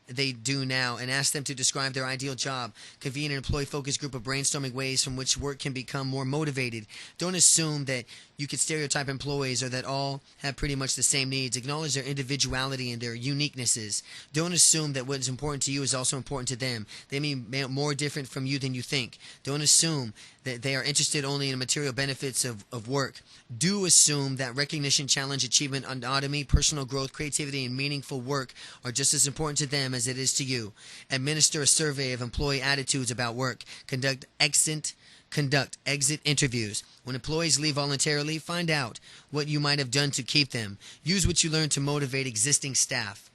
S1: they do now, and ask them to describe their ideal job. Convene an employee-focused group of brainstorming ways from which work can become more motivated. Don't assume that you could stereotype employees or that all have pretty much the same needs. Acknowledge their individuality and their uniquenesses. Don't assume that what is important to you is also important to them. They may be more different from you than you think. Don't assume that they are interested only in material benefits of work. Do assume that recognition, challenge, achievement, autonomy, personal growth, creativity, and meaningful work are just as important to them as it is to you. Administer a survey of employee attitudes about work. Conduct exit interviews. When employees leave voluntarily, find out what you might have done to keep them. Use what you learned to motivate existing staff.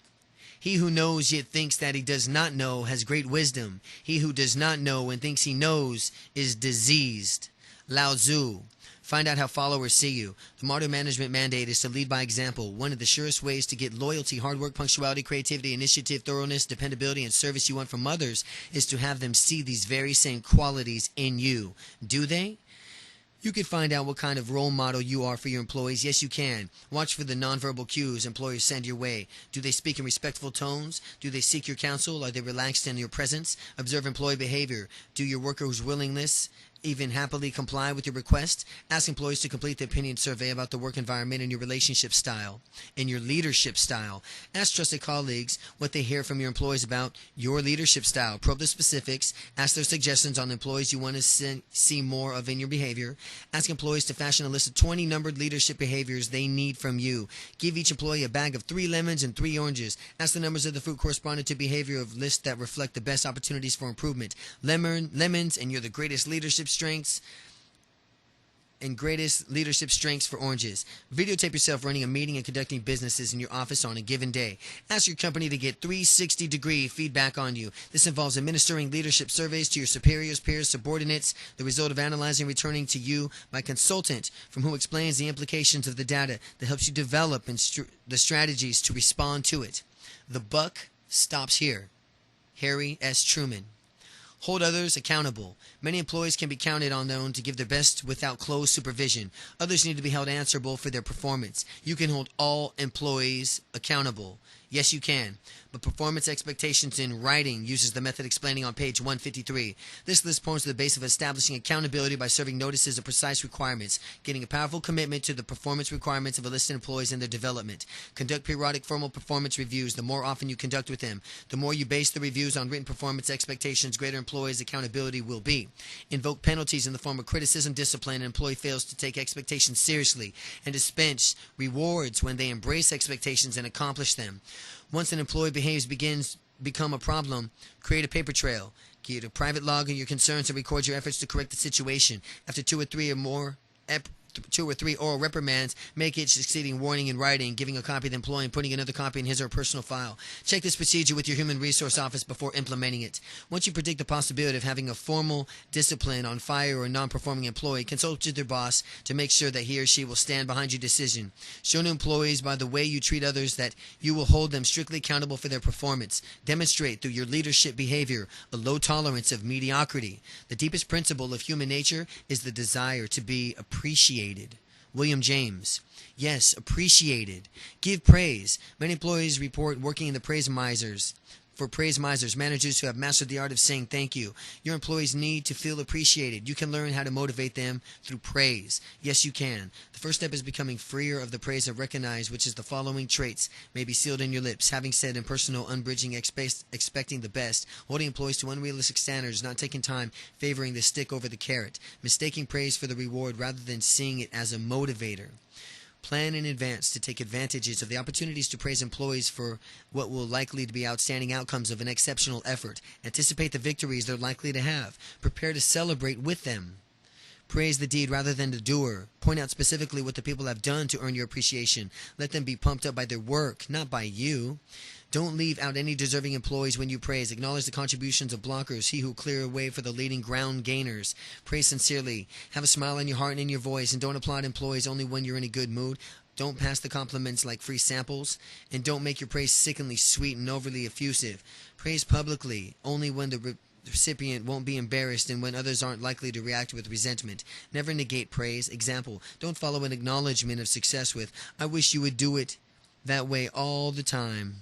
S1: He who knows yet thinks that he does not know has great wisdom. He who does not know and thinks he knows is diseased. Lao Tzu. Find out how followers see you. The modern management mandate is to lead by example. One of the surest ways to get loyalty, hard work, punctuality, creativity, initiative, thoroughness, dependability, and service you want from others is to have them see these very same qualities in you. Do they? You can find out what kind of role model you are for your employees. Yes, you can. Watch for the nonverbal cues employers send your way. Do they speak in respectful tones? Do they seek your counsel? Are they relaxed in your presence? Observe employee behavior. Do your workers' willingness even happily comply with your request? Ask employees to complete the opinion survey about the work environment and your relationship style and your leadership style. Ask trusted colleagues what they hear from your employees about your leadership style. Probe the specifics. Ask their suggestions on employees you want to see more of in your behavior. Ask employees to fashion a list of 20 numbered leadership behaviors they need from you. Give each employee a bag of 3 lemons and 3 oranges. Ask the numbers of the fruit corresponding to behavior of lists that reflect the best opportunities for improvement. Lemons, and you're the greatest leadership strengths for oranges. Videotape yourself running a meeting and conducting businesses in your office on a given day. Ask your company to get 360-degree feedback on you. This involves administering leadership surveys to your superiors, peers, subordinates, the result of analyzing and returning to you by a consultant from who explains the implications of the data that helps you develop the strategies to respond to it. The buck stops here. Harry S. Truman. Hold others accountable. Many employees can be counted on their own to give their best without close supervision. Others need to be held answerable for their performance. You can hold all employees accountable. Yes, you can. But performance expectations in writing uses the method explaining on page 153. This list forms the base of establishing accountability by serving notices of precise requirements, getting a powerful commitment to the performance requirements of a listed employees and their development. Conduct periodic formal performance reviews. The more often you conduct with them, the more you base the reviews on written performance expectations, greater employees' accountability will be. Invoke penalties in the form of criticism, discipline, and employee fails to take expectations seriously, and dispense rewards when they embrace expectations and accomplish them. Once an employee become a problem, create a paper trail. Create a private log of your concerns and record your efforts to correct the situation. After 2 or 3 or more two or three oral reprimands, make each succeeding warning in writing, giving a copy to the employee and putting another copy in his or her personal file. Check this procedure with your human resource office before implementing it. Once you predict the possibility of having a formal discipline on fire or a non-performing employee, consult with your boss to make sure that he or she will stand behind your decision. Show new employees by the way you treat others that you will hold them strictly accountable for their performance. Demonstrate through your leadership behavior a low tolerance of mediocrity. The deepest principle of human nature is the desire to be appreciated. William James. Yes, appreciated. Give praise. Many employees report working in the praise misers. For praise misers, managers who have mastered the art of saying thank you. Your employees need to feel appreciated. You can learn how to motivate them through praise. Yes, you can. The first step is becoming freer of the praise and recognize which is the following traits may be sealed in your lips. Having said impersonal, unbridging, expecting the best, holding employees to unrealistic standards, not taking time, favoring the stick over the carrot, mistaking praise for the reward rather than seeing it as a motivator. Plan in advance to take advantages of the opportunities to praise employees for what will likely to be outstanding outcomes of an exceptional effort. Anticipate the victories they're likely to have. Prepare to celebrate with them. Praise the deed rather than the doer. Point out specifically what the people have done to earn your appreciation. Let them be pumped up by their work, not by you. Don't leave out any deserving employees when you praise. Acknowledge the contributions of blockers, he who clear a way for the leading ground gainers. Praise sincerely. Have a smile on your heart and in your voice, and don't applaud employees only when you're in a good mood. Don't pass the compliments like free samples, and don't make your praise sickeningly sweet and overly effusive. Praise publicly only when the recipient won't be embarrassed and when others aren't likely to react with resentment. Never negate praise. Example, don't follow an acknowledgement of success with, I wish you would do it that way all the time.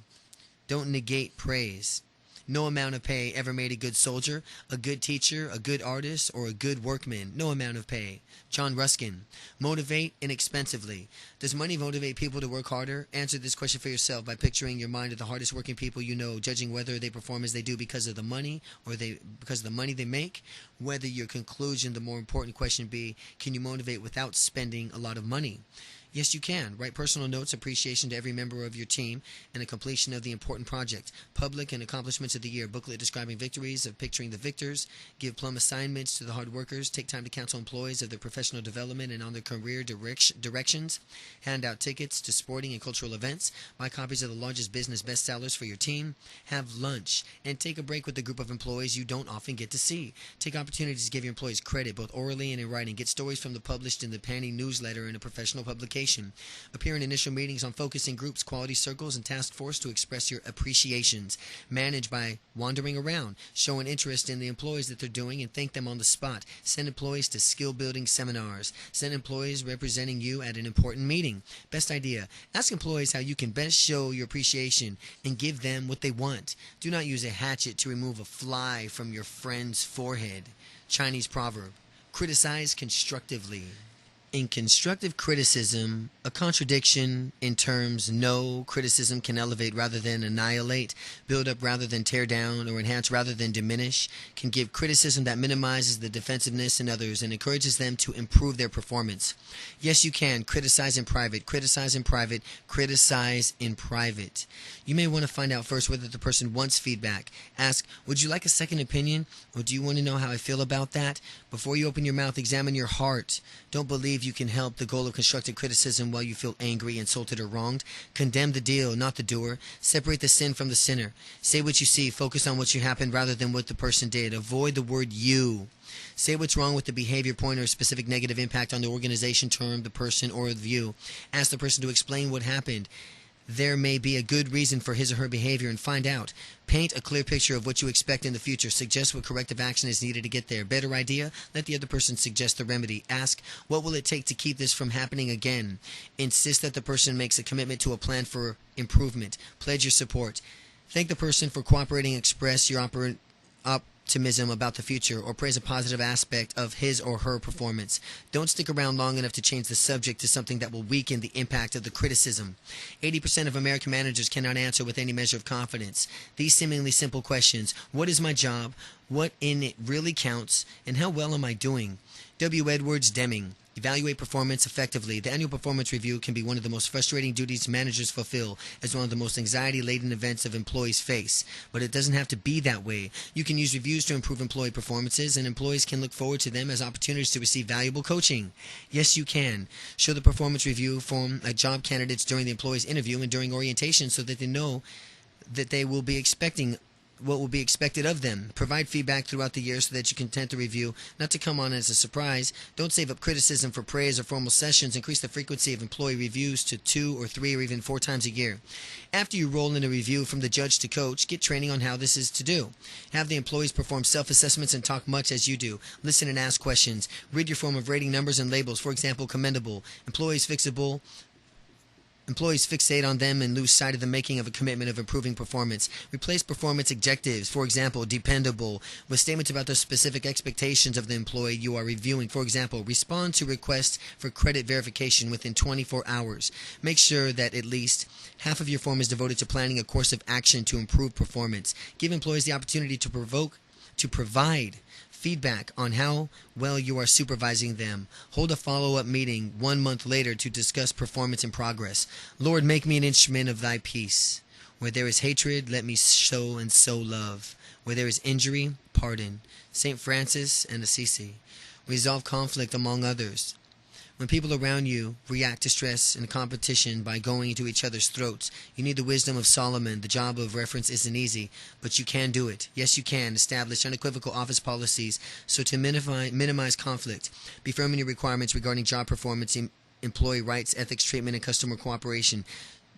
S1: Don't negate praise. No amount of pay ever made a good soldier, a good teacher, a good artist, or a good workman. No amount of pay. John Ruskin. Motivate inexpensively. Does money motivate people to work harder? Answer this question for yourself by picturing your mind of the hardest working people you know, judging whether they perform as they do because of the money or because of the money they make. Whether your conclusion, the more important question be, can you motivate without spending a lot of money? Yes, you can. Write personal notes, appreciation to every member of your team, and the completion of the important project. Public and accomplishments of the year. Booklet describing victories of picturing the victors. Give plum assignments to the hard workers. Take time to counsel employees of their professional development and on their career directions. Hand out tickets to sporting and cultural events. Buy copies of the largest business bestsellers for your team. Have lunch. And take a break with a group of employees you don't often get to see. Take opportunities to give your employees credit, both orally and in writing. Get stories from the published in the Penny newsletter and a professional publication. Appear in initial meetings on focusing groups, quality circles, and task force to express your appreciations. Manage by wandering around, show an interest in the employees that they're doing, and thank them on the spot. Send employees to skill-building seminars. Send employees representing you at an important meeting. Best idea, ask employees how you can best show your appreciation and give them what they want. Do not use a hatchet to remove a fly from your friend's forehead. Chinese proverb, criticize constructively. In constructive criticism, a contradiction in terms no, criticism can elevate rather than annihilate, build up rather than tear down, or enhance rather than diminish, can give criticism that minimizes the defensiveness in others and encourages them to improve their performance. Yes, you can. Criticize in private. Criticize in private. Criticize in private. You may want to find out first whether the person wants feedback. Ask, would you like a second opinion? Or do you want to know how I feel about that? Before you open your mouth, examine your heart. Don't believe you can help the goal of constructive criticism while you feel angry, insulted, or wronged. Condemn the deal, not the doer. Separate the sin from the sinner. Say what you see. Focus on what you happened rather than what the person did. Avoid the word you. Say what's wrong with the behavior, point, or specific negative impact on the organization, term, the person, or the view. Ask the person to explain what happened. There may be a good reason for his or her behavior, and find out. Paint a clear picture of what you expect in the future. Suggest what corrective action is needed to get there. Better idea? Let the other person suggest the remedy. Ask, what will it take to keep this from happening again? Insist that the person makes a commitment to a plan for improvement. Pledge your support. Thank the person for cooperating. Express your optimism about the future, or praise a positive aspect of his or her performance. Don't stick around long enough to change the subject to something that will weaken the impact of the criticism. 80% of American managers cannot answer with any measure of confidence these seemingly simple questions. What is my job? What in it really counts? And how well am I doing? W. Edwards Deming. Evaluate performance effectively. The annual performance review can be one of the most frustrating duties managers fulfill, as one of the most anxiety-laden events of employees face. But it doesn't have to be that way. You can use reviews to improve employee performances, and employees can look forward to them as opportunities to receive valuable coaching. Yes, you can. Show the performance review form at job candidates during the employee's interview and during orientation so that they know that they will be expecting what will be expected of them. Provide feedback throughout the year so that you can tend the review not to come on as a surprise. Don't save up criticism for praise or formal sessions. Increase the frequency of employee reviews to 2 or 3 or even 4 times a year. After you roll in a review from the judge to coach, get training on how this is to do. Have the employees perform self-assessments and talk much as you do. Listen and ask questions. Read your form of rating numbers and labels. For example, commendable. Employees fixate on them and lose sight of the making of a commitment of improving performance. Replace performance adjectives, for example, dependable, with statements about the specific expectations of the employee you are reviewing. For example, respond to requests for credit verification within 24 hours. Make sure that at least half of your form is devoted to planning a course of action to improve performance. Give employees the opportunity to provide feedback on how well you are supervising them. Hold a follow-up meeting 1 month later to discuss performance and progress. Lord, make me an instrument of thy peace. Where there is hatred, let me show and sow love. Where there is injury, pardon. St. Francis and Assisi. Resolve conflict among others. When people around you react to stress and competition by going into each other's throats, you need the wisdom of Solomon. The job of reference isn't easy, but you can do it. Yes, you can. Establish unequivocal office policies so to minimize conflict. Be firm in your requirements regarding job performance, employee rights, ethics, treatment, and customer cooperation.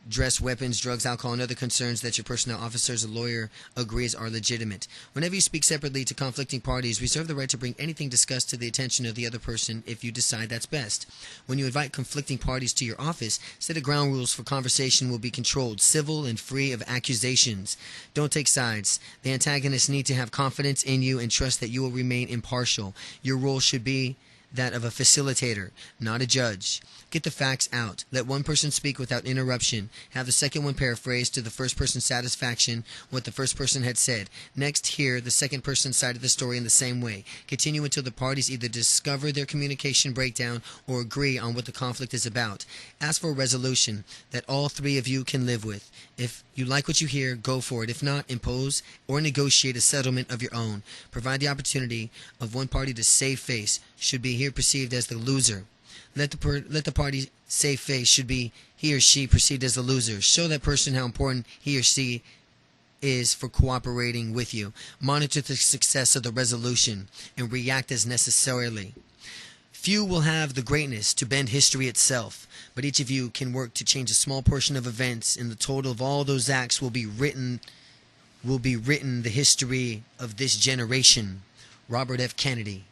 S1: Dress, weapons, drugs, alcohol, and other concerns that your personnel officers or lawyer agrees are legitimate. Whenever you speak separately to conflicting parties, reserve the right to bring anything discussed to the attention of the other person if you decide that's best. When you invite conflicting parties to your office, set the ground rules for conversation will be controlled, civil, and free of accusations. Don't take sides. The antagonists need to have confidence in you and trust that you will remain impartial. Your role should be that of a facilitator, not a judge. Get the facts out. Let one person speak without interruption. Have the second one paraphrase to the first person's satisfaction what the first person had said. Next, hear the second person's side of the story in the same way. Continue until the parties either discover their communication breakdown or agree on what the conflict is about. Ask for a resolution that all 3 of you can live with. If you like what you hear, go for it. If not, impose or negotiate a settlement of your own. Provide the opportunity of one party to save face, should be here perceived as the loser. Let the party save face, should be he or she perceived as the loser. Show that person how important he or she is for cooperating with you. Monitor the success of the resolution and react as necessarily. Few will have the greatness to bend history itself, but each of you can work to change a small portion of events, and the total of all those acts will be written the history of this generation. Robert F. Kennedy.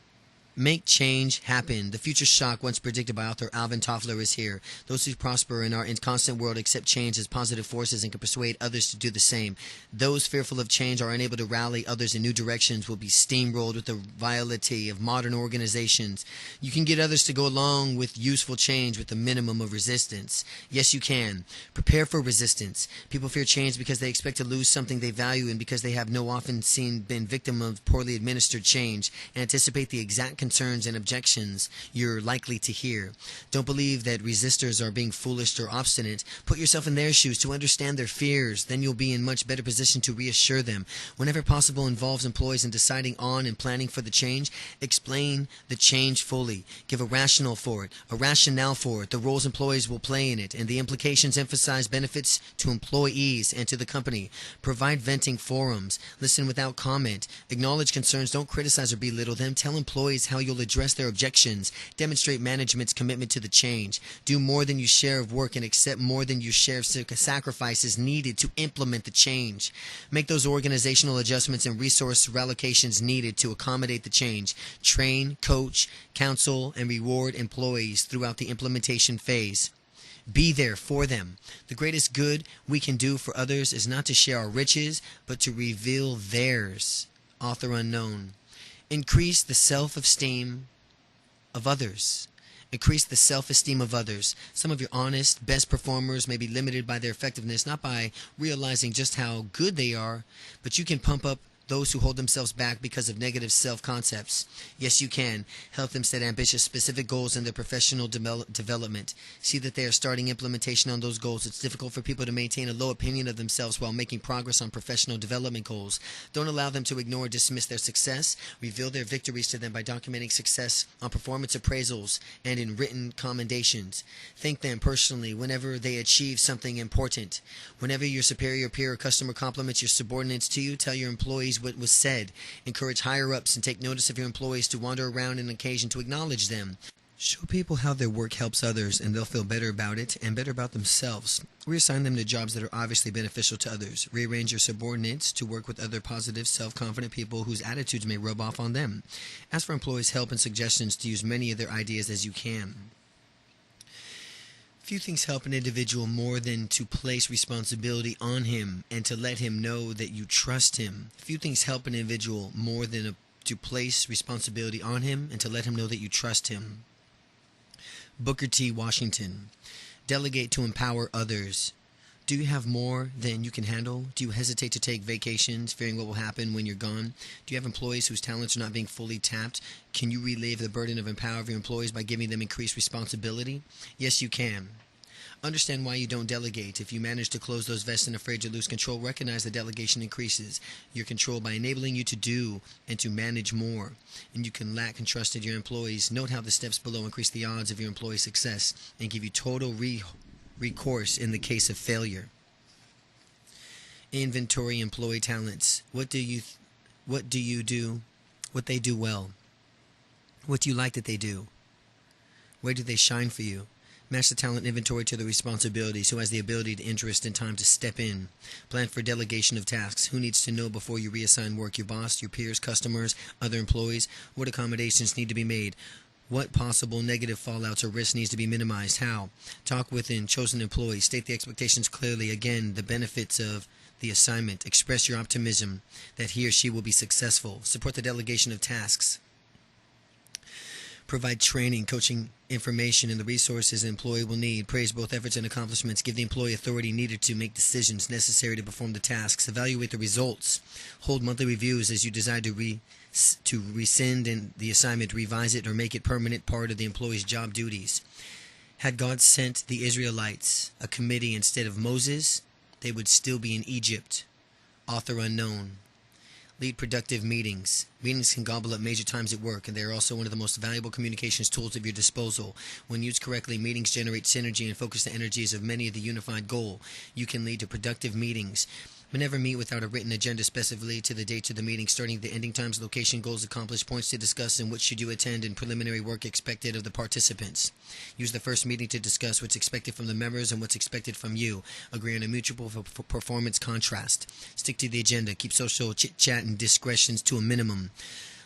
S1: Make change happen. The future shock once predicted by author Alvin Toffler is here. Those who prosper in our constant world accept change as positive forces and can persuade others to do the same. Those fearful of change or unable to rally others in new directions will be steamrolled with the volatility of modern organizations. You can get others to go along with useful change with a minimum of resistance. Yes, you can. Prepare for resistance. People fear change because they expect to lose something they value and because they have been victim of poorly administered change. Anticipate the exact concerns and objections you're likely to hear. Don't believe that resistors are being foolish or obstinate. Put yourself in their shoes to understand their fears. Then you'll be in much better position to reassure them. Whenever possible involves employees in deciding on and planning for the change, explain the change fully. Give a rationale for it, the roles employees will play in it, and the implications. Emphasize benefits to employees and to the company. Provide venting forums. Listen without comment. Acknowledge concerns. Don't criticize or belittle them. Tell employees how you'll address their objections. Demonstrate management's commitment to the change. Do more than your share of work and accept more than your share of sacrifices needed to implement the change. Make those organizational adjustments and resource reallocations needed to accommodate the change. Train, coach, counsel, and reward employees throughout the implementation phase. Be there for them. The greatest good we can do for others is not to share our riches, but to reveal theirs. Author unknown. Increase the self-esteem of others. Increase the self-esteem of others. Some of your honest, best performers may be limited by their effectiveness, not by realizing just how good they are, but you can pump up those who hold themselves back because of negative self-concepts. Yes, you can. Help them set ambitious, specific goals in their professional development. See that they are starting implementation on those goals. It's difficult for people to maintain a low opinion of themselves while making progress on professional development goals. Don't allow them to ignore or dismiss their success. Reveal their victories to them by documenting success on performance appraisals and in written commendations. Thank them personally whenever they achieve something important. Whenever your superior, peer, or customer compliments your subordinates to you, tell your employees what was said. Encourage higher-ups and take notice of your employees to wander around on occasion to acknowledge them. Show people how their work helps others, and they'll feel better about it and better about themselves. Reassign them to jobs that are obviously beneficial to others. Rearrange your subordinates to work with other positive, self-confident people whose attitudes may rub off on them. Ask for employees' help and suggestions to use many of their ideas as you can. Few things help an individual more than to place responsibility on him and to let him know that you trust him. Few things help an individual more than to place responsibility on him and to let him know that you trust him. Booker T. Washington. Delegate to empower others. Do you have more than you can handle? Do you hesitate to take vacations, fearing what will happen when you're gone? Do you have employees whose talents are not being fully tapped? Can you relieve the burden of empowering your employees by giving them increased responsibility? Yes, you can. Understand why you don't delegate. If you manage to close those vests and afraid to lose control, recognize that delegation increases your control by enabling you to do and to manage more. And you can lack and trust in your employees. Note how the steps below increase the odds of your employee's success and give you total recourse in the case of failure. Inventory employee talents. What do you do? What they do well? What do you like that they do? Where do they shine for you? Match the talent inventory to the responsibilities. Who has the ability, to interest, and time to step in? Plan for delegation of tasks. Who needs to know before you reassign work? Your boss, your peers, customers, other employees? What accommodations need to be made? What possible negative fallouts or risks needs to be minimized? How? Talk within chosen employees. State the expectations clearly. Again, the benefits of the assignment. Express your optimism that he or she will be successful. Support the delegation of tasks. Provide training, coaching, information, and the resources an employee will need. Praise both efforts and accomplishments. Give the employee authority needed to make decisions necessary to perform the tasks. Evaluate the results. Hold monthly reviews as you decide to rescind and the assignment, revise it, or make it permanent part of the employee's job duties. Had God sent the Israelites a committee instead of Moses, they would still be in Egypt. Author unknown. Lead productive meetings. Meetings can gobble up major times at work, and they are also one of the most valuable communications tools at your disposal. When used correctly, meetings generate synergy and focus the energies of many of the unified goal. You can lead to productive meetings. But never meet without a written agenda specifically to the dates of the meeting, starting the ending times, location, goals, accomplished, points to discuss, and which should you attend, and preliminary work expected of the participants. Use the first meeting to discuss what's expected from the members and what's expected from you. Agree on a mutual performance contrast. Stick to the agenda. Keep social chit-chat and discretions to a minimum.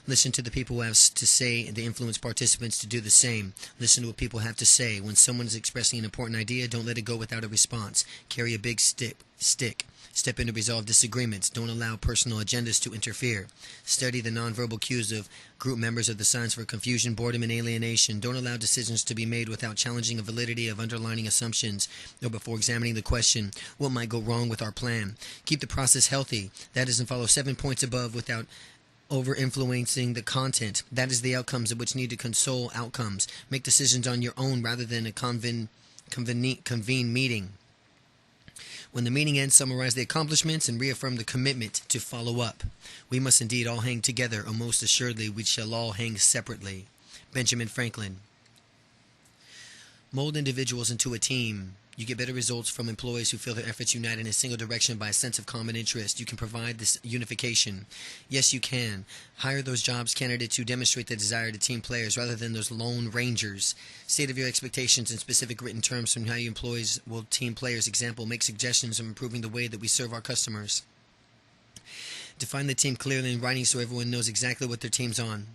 S1: Listen to the people who have to say and influence participants to do the same. Listen to what people have to say. When someone is expressing an important idea, don't let it go without a response. Carry a big stick. Step in to resolve disagreements. Don't allow personal agendas to interfere. Study the nonverbal cues of group members of the signs for confusion, boredom, and alienation. Don't allow decisions to be made without challenging the validity of underlying assumptions or before examining the question, what might go wrong with our plan? Keep the process healthy. That is, and follow 7 points above without over-influencing the content. That is the outcomes of which need to console outcomes. Make decisions on your own rather than a convene meeting. When the meeting ends, summarize the accomplishments and reaffirm the commitment to follow up. We must indeed all hang together, or most assuredly we shall all hang separately. Benjamin Franklin. Mold individuals into a team. You get better results from employees who feel their efforts unite in a single direction by a sense of common interest. You can provide this unification. Yes, you can. Hire those jobs candidates who demonstrate the desire to team players rather than those lone rangers. State of your expectations in specific written terms from how your employees will team players. Example, make suggestions on improving the way that we serve our customers. Define the team clearly in writing so everyone knows exactly what their team's on.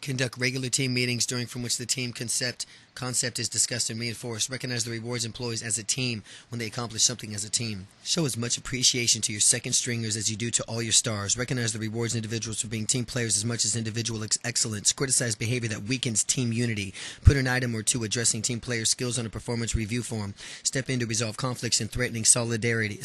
S1: Conduct regular team meetings during from which the team concept Concept is discussed and reinforced. Recognize the rewards employees as a team when they accomplish something as a team. Show as much appreciation to your second stringers as you do to all your stars. Recognize the rewards individuals for being team players as much as individual excellence. Criticize behavior that weakens team unity. Put an item or two addressing team player skills on a performance review form. Step in to resolve conflicts and threatening solidarity.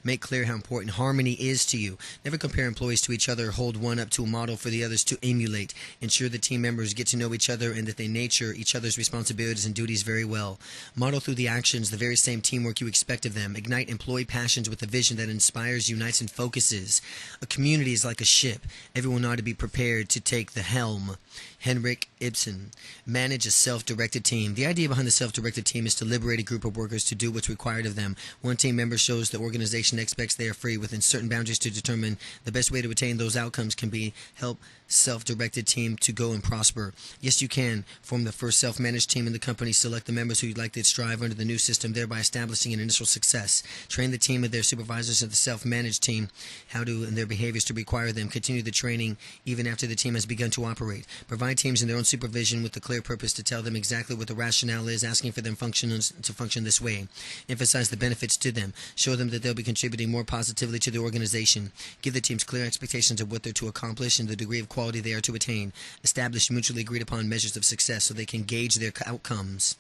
S1: Make clear how important harmony is to you. Never compare employees to each other. Hold one up to a model for the others to emulate. Ensure the team members get to know each other and that they nature each other's responsibilities and duties very well. Model through the actions the very same teamwork you expect of them. Ignite employee passions with a vision that inspires, unites, and focuses. A community is like a ship. Everyone ought to be prepared to take the helm. Henrik Ibsen. Manage a self-directed team. The idea behind the self-directed team is to liberate a group of workers to do what's required of them. One team member shows the organization expects they are free within certain boundaries to determine the best way to attain those outcomes can be help self-directed team to go and prosper. Yes, you can form the first self-managed team in the company. Select the members who you'd like to strive under the new system, thereby establishing an initial success. Train the team of their supervisors of the self-managed team how to and their behaviors to require them. Continue the training even after the team has begun to operate. Provide teams in their own supervision with the clear purpose to tell them exactly what the rationale is, asking for them to function this way. Emphasize the benefits to them. Show them that they'll be contributing more positively to the organization. Give the teams clear expectations of what they're to accomplish and the degree of quality they are to attain. Establish mutually agreed upon measures of success so they can gauge their outcomes.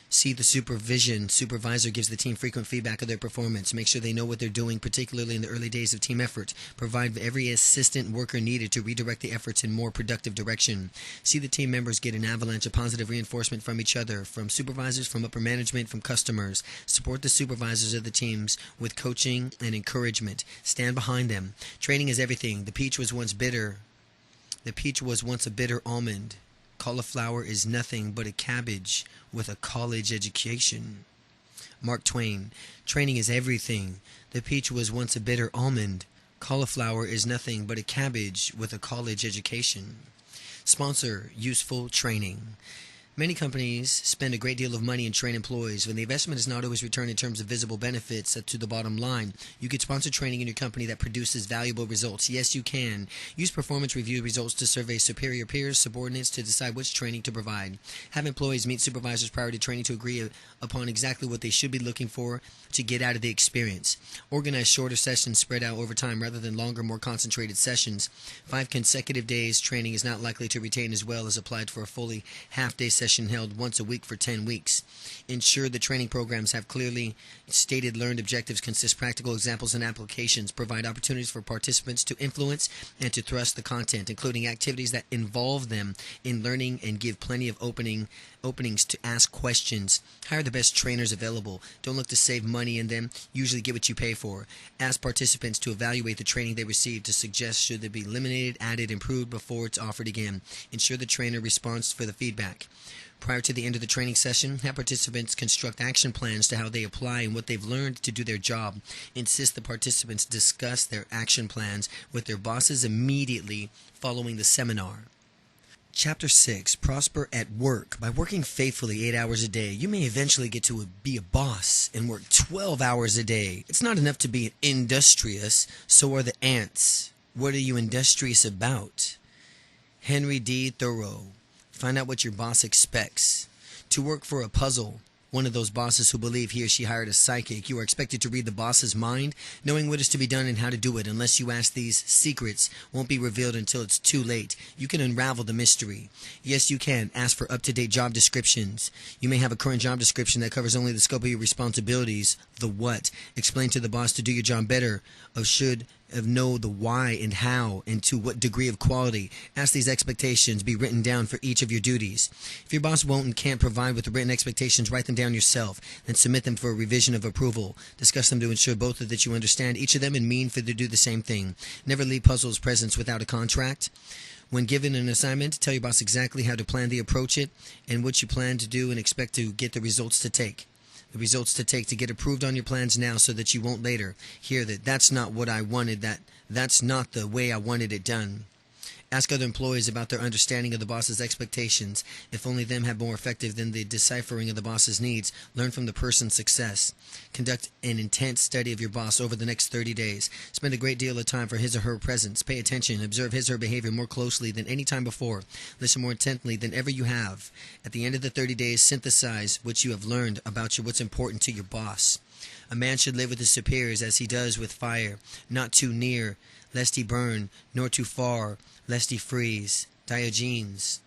S1: See the supervisor gives the team frequent feedback of their performance. Make sure they know what they're doing, particularly in the early days of team effort. Provide every assistant worker needed to redirect the efforts in more productive direction. See the team members get an avalanche of positive reinforcement from each other, from supervisors, from upper management, from customers. Support the supervisors of the teams with coaching and encouragement. Stand behind them. Training is everything. The peach was once a bitter almond. Cauliflower is nothing but a cabbage with a college education. Mark Twain. Training is everything. The peach was once a bitter almond. Cauliflower is nothing but a cabbage with a college education. Sponsor useful training. Many companies spend a great deal of money and train employees. When the investment is not always returned in terms of visible benefits to the bottom line, you could sponsor training in your company that produces valuable results. Yes, you can. Use performance review results to survey superior peers, subordinates to decide which training to provide. Have employees meet supervisors prior to training to agree upon exactly what they should be looking for to get out of the experience. Organize shorter sessions spread out over time rather than longer, more concentrated sessions. 5 consecutive days training is not likely to retain as well as applied for a fully half-day session held once a week for 10 weeks. Ensure the training programs have clearly stated learned objectives, consist practical examples and applications, provide opportunities for participants to influence and to thrust the content, including activities that involve them in learning, and give plenty of openings to ask questions. Hire the best trainers available. Don't look to save money in them. Usually get what you pay for. Ask participants to evaluate the training they received to suggest should they be eliminated, added, improved before it's offered again. Ensure the trainer responds for the feedback. Prior to the end of the training session, have participants construct action plans to how they apply and what they've learned to do their job. Insist the participants discuss their action plans with their bosses immediately following the seminar. Chapter 6. Prosper at Work. By working faithfully 8 hours a day, you may eventually get to be a boss and work 12 hours a day. It's not enough to be industrious, so are the ants. What are you industrious about? Henry D. Thoreau. Find out what your boss expects. To work for a puzzle. One of those bosses who believe he or she hired a psychic. You are expected to read the boss's mind, knowing what is to be done and how to do it. Unless you ask, these secrets won't be revealed until it's too late. You can unravel the mystery. Yes, you can. Ask for up-to-date job descriptions. You may have a current job description that covers only the scope of your responsibilities. The what? Explain to the boss to do your job better, know the why and how and to what degree of quality. Ask these expectations be written down for each of your duties. If your boss won't and can't provide with the written expectations, write them down yourself, then submit them for a revision of approval. Discuss them to ensure both that you understand each of them and mean for them to do the same thing. Never leave puzzles presents without a contract. When given an assignment, tell your boss exactly how to plan to approach it and what you plan to do and expect to get the results to take. The results to take to get approved on your plans now so that you won't later hear that's not what I wanted, that's not the way I wanted it done. Ask other employees about their understanding of the boss's expectations. If only them have more effective than the deciphering of the boss's needs. Learn from the person's success. Conduct an intense study of your boss over the next 30 days. Spend a great deal of time for his or her presence. Pay attention. Observe his or her behavior more closely than any time before. Listen more intently than ever you have. At the end of the 30 days, synthesize what you have learned about what's important to your boss. A man should live with his superiors as he does with fire, not too near, lest he burn, nor too far, lest he freeze. Diogenes.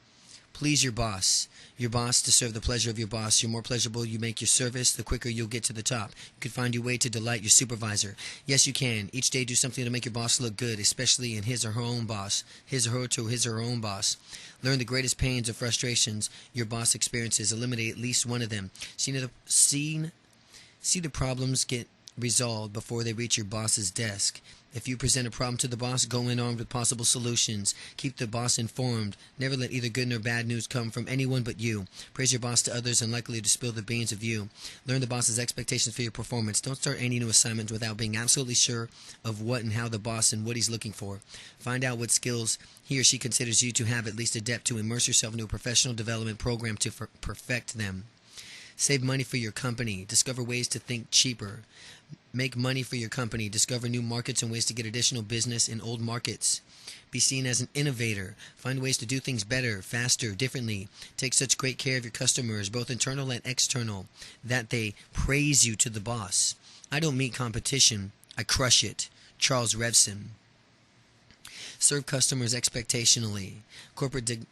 S1: Please your boss. Your boss to serve the pleasure of your boss. The more pleasurable you make your service, the quicker you'll get to the top. You can find your way to delight your supervisor. Yes, you can. Each day do something to make your boss look good, especially in his or her own boss. His or her own boss. Learn the greatest pains or frustrations your boss experiences. Eliminate at least one of them. See the problems get resolved before they reach your boss's desk. If you present a problem to the boss, go in armed with possible solutions. Keep the boss informed. Never let either good nor bad news come from anyone but you. Praise your boss to others unlikely to spill the beans of you. Learn the boss's expectations for your performance. Don't start any new assignment without being absolutely sure of what and how the boss and what he's looking for. Find out what skills he or she considers you to have at least adept to. Immerse yourself into a professional development program to perfect them. Save money for your company. Discover ways to think cheaper. Make money for your company. Discover new markets and ways to get additional business in old markets. Be seen as an innovator. Find ways to do things better, faster, differently. Take such great care of your customers, both internal and external, that they praise you to the boss. I don't meet competition. I crush it. Charles Revson. Serve customers expectationally. Corporate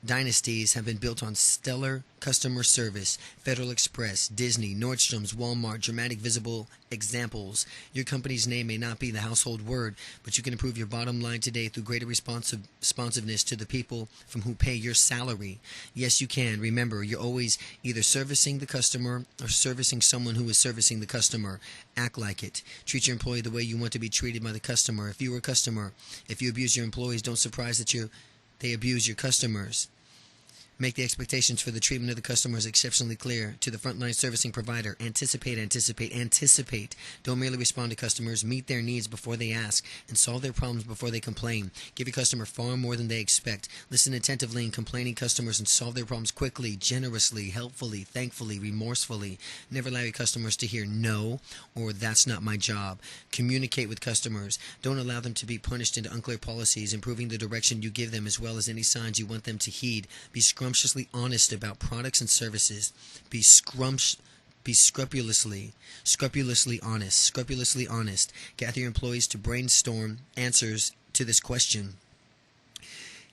S1: dynasties have been built on stellar customer service. Federal Express, Disney, Nordstrom's, Walmart, dramatic visible examples. Your company's name may not be the household word, but you can improve your bottom line today through greater responsiveness to the people from who pay your salary. Yes, you can. Remember, you're always either servicing the customer or servicing someone who is servicing the customer. Act like it. Treat your employee the way you want to be treated by the customer. If you were a customer, if you abuse your employees, don't surprise that they abuse your customers. Make the expectations for the treatment of the customers exceptionally clear. To the frontline servicing provider, anticipate. Don't merely respond to customers. Meet their needs before they ask, and solve their problems before they complain. Give your customer far more than they expect. Listen attentively in complaining customers and solve their problems quickly, generously, helpfully, thankfully, remorsefully. Never allow your customers to hear no or that's not my job. Communicate with customers. Don't allow them to be punished into unclear policies, improving the direction you give them as well as any signs you want them to heed. Be scrumptiously honest about products and services. Be scrupulously honest. Gather your employees to brainstorm answers to this question.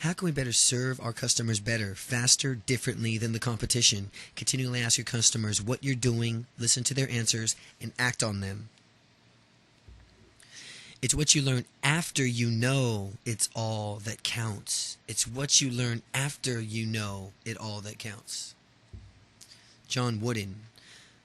S1: How can we better serve our customers better, faster, differently than the competition? Continually ask your customers what you're doing, listen to their answers, and act on them. It's what you learn after you know it's all that counts. It's what you learn after you know it all that counts. John Wooden.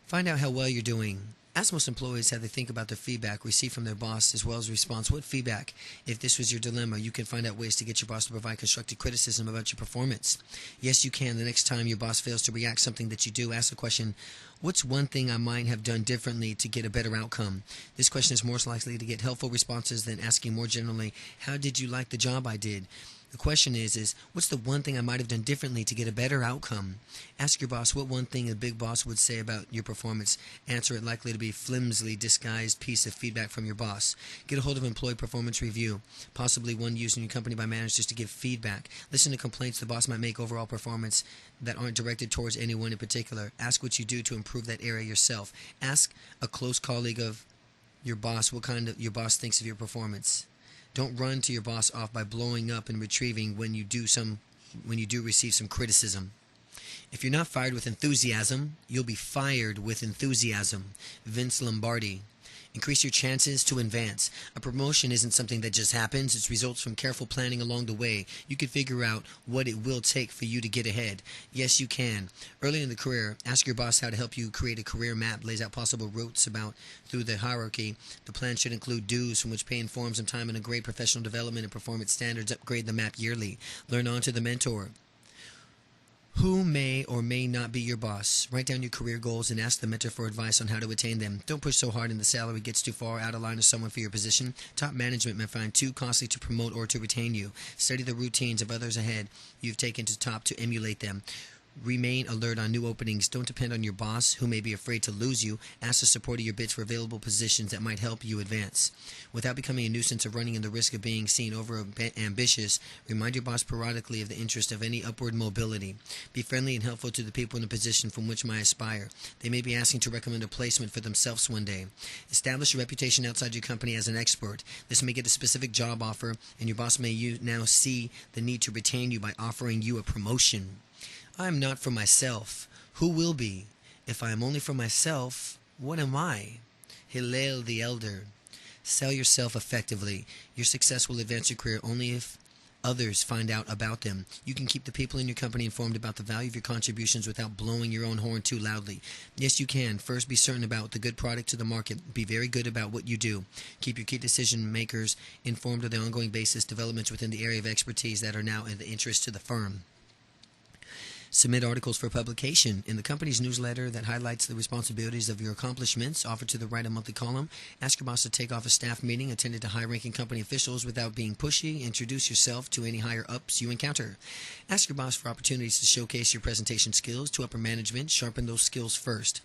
S1: Find out how well you're doing. Ask most employees how they think about the feedback received from their boss as well as response. What feedback? If this was your dilemma, you can find out ways to get your boss to provide constructive criticism about your performance. Yes, you can. The next time your boss fails to react to something that you do, ask the question, what's one thing I might have done differently to get a better outcome? This question is more likely to get helpful responses than asking more generally, how did you like the job I did? The question is what's the one thing I might have done differently to get a better outcome? Ask your boss what one thing a big boss would say about your performance. Answer it likely to be a flimsily disguised piece of feedback from your boss. Get a hold of employee performance review, possibly one used in your company by managers to give feedback. Listen to complaints the boss might make overall performance that aren't directed towards anyone in particular. Ask what you do to improve that area yourself. Ask a close colleague of your boss what kind of your boss thinks of your performance. Don't run to your boss off by blowing up and retrieving when you do receive some criticism. If you're not fired with enthusiasm, you'll be fired with enthusiasm. Vince Lombardi. Increase your chances to advance. A promotion isn't something that just happens. It results from careful planning along the way. You can figure out what it will take for you to get ahead. Yes, you can. Early in the career, ask your boss how to help you create a career map. Lays out possible routes through the hierarchy. The plan should include dues from which pay informs some time and a great professional development and performance standards. Upgrade the map yearly. Learn on to the mentor. Who may or may not be your boss? Write down your career goals and ask the mentor for advice on how to attain them. Don't push so hard and the salary gets too far out of line of someone for your position. Top management may find too costly to promote or to retain you. Study the routines of others ahead you've taken to top to emulate them. Remain alert on new openings. Don't depend on your boss, who may be afraid to lose you. Ask the support of your bids for available positions that might help you advance. Without becoming a nuisance or running in the risk of being seen over ambitious, remind your boss periodically of the interest of any upward mobility. Be friendly and helpful to the people in the position from which might aspire. They may be asking to recommend a placement for themselves one day. Establish a reputation outside your company as an expert. This may get a specific job offer, and your boss may now see the need to retain you by offering you a promotion. I am not for myself. Who will be? If I am only for myself, what am I? Hillel the Elder. Sell yourself effectively. Your success will advance your career only if others find out about them. You can keep the people in your company informed about the value of your contributions without blowing your own horn too loudly. Yes, you can. First, be certain about the good product to the market. Be very good about what you do. Keep your key decision makers informed of the ongoing basis developments within the area of expertise that are now in the interest to the firm. Submit articles for publication in the company's newsletter that highlights the responsibilities of your accomplishments. Offer to the write a monthly column. Ask your boss to take off a staff meeting attended to high-ranking company officials without being pushy. Introduce yourself to any higher-ups you encounter. Ask your boss for opportunities to showcase your presentation skills to upper management. Sharpen those skills first.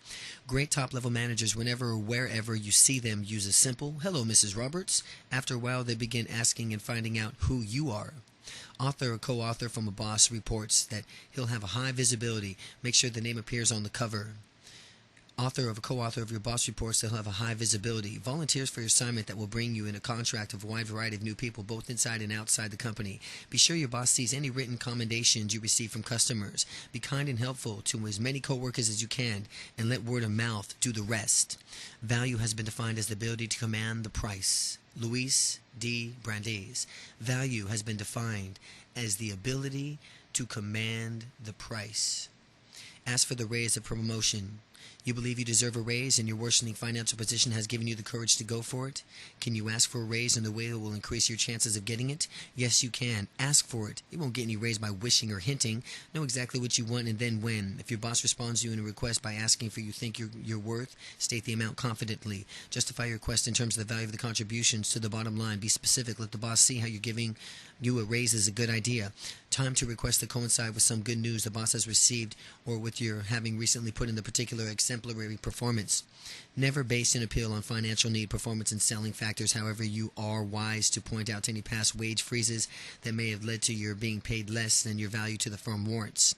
S1: Great top-level managers, whenever or wherever you see them, use a simple, "Hello, Mrs. Roberts." After a while, they begin asking and finding out who you are. Author or co-author from a boss reports that he'll have a high visibility. Make sure the name appears on the cover. Author of a co-author of your boss reports that he'll have a high visibility. Volunteers for your assignment that will bring you in a contract of a wide variety of new people, both inside and outside the company. Be sure your boss sees any written commendations you receive from customers. Be kind and helpful to as many co-workers as you can, and let word of mouth do the rest. Value has been defined as the ability to command the price. Luis D. Brandeis. Value has been defined as the ability to command the price. Ask for the raise of promotion. You believe you deserve a raise and your worsening financial position has given you the courage to go for it? Can you ask for a raise in the way that will increase your chances of getting it? Yes, you can. Ask for it. You won't get any raise by wishing or hinting. Know exactly what you want and then when. If your boss responds to you in a request by asking for you think you're worth, state the amount confidently. Justify your request in terms of the value of the contributions to the bottom line. Be specific. Let the boss see how you're giving you a raise is a good idea. Time to request to coincide with some good news the boss has received or with your having recently put in the particular exemplary performance. Never base an appeal on financial need, performance, and selling factors. However, you are wise to point out any past wage freezes that may have led to your being paid less than your value to the firm warrants.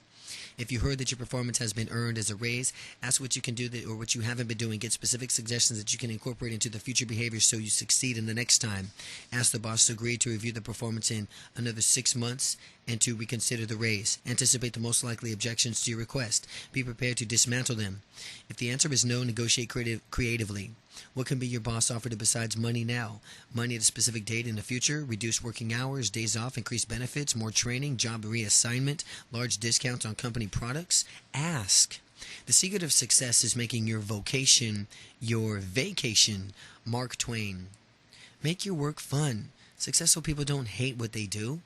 S1: If you heard that your performance has been earned as a raise, ask what you can do or what you haven't been doing. Get specific suggestions that you can incorporate into the future behavior so you succeed in the next time. Ask the boss to agree to review the performance in another 6 months and to reconsider the raise. Anticipate the most likely objections to your request. Be prepared to dismantle them. If the answer is no, negotiate creatively. What can be your boss offered besides money now? Money at a specific date in the future, reduced working hours, days off, increased benefits, more training, job reassignment, large discounts on company products? Ask. The secret of success is making your vocation your vacation. Mark Twain. Make your work fun. Successful people don't hate what they do.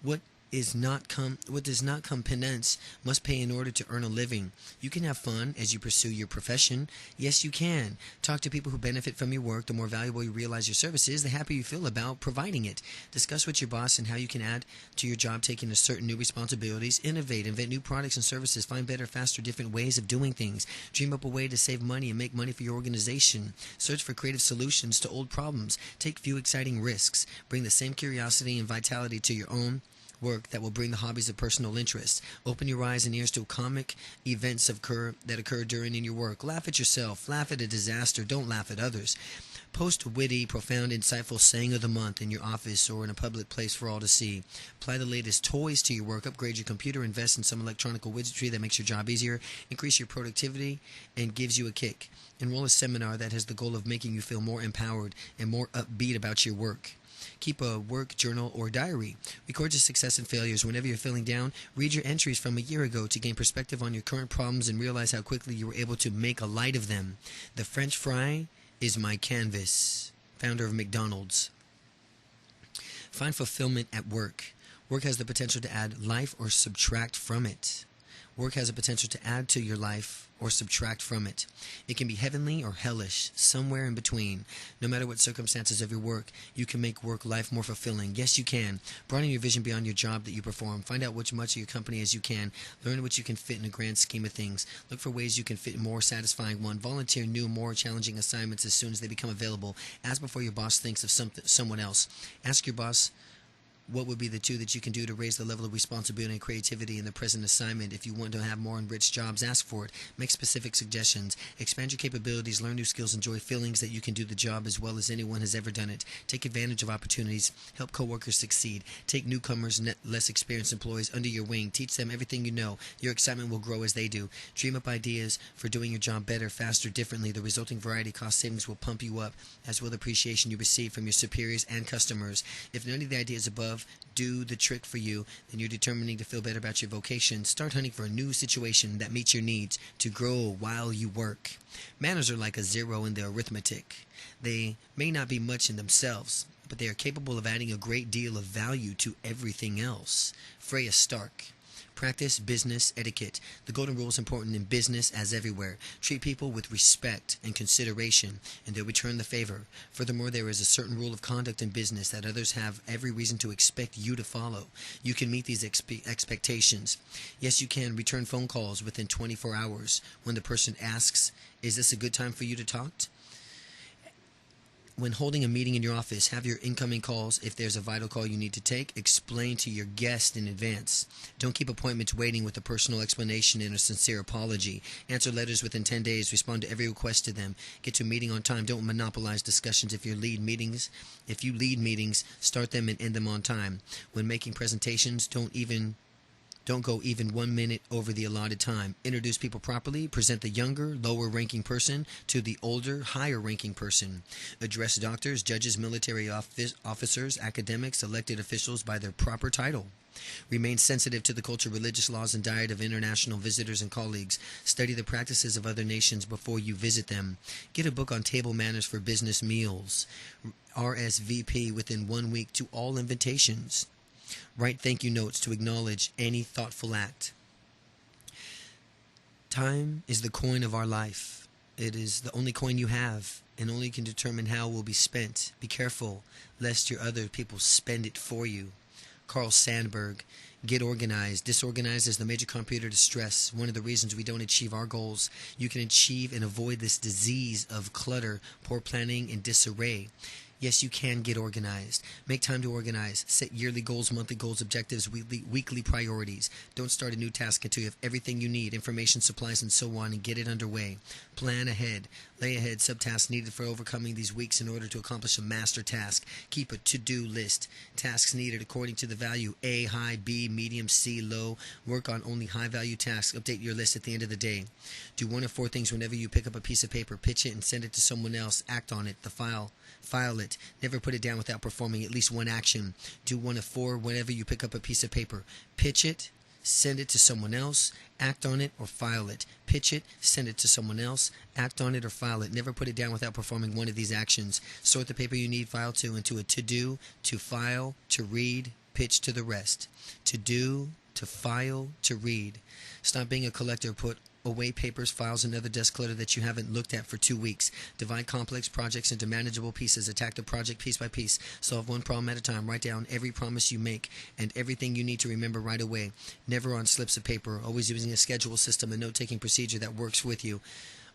S1: What does not come penance must pay in order to earn a living. You can have fun as you pursue your profession. Yes, you can. Talk to people who benefit from your work. The more valuable you realize your service is, the happier you feel about providing it. Discuss with your boss and how you can add to your job taking a certain new responsibilities. Innovate, invent new products and services. Find better, faster, different ways of doing things. Dream up a way to save money and make money for your organization. Search for creative solutions to old problems. Take few exciting risks. Bring the same curiosity and vitality to your own work that will bring the hobbies of personal interest. Open your eyes and ears to comic events that occur during in your work. Laugh at yourself. Laugh at a disaster. Don't laugh at others. Post witty, profound, insightful saying of the month in your office or in a public place for all to see. Apply the latest toys to your work. Upgrade your computer. Invest in some electronic widgetry that makes your job easier. Increase your productivity and gives you a kick. Enroll a seminar that has the goal of making you feel more empowered and more upbeat about your work. Keep a work journal or diary. Record your success and failures. Whenever you're feeling down, read your entries from a year ago to gain perspective on your current problems and realize how quickly you were able to make a light of them. The French fry is my canvas. Founder of McDonald's. Find fulfillment at work. Work has the potential to add life or subtract from it. Work has a potential to add to your life or subtract from it. It can be heavenly or hellish, somewhere in between. No matter what circumstances of your work, you can make work life more fulfilling. Yes, you can. Broaden your vision beyond your job that you perform. Find out which much of your company as you can. Learn what you can fit in a grand scheme of things. Look for ways you can fit more satisfying one. Volunteer new, more challenging assignments as soon as they become available. Ask before your boss thinks of someone else. Ask your boss what would be the two that you can do to raise the level of responsibility and creativity in the present assignment. If you want to have more enriched jobs, ask for it. Make specific suggestions. Expand your capabilities. Learn new skills. Enjoy feelings that you can do the job as well as anyone has ever done it. Take advantage of opportunities. Help coworkers succeed. Take newcomers, less experienced employees under your wing. Teach them everything you know. Your excitement will grow as they do. Dream up ideas for doing your job better, faster, differently. The resulting variety cost savings will pump you up, as will the appreciation you receive from your superiors and customers. If none of the ideas above do the trick for you, then you're determining to feel better about your vocation. Start hunting for a new situation that meets your needs to grow while you work. Manners are like a zero in the arithmetic. They may not be much in themselves, but they are capable of adding a great deal of value to everything else. Freya Stark. Practice business etiquette. The golden rule is important in business as everywhere. Treat people with respect and consideration, and they'll return the favor. Furthermore, there is a certain rule of conduct in business that others have every reason to expect you to follow. You can meet these expectations. Yes, you can return phone calls within 24 hours when the person asks, "Is this a good time for you to talk?" When holding a meeting in your office, have your incoming calls, if there's a vital call you need to take, explain to your guest in advance. Don't keep appointments waiting with a personal explanation and a sincere apology. Answer letters within 10 days. Respond to every request to them. Get to a meeting on time. Don't monopolize discussions. If you lead meetings, start them and end them on time. When making presentations, don't go even 1 minute over the allotted time. Introduce people properly. Present the younger, lower-ranking person to the older, higher-ranking person. Address doctors, judges, military officers, academics, elected officials by their proper title. Remain sensitive to the culture, religious laws, and diet of international visitors and colleagues. Study the practices of other nations before you visit them. Get a book on table manners for business meals. RSVP within 1 week to all invitations. Write thank you notes to acknowledge any thoughtful act. Time is the coin of our life. It is the only coin you have, and only can determine how it will be spent. Be careful lest your other people spend it for you. Carl Sandburg. Get organized. Disorganized is the major contributor to stress. One of the reasons we don't achieve our goals. You can achieve and avoid this disease of clutter, poor planning, and disarray. Yes, you can get organized. Make time to organize. Set yearly goals, monthly goals, objectives, weekly priorities. Don't start a new task until you have everything you need, information, supplies, and so on, and get it underway. Plan ahead. Lay ahead subtasks needed for overcoming these weeks in order to accomplish a master task. Keep a to-do list. Tasks needed according to the value A, high, B, medium, C, low. Work on only high-value tasks. Update your list at the end of the day. Do one of 4 things whenever you pick up a piece of paper. Pitch it and send it to someone else. Act on it. File it. Never put it down without performing at least one action. Do one of 4 whenever you pick up a piece of paper. Pitch it, send it to someone else, act on it, or file it. Pitch it, send it to someone else, act on it, or file it. Never put it down without performing one of these actions. Sort the paper you need filed to into a to-do, to file, to read, pitch to the rest. To do, to file, to read. Stop being a collector. Put away papers, files, and other desk clutter that you haven't looked at for 2 weeks. Divide complex projects into manageable pieces. Attack the project piece by piece. Solve one problem at a time. Write down every promise you make and everything you need to remember right away. Never on slips of paper. Always using a schedule system and note-taking procedure that works with you.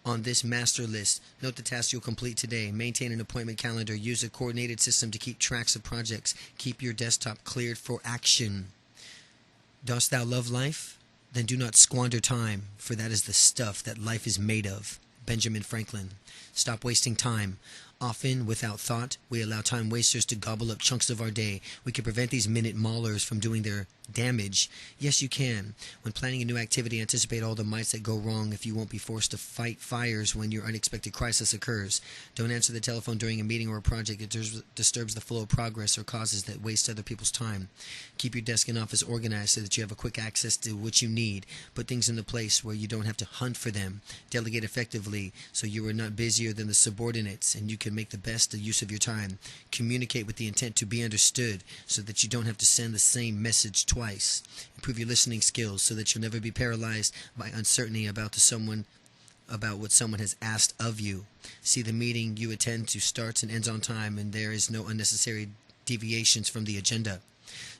S1: On this master list, note the tasks you'll complete today. Maintain an appointment calendar. Use a coordinated system to keep tracks of projects. Keep your desktop cleared for action. Dost thou love life? Then do not squander time, for that is the stuff that life is made of. Benjamin Franklin. Stop wasting time. Often, without thought, we allow time wasters to gobble up chunks of our day. We can prevent these minute maulers from doing their damage. Yes, you can. When planning a new activity, anticipate all the mites that go wrong if you won't be forced to fight fires when your unexpected crisis occurs. Don't answer the telephone during a meeting or a project that disturbs the flow of progress or causes that waste other people's time. Keep your desk and office organized so that you have a quick access to what you need. Put things in the place where you don't have to hunt for them. Delegate effectively so you are not busier than the subordinates and you can make the best use of your time. Communicate with the intent to be understood so that you don't have to send the same message twice. Improve your listening skills so that you'll never be paralyzed by uncertainty about what someone has asked of you. See the meeting you attend to starts and ends on time, and there is no unnecessary deviations from the agenda.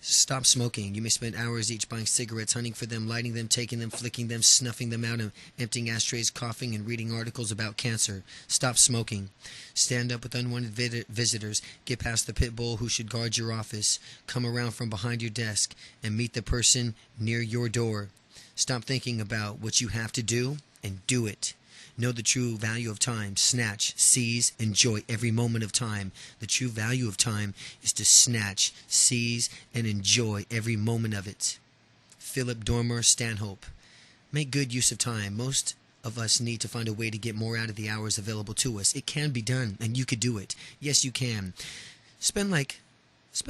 S1: Stop smoking. You may spend hours each buying cigarettes, hunting for them, lighting them, taking them, flicking them, snuffing them out, and emptying ashtrays, coughing, and reading articles about cancer. Stop smoking. Stand up with unwanted visitors. Get past the pit bull who should guard your office. Come around from behind your desk and meet the person near your door. Stop thinking about what you have to do and do it. Know the true value of time. Snatch, seize, enjoy every moment of time. The true value of time is to snatch, seize, and enjoy every moment of it. Philip Dormer Stanhope. Make good use of time. Most of us need to find a way to get more out of the hours available to us. It can be done, and you could do it. Yes, you can. Spend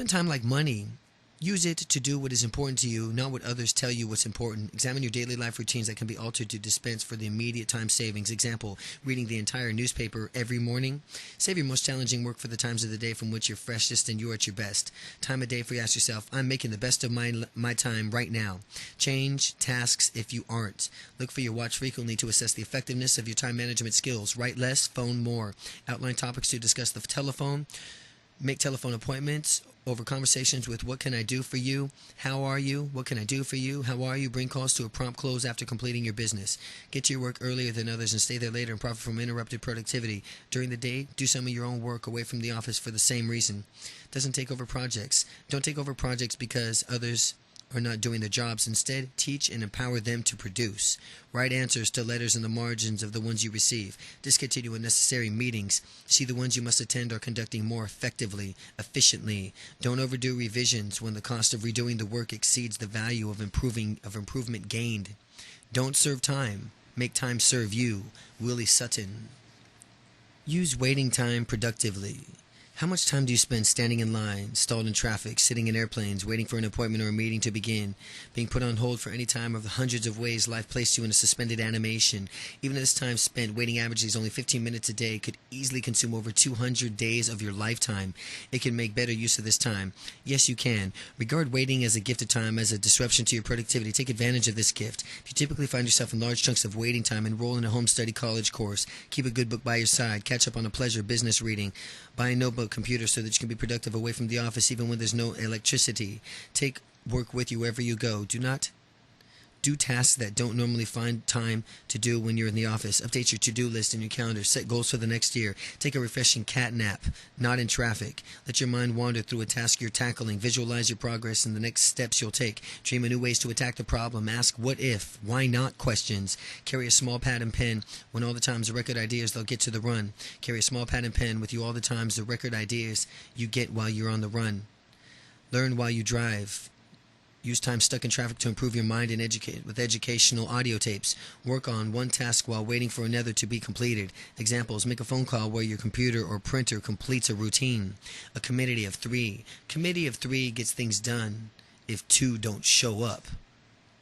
S1: time like money. Use it to do what is important to you, not what others tell you what's important. Examine your daily life routines that can be altered to dispense for the immediate time savings. Example, reading the entire newspaper every morning. Save your most challenging work for the times of the day from which you're freshest and you're at your best. Time a day for you ask yourself, I'm making the best of my time right now. Change tasks if you aren't. Look for your watch frequently to assess the effectiveness of your time management skills. Write less, phone more. Outline topics to discuss the telephone. Make telephone appointments over conversations with what can I do for you? How are you? What can I do for you? How are you? Bring calls to a prompt close after completing your business. Get to your work earlier than others and stay there later and profit from interrupted productivity. During the day, do some of your own work away from the office for the same reason. Doesn't take over projects. Don't take over projects because others are not doing their jobs. Instead, teach and empower them to produce. Write answers to letters in the margins of the ones you receive. Discontinue unnecessary meetings. See the ones you must attend are conducting more effectively, efficiently. Don't overdo revisions when the cost of redoing the work exceeds the value of improvement gained. Don't serve time. Make time serve you. Willie Sutton. Use waiting time productively. How much time do you spend standing in line, stalled in traffic, sitting in airplanes, waiting for an appointment or a meeting to begin, being put on hold for any time of the hundreds of ways life placed you in a suspended animation? Even if this time spent waiting averages only 15 minutes a day could easily consume over 200 days of your lifetime. It can make better use of this time. Yes, you can. Regard waiting as a gift of time, as a disruption to your productivity. Take advantage of this gift. If you typically find yourself in large chunks of waiting time, enroll in a home study college course. Keep a good book by your side. Catch up on a pleasure business reading. Buy a notebook, computer so that you can be productive away from the office even when there's no electricity. Take work with you wherever you go. Do not do tasks that don't normally find time to do when you're in the office. Update your to-do list in your calendar. Set goals for the next year. Take a refreshing cat nap, not in traffic. Let your mind wander through a task you're tackling. Visualize your progress and the next steps you'll take. Dream of new ways to attack the problem. Ask what if, why not questions. Carry a small pad and pen when all the times the record ideas they'll get to the run. Carry a small pad and pen with you all the times the record ideas you get while you're on the run. Learn while you drive. Use time stuck in traffic to improve your mind and educate with educational audio tapes. Work on one task while waiting for another to be completed. Examples, make a phone call where your computer or printer completes a routine. A committee of 3. Committee of 3 gets things done if 2 don't show up.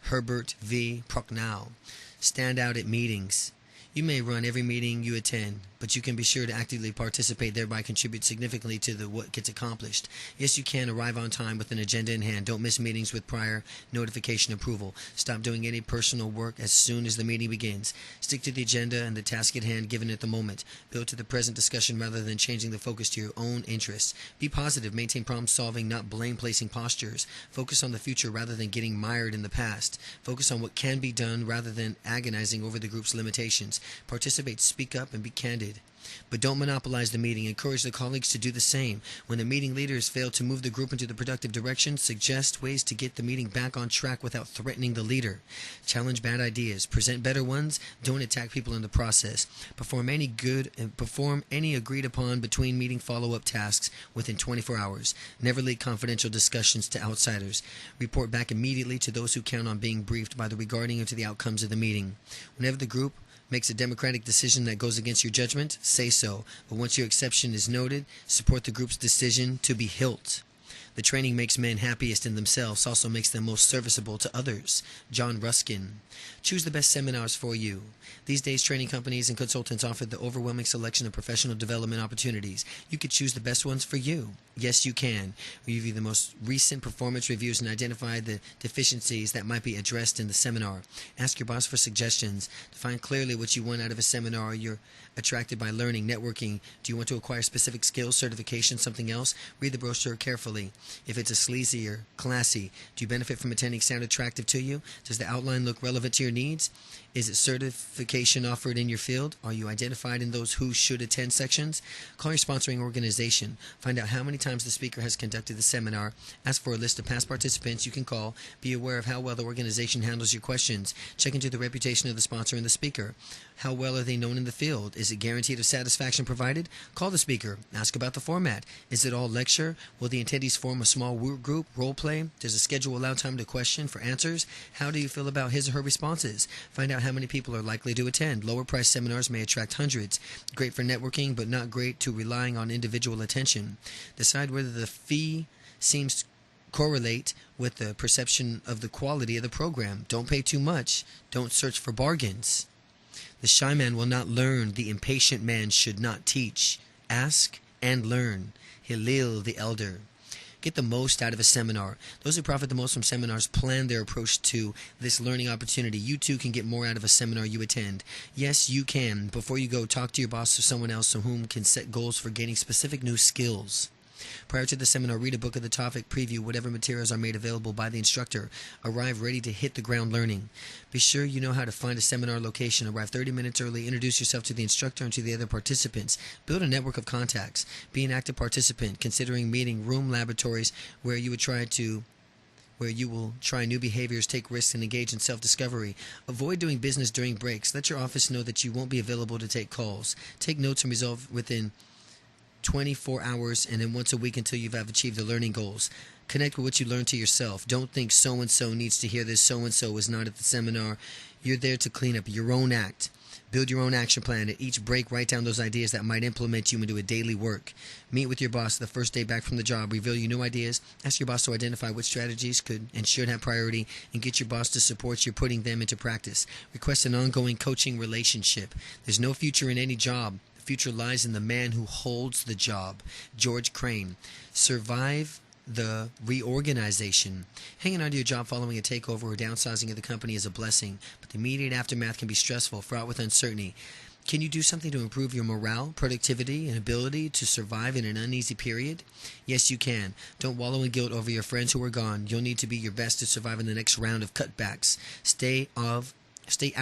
S1: Herbert V. Prochnow. Stand out at meetings. You may run every meeting you attend, but you can be sure to actively participate, thereby contribute significantly to what gets accomplished. Yes, you can arrive on time with an agenda in hand. Don't miss meetings with prior notification approval. Stop doing any personal work as soon as the meeting begins. Stick to the agenda and the task at hand given at the moment. Build to the present discussion rather than changing the focus to your own interests. Be positive. Maintain problem-solving, not blame-placing postures. Focus on the future rather than getting mired in the past. Focus on what can be done rather than agonizing over the group's limitations. Participate, speak up, and be candid. But don't monopolize the meeting. Encourage the colleagues to do the same. When the meeting leaders fail to move the group into the productive direction, suggest ways to get the meeting back on track without threatening the leader. Challenge bad ideas. Present better ones. Don't attack people in the process. Perform any agreed upon between meeting follow-up tasks within 24 hours. Never leak confidential discussions to outsiders. Report back immediately to those who count on being briefed by the regarding into the outcomes of the meeting. Whenever the group makes a democratic decision that goes against your judgment, say so. But once your exception is noted, support the group's decision to be hilt. The training makes men happiest in themselves, also makes them most serviceable to others. John Ruskin. Choose the best seminars for you. These days, training companies and consultants offer the overwhelming selection of professional development opportunities. You could choose the best ones for you. Yes, you can. Review the most recent performance reviews and identify the deficiencies that might be addressed in the seminar. Ask your boss for suggestions. Define clearly what you want out of a seminar. You're attracted by learning, networking. Do you want to acquire specific skills, certification, something else? Read the brochure carefully. If it's a sleazy or classy, do you benefit from attending sound attractive to you? Does the outline look relevant to your needs? Is it certification offered in your field? Are you identified in those who should attend sections? Call your sponsoring organization. Find out how many times the speaker has conducted the seminar. Ask for a list of past participants you can call. Be aware of how well the organization handles your questions. Check into the reputation of the sponsor and the speaker. How well are they known in the field? Is it guaranteed of satisfaction provided? Call the speaker. Ask about the format. Is it all lecture? Will the attendees form a small group, role play? Does the schedule allow time to question for answers? How do you feel about his or her responses? Find out how many people are likely to attend. Lower price seminars may attract hundreds. Great for networking, but not great to relying on individual attention. Decide whether the fee seems to correlate with the perception of the quality of the program. Don't pay too much. Don't search for bargains. The shy man will not learn. The impatient man should not teach. Ask and learn. Hillel the Elder. Get the most out of a seminar. Those who profit the most from seminars plan their approach to this learning opportunity. You too can get more out of a seminar you attend. Yes, you can. Before you go, talk to your boss or someone else whom can set goals for gaining specific new skills. Prior to the seminar, read a book of the topic, preview whatever materials are made available by the instructor. Arrive ready to hit the ground learning. Be sure you know how to find a seminar location. Arrive 30 minutes early. Introduce yourself to the instructor and to the other participants. Build a network of contacts. Be an active participant, considering meeting room laboratories where you will try new behaviors, take risks, and engage in self-discovery. Avoid doing business during breaks. Let your office know that you won't be available to take calls. Take notes and resolve within 24 hours and then once a week until you have achieved the learning goals. Connect with what you learned to yourself. Don't think so-and-so needs to hear this. So-and-so was not at the seminar. You're there to clean up your own act. Build your own action plan. At each break, write down those ideas that might implement you into a daily work. Meet with your boss the first day back from the job. Reveal your new ideas. Ask your boss to identify which strategies could and should have priority, and get your boss to support you putting them into practice. Request an ongoing coaching relationship. There's no future in any job. The future lies in the man who holds the job. George Crane. Survive the reorganization. Hanging on to your job following a takeover or downsizing of the company is a blessing, but the immediate aftermath can be stressful, fraught with uncertainty. Can you do something to improve your morale, productivity, and ability to survive in an uneasy period? Yes, you can. Don't wallow in guilt over your friends who are gone. You'll need to be your best to survive in the next round of cutbacks. Stay out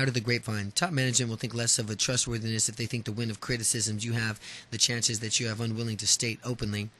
S1: of the grapevine. Top management will think less of a trustworthiness if they think the wind of criticisms you have, the chances that you have unwilling to state openly.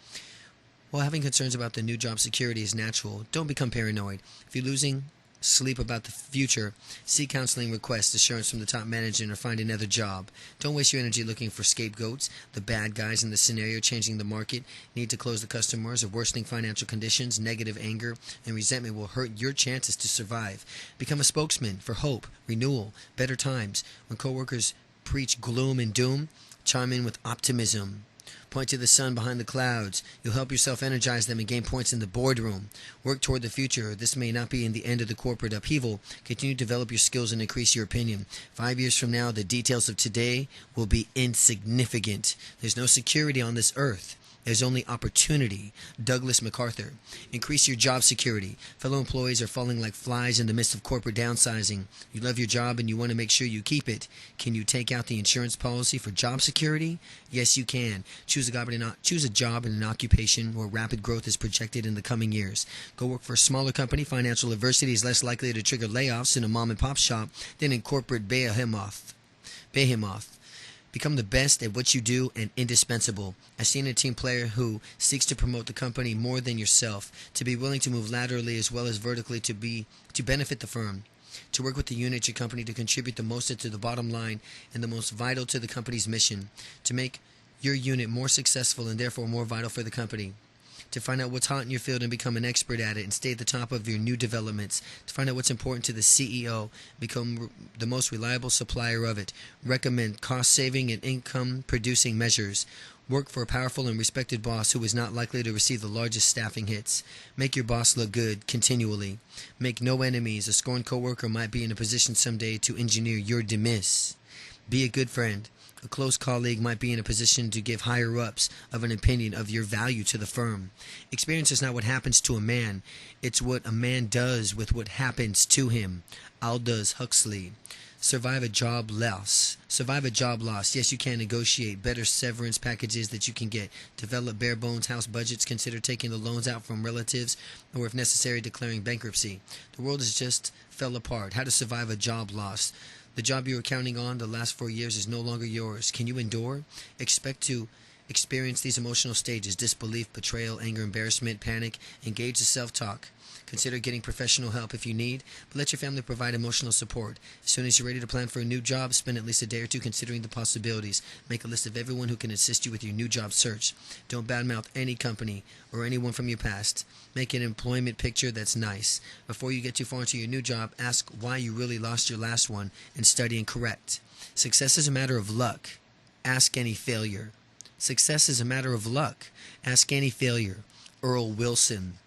S1: While having concerns about the new job security is natural, don't become paranoid. If you're losing sleep about the future, seek counseling, request assurance from the top management, or find another job. Don't waste your energy looking for scapegoats. The bad guys in the scenario changing the market, need to close the customers, or worsening financial conditions, negative anger, and resentment will hurt your chances to survive. Become a spokesman for hope, renewal, better times. When coworkers preach gloom and doom, chime in with optimism. Point to the sun behind the clouds. You'll help yourself energize them and gain points in the boardroom. Work toward the future. This may not be in the end of the corporate upheaval. Continue to develop your skills and increase your opinion. 5 years from now, the details of today will be insignificant. There's no security on this earth. There's only opportunity. Douglas MacArthur. Increase your job security. Fellow employees are falling like flies in the midst of corporate downsizing. You love your job and you want to make sure you keep it. Can you take out the insurance policy for job security? Yes, you can. Choose a job in an occupation where rapid growth is projected in the coming years. Go work for a smaller company. Financial adversity is less likely to trigger layoffs in a mom-and-pop shop than in corporate behemoth. Become the best at what you do and indispensable. A senior team player who seeks to promote the company more than yourself, to be willing to move laterally as well as vertically to benefit the firm, to work with the unit at your company to contribute the most to the bottom line and the most vital to the company's mission, to make your unit more successful and therefore more vital for the company. to find out what's hot in your field and become an expert at it and stay at the top of your new developments, to find out what's important to the CEO, become the most reliable supplier of it, recommend cost-saving and income-producing measures, work for a powerful and respected boss who is not likely to receive the largest staffing hits, make your boss look good continually, make no enemies. A scorned coworker might be in a position someday to engineer your demise. Be a good friend. A close colleague might be in a position to give higher-ups of an opinion of your value to the firm. Experience is not what happens to a man. It's what a man does with what happens to him. Aldous Huxley. Survive a job loss. Survive a job loss. Yes, you can negotiate better severance packages that you can get. Develop bare bones house budgets. Consider taking the loans out from relatives, or if necessary, declaring bankruptcy. The world has just fell apart. How to survive a job loss. The job you were counting on the last 4 years is no longer yours. Can you endure? Expect to experience these emotional stages: disbelief, betrayal, anger, embarrassment, panic. Engage the self-talk. Consider getting professional help if you need, but let your family provide emotional support. As soon as you're ready to plan for a new job, spend at least a day or two considering the possibilities. Make a list of everyone who can assist you with your new job search. Don't badmouth any company or anyone from your past. Make an employment picture that's nice. Before you get too far into your new job, ask why you really lost your last one and study and correct. Success is a matter of luck. Ask any failure. Success is a matter of luck. Ask any failure. Earl Wilson.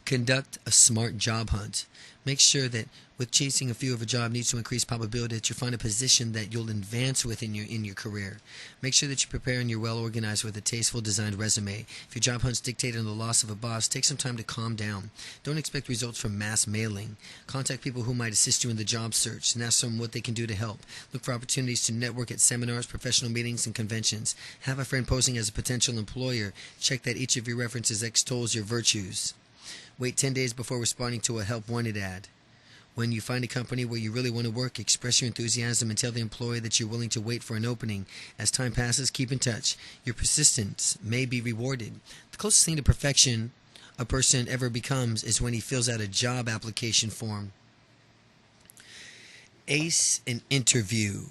S1: Conduct a smart job hunt. Make sure that with chasing a few of a job needs to increase probability that you find a position that you'll advance with in your career. Make sure that you prepare and you're well organized with a tasteful designed resume. If your job hunt's dictated on the loss of a boss, take some time to calm down. Don't expect results from mass mailing. Contact people who might assist you in the job search and ask them what they can do to help. Look for opportunities to network at seminars, professional meetings, and conventions. Have a friend posing as a potential employer. Check that each of your references extols your virtues. Wait 10 days before responding to a help wanted ad. When you find a company where you really want to work, express your enthusiasm and tell the employee that you're willing to wait for an opening. As time passes, keep in touch. Your persistence may be rewarded. The closest thing to perfection a person ever becomes is when he fills out a job application form. Ace an interview.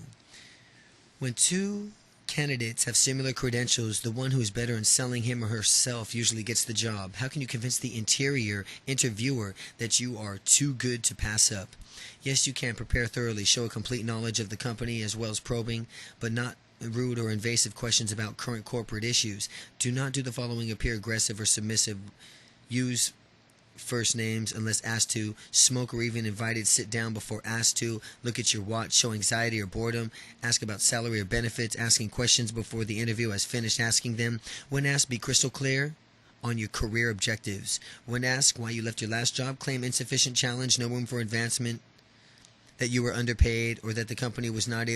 S1: When two candidates have similar credentials, the one who is better in selling him or herself usually gets the job. How can you convince the interviewer that you are too good to pass up? Yes, you can. Prepare thoroughly. Show a complete knowledge of the company as well as probing, but not rude or invasive questions about current corporate issues. Do not do the following: appear aggressive or submissive. Use first names unless asked to. Smoke or even invited. Sit down before asked to. Look at your watch. Show anxiety or boredom. Ask about salary or benefits. Asking questions before the interview has finished asking them. When asked, be crystal clear on your career objectives. When asked why you left your last job, claim insufficient challenge, no room for advancement, that you were underpaid, or that the company was not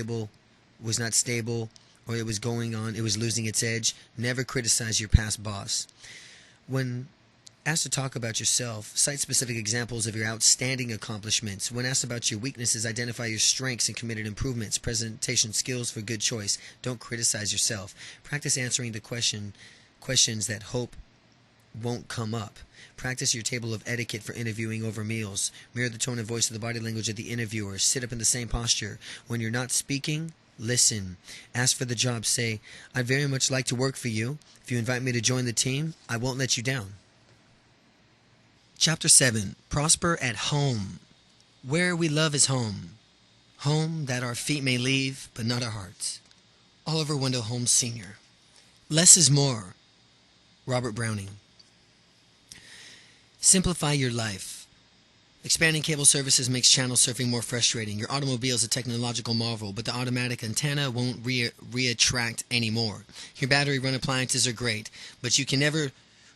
S1: stable, or it was losing its edge. Never criticize your past boss. When asked to talk about yourself, cite specific examples of your outstanding accomplishments. When asked about your weaknesses, identify your strengths and committed improvements. Presentation skills for good choice. Don't criticize yourself. Practice answering the questions that hope won't come up. Practice your table of etiquette for interviewing over meals. Mirror the tone and voice of the body language of the interviewer. Sit up in the same posture. When you're not speaking, listen. Ask for the job. Say, I'd very much like to work for you. If you invite me to join the team, I won't let you down. Chapter 7. Prosper at home. Where we love is home. Home that our feet may leave, but not our hearts. Oliver Wendell Holmes Sr. Less is more. Robert Browning. Simplify your life. Expanding cable services makes channel surfing more frustrating. Your automobile is a technological marvel, but the automatic antenna won't reattract anymore. Your battery-run appliances are great, but you can never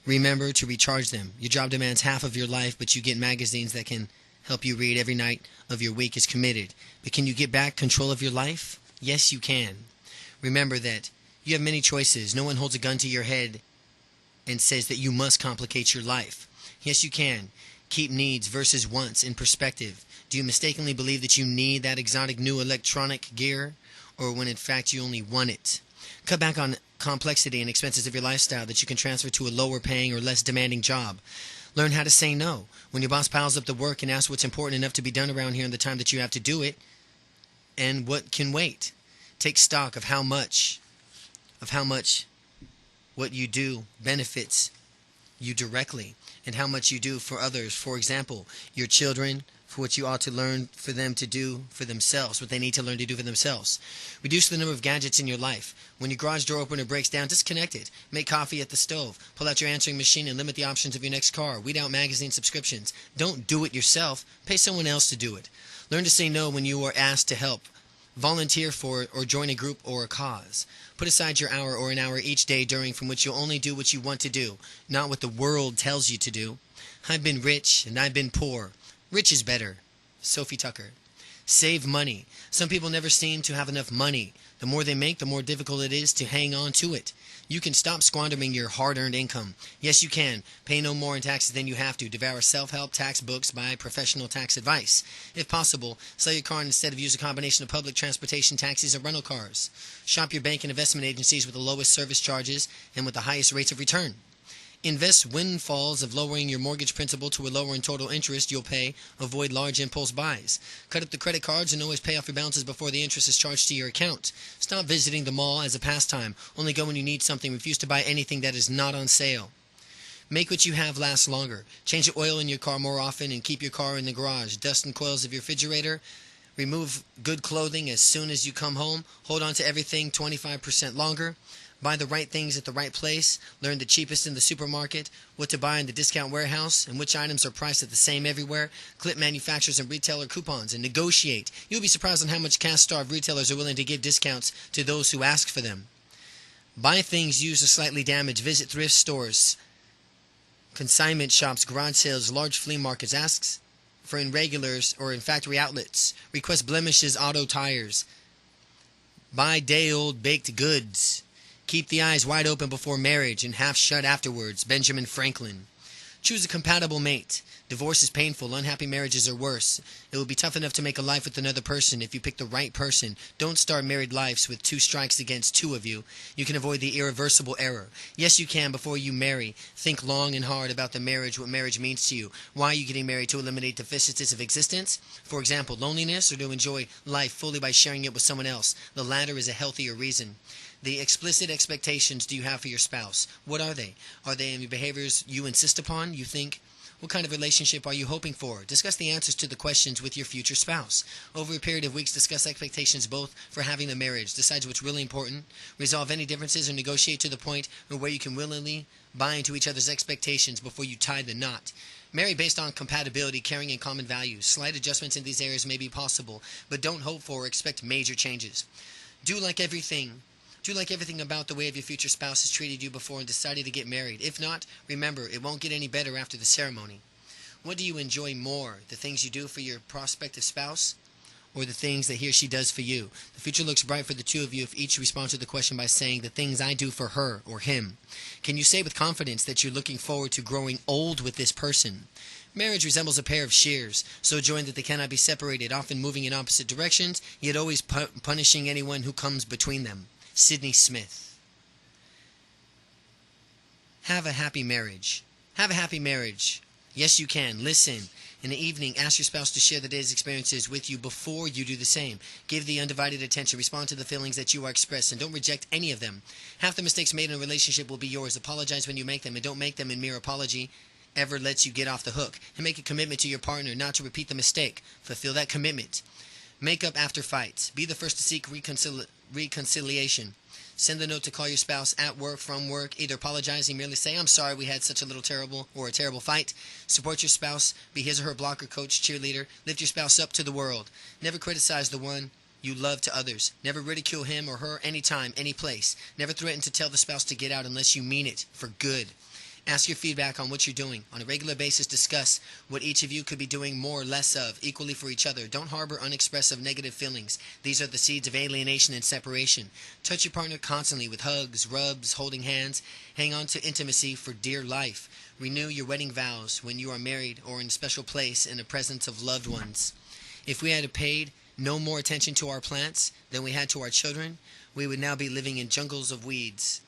S1: remember to recharge them. Your job demands half of your life, but you get magazines that can help you read every night of your week is committed. But can you get back control of your life? Yes, you can. Remember that you have many choices. No one holds a gun to your head and says that you must complicate your life. Yes, you can. Keep needs versus wants in perspective. Do you mistakenly believe that you need that exotic new electronic gear, or when in fact you only want it? Cut back on complexity and expenses of your lifestyle that you can transfer to a lower paying or less demanding job. Learn how to say no. When your boss piles up the work and asks what's important enough to be done around here in the time that you have to do it, and what can wait. Take stock of how much what you do benefits you directly, and how much you do for others. For example, your children, for what you ought to learn for them to do for themselves, what they need to learn to do for themselves. Reduce the number of gadgets in your life. When your garage door opener breaks down, disconnect it. Make coffee at the stove. Pull out your answering machine and limit the options of your next car. Weed out magazine subscriptions. Don't do it yourself. Pay someone else to do it. Learn to say no when you are asked to help. Volunteer for or join a group or a cause. Put aside your hour or an hour each day during from which you'll only do what you want to do, not what the world tells you to do. I've been rich and I've been poor. Rich is better. Sophie Tucker. Save money. Some people never seem to have enough money. The more they make, the more difficult it is to hang on to it. You can stop squandering your hard-earned income. Yes, you can. Pay no more in taxes than you have to. Devour self-help tax books, buy professional tax advice. If possible, sell your car and instead of use a combination of public transportation, taxis, or rental cars. Shop your bank and investment agencies with the lowest service charges and with the highest rates of return. Invest windfalls of lowering your mortgage principal to a lower in total interest you'll pay. Avoid large impulse buys. Cut up the credit cards and always pay off your balances before the interest is charged to your account. Stop visiting the mall as a pastime. Only go when you need something. Refuse to buy anything that is not on sale. Make what you have last longer. Change the oil in your car more often and keep your car in the garage. Dust and coils of your refrigerator. Remove good clothing as soon as you come home. Hold on to everything 25% longer. Buy the right things at the right place. Learn the cheapest in the supermarket, what to buy in the discount warehouse, and which items are priced at the same everywhere. Clip manufacturers and retailer coupons and negotiate. You'll be surprised on how much cash-starved retailers are willing to give discounts to those who ask for them. Buy things used or slightly damaged. Visit thrift stores, consignment shops, garage sales, large flea markets. Ask for irregulars or in factory outlets. Request blemishes, auto tires. Buy day-old baked goods. Keep the eyes wide open before marriage and half shut afterwards. Benjamin Franklin. Choose a compatible mate. Divorce is painful. Unhappy marriages are worse. It will be tough enough to make a life with another person if you pick the right person. Don't start married lives with 2 strikes against 2 of you. You can avoid the irreversible error. Yes, you can before you marry. Think long and hard about the marriage, what marriage means to you. Why are you getting married? To eliminate deficiencies of existence? For example, loneliness, or to enjoy life fully by sharing it with someone else? The latter is a healthier reason. The explicit expectations do you have for your spouse? What are they? Are they in behaviors you insist upon? You think? What kind of relationship are you hoping for? Discuss the answers to the questions with your future spouse. Over a period of weeks, discuss expectations both for having the marriage. Decide what's really important. Resolve any differences or negotiate to the point where you can willingly buy into each other's expectations before you tie the knot. Marry based on compatibility, caring, and common values. Slight adjustments in these areas may be possible, but don't hope for or expect major changes. Do like everything about the way your future spouse has treated you before and decided to get married. If not, remember, it won't get any better after the ceremony. What do you enjoy more, the things you do for your prospective spouse or the things that he or she does for you? The future looks bright for the two of you if each responds to the question by saying the things I do for her or him. Can you say with confidence that you're looking forward to growing old with this person? Marriage resembles a pair of shears, so joined that they cannot be separated, often moving in opposite directions, yet always punishing anyone who comes between them. Sydney Smith. Have a happy marriage. Have a happy marriage. Yes, you can. Listen. In the evening, ask your spouse to share the day's experiences with you before you do the same. Give the undivided attention. Respond to the feelings that you are expressed, and don't reject any of them. Half the mistakes made in a relationship will be yours. Apologize when you make them, and don't make them in mere apology ever lets you get off the hook. And make a commitment to your partner not to repeat the mistake. Fulfill that commitment. Make up after fights. Be the first to seek reconciliation. Send the note to call your spouse at work, from work, either apologizing, merely say, I'm sorry we had such a terrible fight. Support your spouse. Be his or her blocker, coach, cheerleader. Lift your spouse up to the world. Never criticize the one you love to others. Never ridicule him or her anytime, any place. Never threaten to tell the spouse to get out unless you mean it for good. Ask your feedback on what you're doing. On a regular basis, discuss what each of you could be doing more or less of, equally for each other. Don't harbor unexpressive negative feelings. These are the seeds of alienation and separation. Touch your partner constantly with hugs, rubs, holding hands. Hang on to intimacy for dear life. Renew your wedding vows when you are married or in a special place in the presence of loved ones. If we had paid no more attention to our plants than we had to our children, we would now be living in jungles of weeds.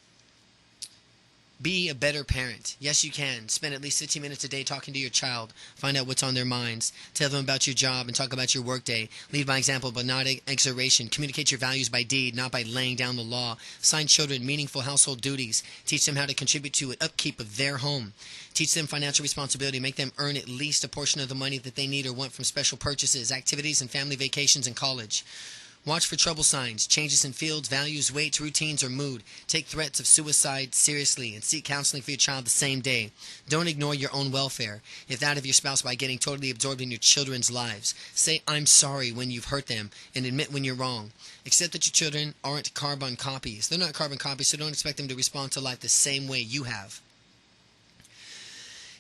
S1: Be a better parent. Yes, you can. Spend at least 15 minutes a day talking to your child. Find out what's on their minds. Tell them about your job and talk about your workday. Lead by example, but not exhortation. Communicate your values by deed, not by laying down the law. Assign children meaningful household duties. Teach them how to contribute to an upkeep of their home. Teach them financial responsibility. Make them earn at least a portion of the money that they need or want from special purchases, activities, and family vacations in college. Watch for trouble signs, changes in fields, values, weights, routines, or mood. Take threats of suicide seriously and seek counseling for your child the same day. Don't ignore your own welfare, if that of your spouse, by getting totally absorbed in your children's lives. Say "I'm sorry" when you've hurt them and admit when you're wrong. Accept that your children aren't carbon copies. They're not carbon copies, so don't expect them to respond to life the same way you have.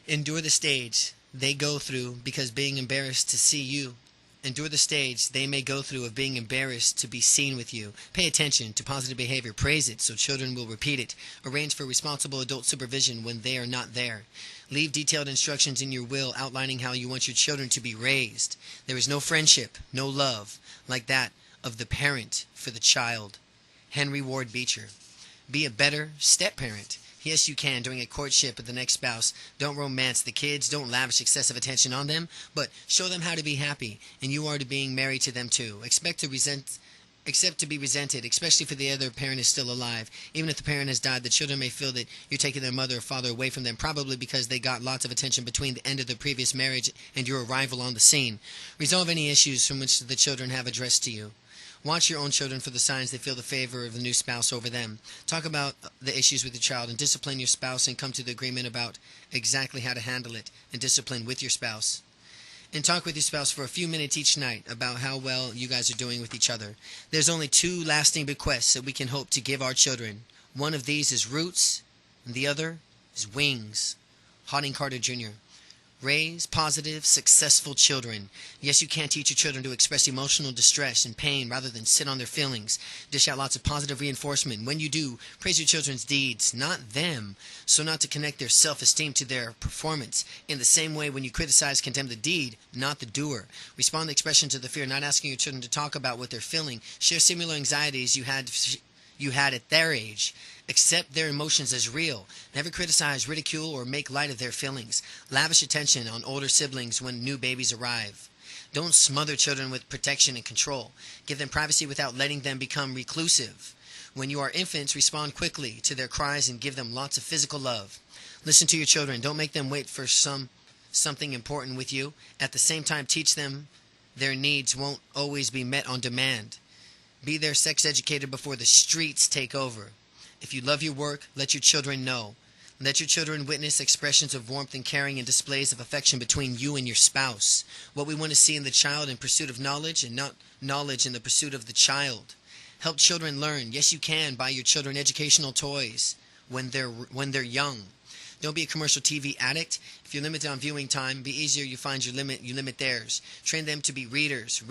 S1: Endure the stage they go through because being embarrassed to see you. Endure the stage they may go through of being embarrassed to be seen with you. Pay attention to positive behavior. Praise it so children will repeat it. Arrange for responsible adult supervision when they are not there. Leave detailed instructions in your will outlining how you want your children to be raised. There is no friendship, no love, like that of the parent for the child. Henry Ward Beecher. Be a better step-parent. Yes, you can during a courtship with the next spouse. Don't romance the kids. Don't lavish excessive attention on them. But show them how to be happy, and you are to being married to them too. Accept to be resented, especially if the other parent is still alive. Even if the parent has died, the children may feel that you're taking their mother or father away from them, probably because they got lots of attention between the end of the previous marriage and your arrival on the scene. Resolve any issues from which the children have addressed to you. Watch your own children for the signs they feel the favor of the new spouse over them. Talk about the issues with your child and discipline your spouse and come to the agreement about exactly how to handle it and discipline with your spouse. And talk with your spouse for a few minutes each night about how well you guys are doing with each other. There's only 2 lasting bequests that we can hope to give our children. One of these is roots, and the other is wings. Harding Carter Jr. Raise positive, successful children. Yes, you can teach your children to express emotional distress and pain rather than sit on their feelings. Dish out lots of positive reinforcement. When you do, praise your children's deeds, not them, so not to connect their self-esteem to their performance. In the same way, when you criticize, condemn the deed, not the doer. Respond to expressions of the fear, not asking your children to talk about what they're feeling. Share similar anxieties you had at their age. Accept their emotions as real. Never criticize, ridicule, or make light of their feelings. Lavish attention on older siblings when new babies arrive. Don't smother children with protection and control. Give them privacy without letting them become reclusive. When you are infants, respond quickly to their cries and give them lots of physical love. Listen to your children. Don't make them wait for something important with you. At the same time, teach them their needs won't always be met on demand. Be their sex educator before the streets take over. If you love your work, let your children know. Let your children witness expressions of warmth and caring and displays of affection between you and your spouse. What we want to see in the child in pursuit of knowledge and not knowledge in the pursuit of the child. Help children learn. Yes, you can buy your children educational toys when they're young. Don't be a commercial TV addict. If you're limited on viewing time, be easier you find you limit theirs. Train them to be readers.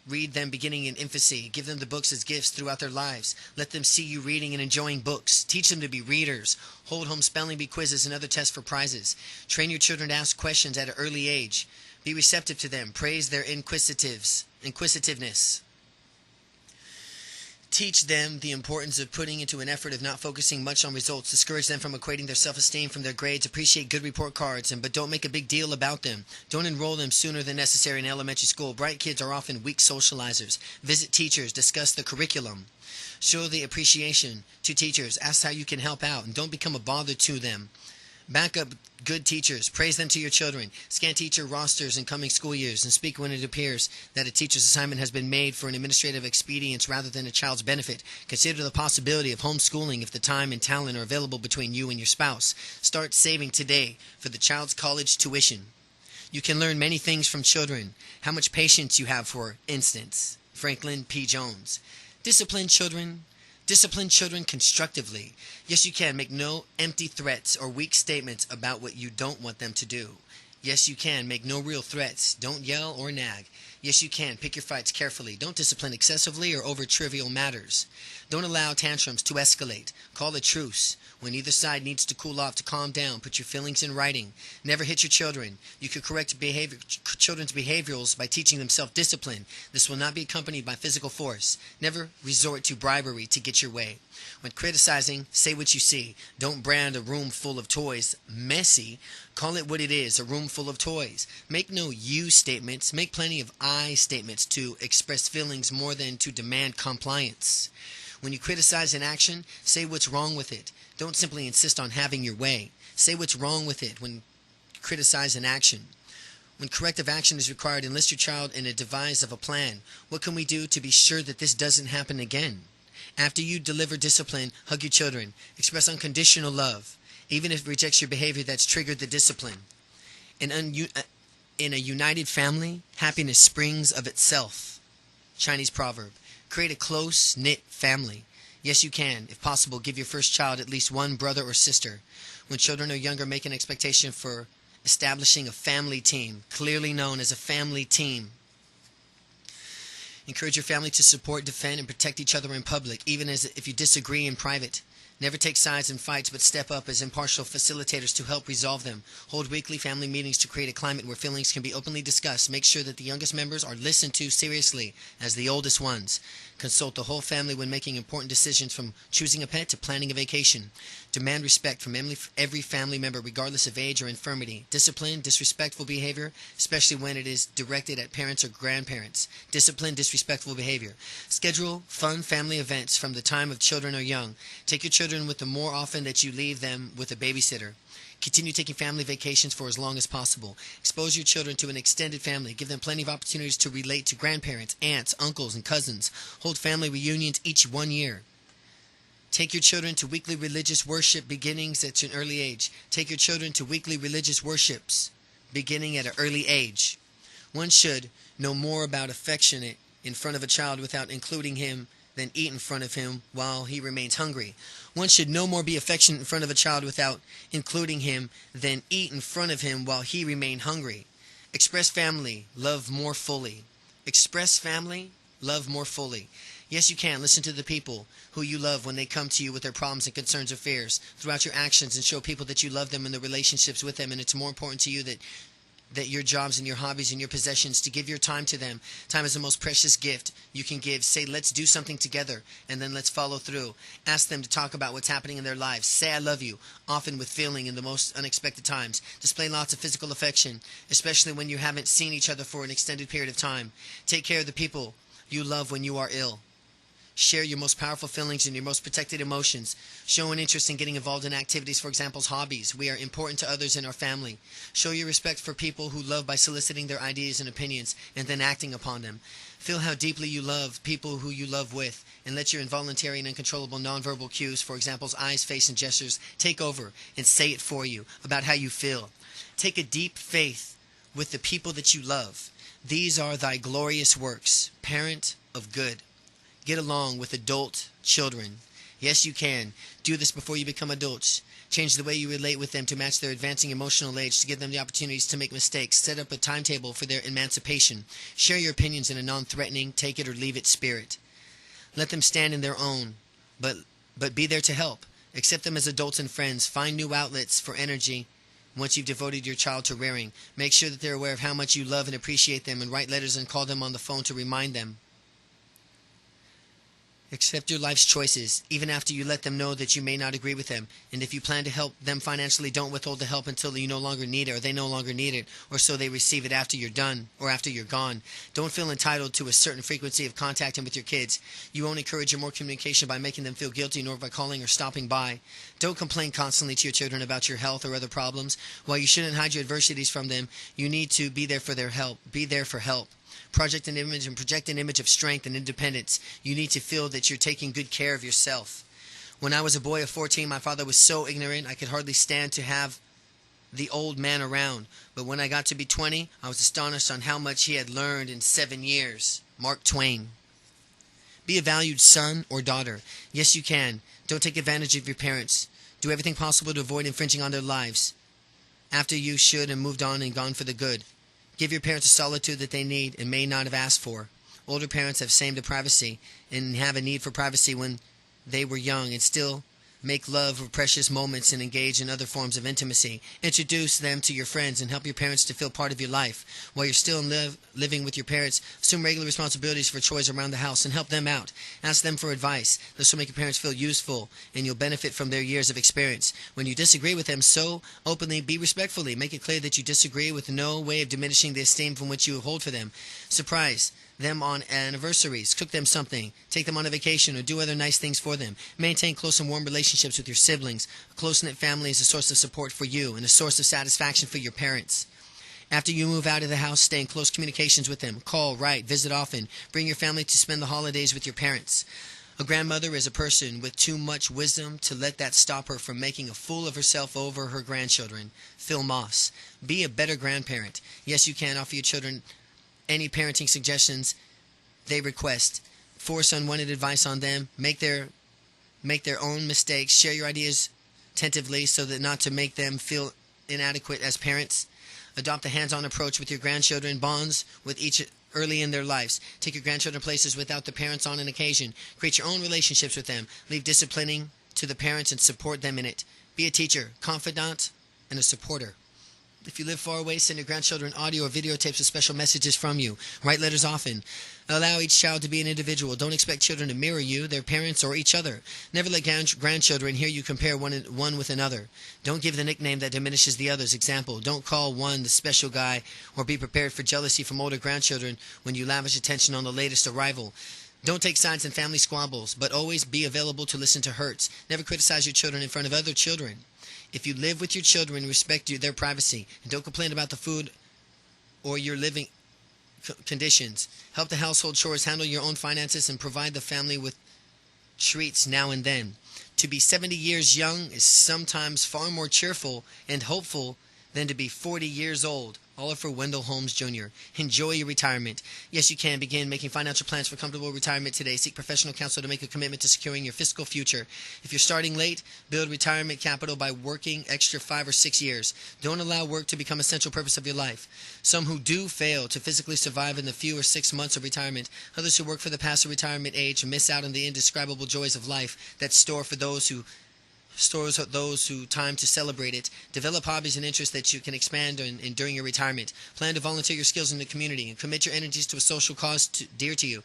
S1: Read them beginning in infancy. Give them the books as gifts throughout their lives. Let them see you reading and enjoying books. Teach them to be readers. Hold home spelling bee quizzes and other tests for prizes. Train your children to ask questions at an early age. Be receptive to them. Praise their inquisitiveness. Teach them the importance of putting into an effort of not focusing much on results. Discourage them from equating their self-esteem from their grades. Appreciate good report cards, but don't make a big deal about them. Don't enroll them sooner than necessary in elementary school. Bright kids are often weak socializers. Visit teachers. Discuss the curriculum. Show the appreciation to teachers. Ask how you can help out, and don't become a bother to them. Back up good teachers. Praise them to your children. Scan teacher rosters in coming school years and speak when it appears that a teacher's assignment has been made for an administrative expedience rather than a child's benefit. Consider the possibility of homeschooling if the time and talent are available between you and your spouse. Start saving today for the child's college tuition. You can learn many things from children. How much patience you have, for instance. Franklin P. Jones. Discipline children constructively. Yes, you can. Make no empty threats or weak statements about what you don't want them to do. Yes, you can. Make no real threats. Don't yell or nag. Yes, you can. Pick your fights carefully. Don't discipline excessively or over trivial matters. Don't allow tantrums to escalate. Call a truce. When either side needs to cool off to calm down, put your feelings in writing. Never hit your children. You could correct children's behaviors by teaching them self-discipline. This will not be accompanied by physical force. Never resort to bribery to get your way. When criticizing, say what you see. Don't brand a room full of toys messy. Call it what it is, a room full of toys. Make no you statements. Make plenty of I statements to express feelings more than to demand compliance. When you criticize an action, say what's wrong with it. Don't simply insist on having your way. Say what's wrong with it when you criticize an action. When corrective action is required, enlist your child in a devise of a plan. What can we do to be sure that this doesn't happen again? After you deliver discipline, hug your children. Express unconditional love, even if it rejects your behavior that's triggered the discipline. In a united family, happiness springs of itself. Chinese proverb. Create a close-knit family. Yes, you can. If possible, give your first child at least one brother or sister. When children are younger, make an expectation for establishing a family team, clearly known as a family team. Encourage your family to support, defend, and protect each other in public, even if you disagree in private. Never take sides in fights, but step up as impartial facilitators to help resolve them. Hold weekly family meetings to create a climate where feelings can be openly discussed. Make sure that the youngest members are listened to seriously as the oldest ones. Consult the whole family when making important decisions, from choosing a pet to planning a vacation. Demand respect from every family member, regardless of age or infirmity. Discipline disrespectful behavior, especially when it is directed at parents or grandparents. Discipline disrespectful behavior. Schedule fun family events from the time of children are young. Take your children with them more often that you leave them with a babysitter. Continue taking family vacations for as long as possible. Expose your children to an extended family. Give them plenty of opportunities to relate to grandparents, aunts, uncles, and cousins. Hold family reunions each 1 year. Take your children to weekly religious worship beginnings at an early age. Take your children to weekly religious worships beginning at an early age. One should know more about affectionate in front of a child without including him than eat in front of him while he remains hungry. One should no more be affectionate in front of a child without including him than eat in front of him while he remains hungry. Express family, love more fully. Express family, love more fully. Yes, you can. Listen to the people who you love when they come to you with their problems and concerns or fears. Throughout your actions, and show people that you love them and the relationships with them, and it's more important to you that your jobs and your hobbies and your possessions, to give your time to them. Time is the most precious gift you can give. Say, let's do something together, and then let's follow through. Ask them to talk about what's happening in their lives. Say I love you, often with feeling in the most unexpected times. Display lots of physical affection, especially when you haven't seen each other for an extended period of time. Take care of the people you love when you are ill. Share your most powerful feelings and your most protected emotions. Show an interest in getting involved in activities, for example, hobbies. We are important to others in our family. Show your respect for people who love by soliciting their ideas and opinions and then acting upon them. Feel how deeply you love people who you love with, and let your involuntary and uncontrollable nonverbal cues, for example, eyes, face, and gestures, take over and say it for you about how you feel. Take a deep faith with the people that you love. These are thy glorious works, parent of good. Get along with adult children. Yes, you can. Do this before you become adults. Change the way you relate with them to match their advancing emotional age, to give them the opportunities to make mistakes. Set up a timetable for their emancipation. Share your opinions in a non-threatening, take it or leave it spirit. Let them stand in their own, but be there to help. Accept them as adults and friends. Find new outlets for energy once you've devoted your child to rearing. Make sure that they're aware of how much you love and appreciate them, and write letters and call them on the phone to remind them. Accept your life's choices, even after you let them know that you may not agree with them. And if you plan to help them financially, don't withhold the help until you no longer need it, or they no longer need it, or so they receive it after you're done or after you're gone. Don't feel entitled to a certain frequency of contacting with your kids. You won't encourage more communication by making them feel guilty, nor by calling or stopping by. Don't complain constantly to your children about your health or other problems. While you shouldn't hide your adversities from them, you need to be there for their help. Be there for help. Project an image of strength and independence. You need to feel that you're taking good care of yourself. When I was a boy of 14, my father was so ignorant I could hardly stand to have the old man around. But when I got to be 20, I was astonished on how much he had learned in 7 years. Mark Twain. Be a valued son or daughter. Yes, you can. Don't take advantage of your parents. Do everything possible to avoid infringing on their lives after you should have moved on and gone for the good. Give your parents the solitude that they need and may not have asked for. Older parents have same to privacy and have a need for privacy when they were young, and still Make love with precious moments and engage in other forms of intimacy. Introduce them to your friends and help your parents to feel part of your life. While you're still living with your parents, assume regular responsibilities for chores around the house and help them out. Ask them for advice. This will make your parents feel useful and you'll benefit from their years of experience. When you disagree with them, so openly, be respectfully. Make it clear that you disagree with no way of diminishing the esteem from which you hold for them. Surprise them on anniversaries, cook them something, take them on a vacation, or do other nice things for them. Maintain close and warm relationships with your siblings. A close-knit family is a source of support for you and a source of satisfaction for your parents. After you move out of the house, stay in close communications with them. Call, write, visit often. Bring your family to spend the holidays with your parents. A grandmother is a person with too much wisdom to let that stop her from making a fool of herself over her grandchildren. Phil Moss. Be a better grandparent. Yes, you can offer your children any parenting suggestions they request. Force unwanted advice on them. Make their own mistakes. Share your ideas tentatively so that not to make them feel inadequate as parents. Adopt a hands-on approach with your grandchildren. Bonds with each early in their lives. Take your grandchildren places without the parents on an occasion. Create your own relationships with them. Leave disciplining to the parents and support them in it. Be a teacher, confidant, and a supporter. If you live far away, send your grandchildren audio or videotapes with special messages from you. Write letters often. Allow each child to be an individual. Don't expect children to mirror you, their parents, or each other. Never let grandchildren hear you compare one with another. Don't give the nickname that diminishes the others. Example, don't call one the special guy or be prepared for jealousy from older grandchildren when you lavish attention on the latest arrival. Don't take sides in family squabbles, but always be available to listen to hurts. Never criticize your children in front of other children. If you live with your children, respect their privacy and don't complain about the food or your living conditions. Help the household chores, handle your own finances, and provide the family with treats now and then. To be 70 years young is sometimes far more cheerful and hopeful than to be 40 years old. Oliver Wendell Holmes, Jr. Enjoy your retirement. Yes, you can begin making financial plans for comfortable retirement today. Seek professional counsel to make a commitment to securing your fiscal future. If you're starting late, build retirement capital by working extra 5 or 6 years. Don't allow work to become a central purpose of your life. Some who do fail to physically survive in the few or 6 months of retirement. Others who work for the passive retirement age miss out on the indescribable joys of life that stores those who time to celebrate it. Develop hobbies and interests that you can expand in during your retirement. Plan to volunteer your skills in the community and commit your energies to a social cause dear to you.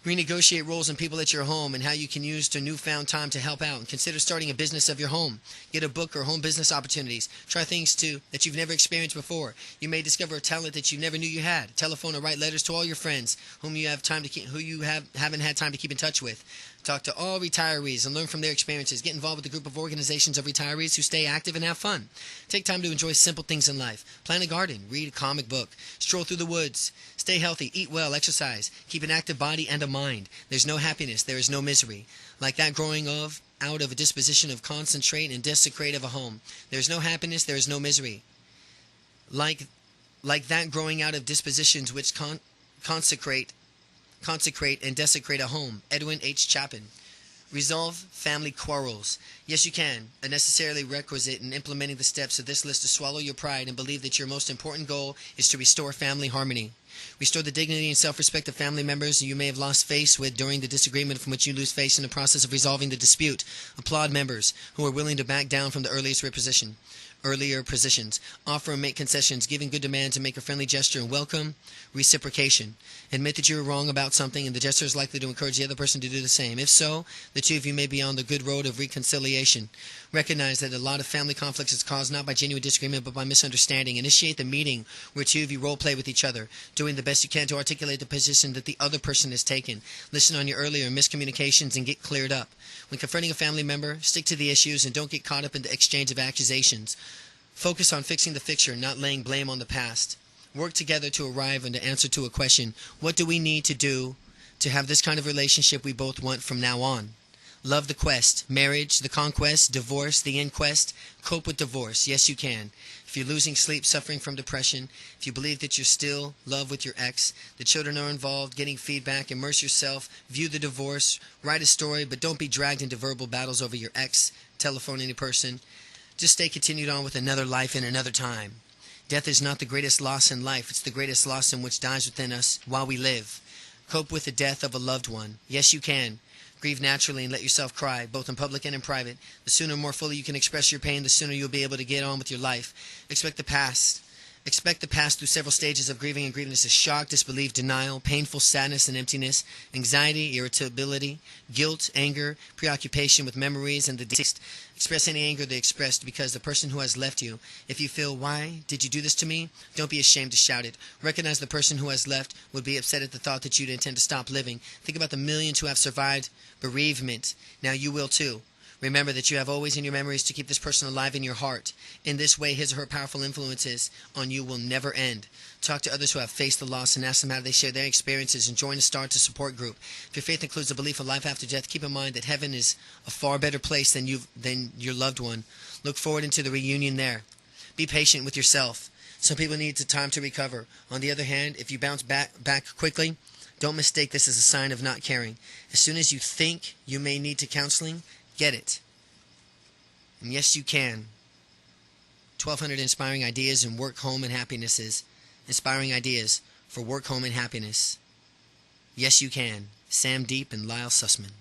S1: Renegotiate roles and people at your home and how you can use the newfound time to help out. And consider starting a business of your home. Get a book or home business opportunities. Try things that you've never experienced before. You may discover a talent that you never knew you had. Telephone or write letters to all your friends whom you haven't had time to keep in touch with. Talk to all retirees and learn from their experiences. Get involved with a group of organizations of retirees who stay active and have fun. Take time to enjoy simple things in life. Plant a garden. Read a comic book. Stroll through the woods. Stay healthy. Eat well. Exercise. Keep an active body and a mind. There's no happiness. There is no misery. Like that growing out of a disposition of concentrate and desecrate of a home. There is no happiness. There is no misery. Like that growing out of dispositions which consecrate and desecrate a home. Edwin H. Chapin. Resolve family quarrels. Yes, you can. A necessarily requisite in implementing the steps of this list to swallow your pride and believe that your most important goal is to restore family harmony. Restore the dignity and self-respect of family members you may have lost face with during the disagreement from which you lose face in the process of resolving the dispute. Applaud members who are willing to back down from the earlier positions. Offer and make concessions, giving good demands and make a friendly gesture, and welcome reciprocation. Admit that you were wrong about something and the gesture is likely to encourage the other person to do the same. If so, the two of you may be on the good road of reconciliation. Recognize that a lot of family conflicts is caused not by genuine disagreement but by misunderstanding. Initiate the meeting where two of you role play with each other, doing the best you can to articulate the position that the other person has taken. Listen on your earlier miscommunications and get cleared up. When confronting a family member, stick to the issues and don't get caught up in the exchange of accusations. Focus on fixing the fixture, not laying blame on the past. Work together to arrive at the answer to a question. What do we need to do to have this kind of relationship we both want from now on? Love the quest. Marriage, the conquest, divorce, the inquest. Cope with divorce. Yes, you can. If you're losing sleep, suffering from depression, if you believe that you're still in love with your ex, the children are involved, getting feedback, immerse yourself, view the divorce, write a story, but don't be dragged into verbal battles over your ex, telephone any person. Just stay continued on with another life in another time. Death is not the greatest loss in life. It's the greatest loss in which dies within us while we live. Cope with the death of a loved one. Yes, you can. Grieve naturally and let yourself cry, both in public and in private. The sooner and more fully you can express your pain, the sooner you'll be able to get on with your life. Expect the past through several stages of grieving and grievances: shock, disbelief, denial, painful sadness and emptiness, anxiety, irritability, guilt, anger, preoccupation with memories, and the deceased. Express any anger they expressed because the person who has left you. If you feel, "Why did you do this to me?" don't be ashamed to shout it. Recognize the person who has left would be upset at the thought that you'd intend to stop living. Think about the millions who have survived bereavement. Now you will too. Remember that you have always in your memories to keep this person alive in your heart. In this way, his or her powerful influences on you will never end. Talk to others who have faced the loss and ask them how they share their experiences, and join a Start to Support group. If your faith includes a belief of life after death, keep in mind that heaven is a far better place than your loved one. Look forward into the reunion there. Be patient with yourself. Some people need time to recover. On the other hand, if you bounce back quickly, don't mistake this as a sign of not caring. As soon as you think you may need counseling, get it. And yes, you can. 1,200 inspiring ideas in work, home, and happinesses. Inspiring ideas for work, home, and happiness. Yes, you can. Sam Deep and Lyle Sussman.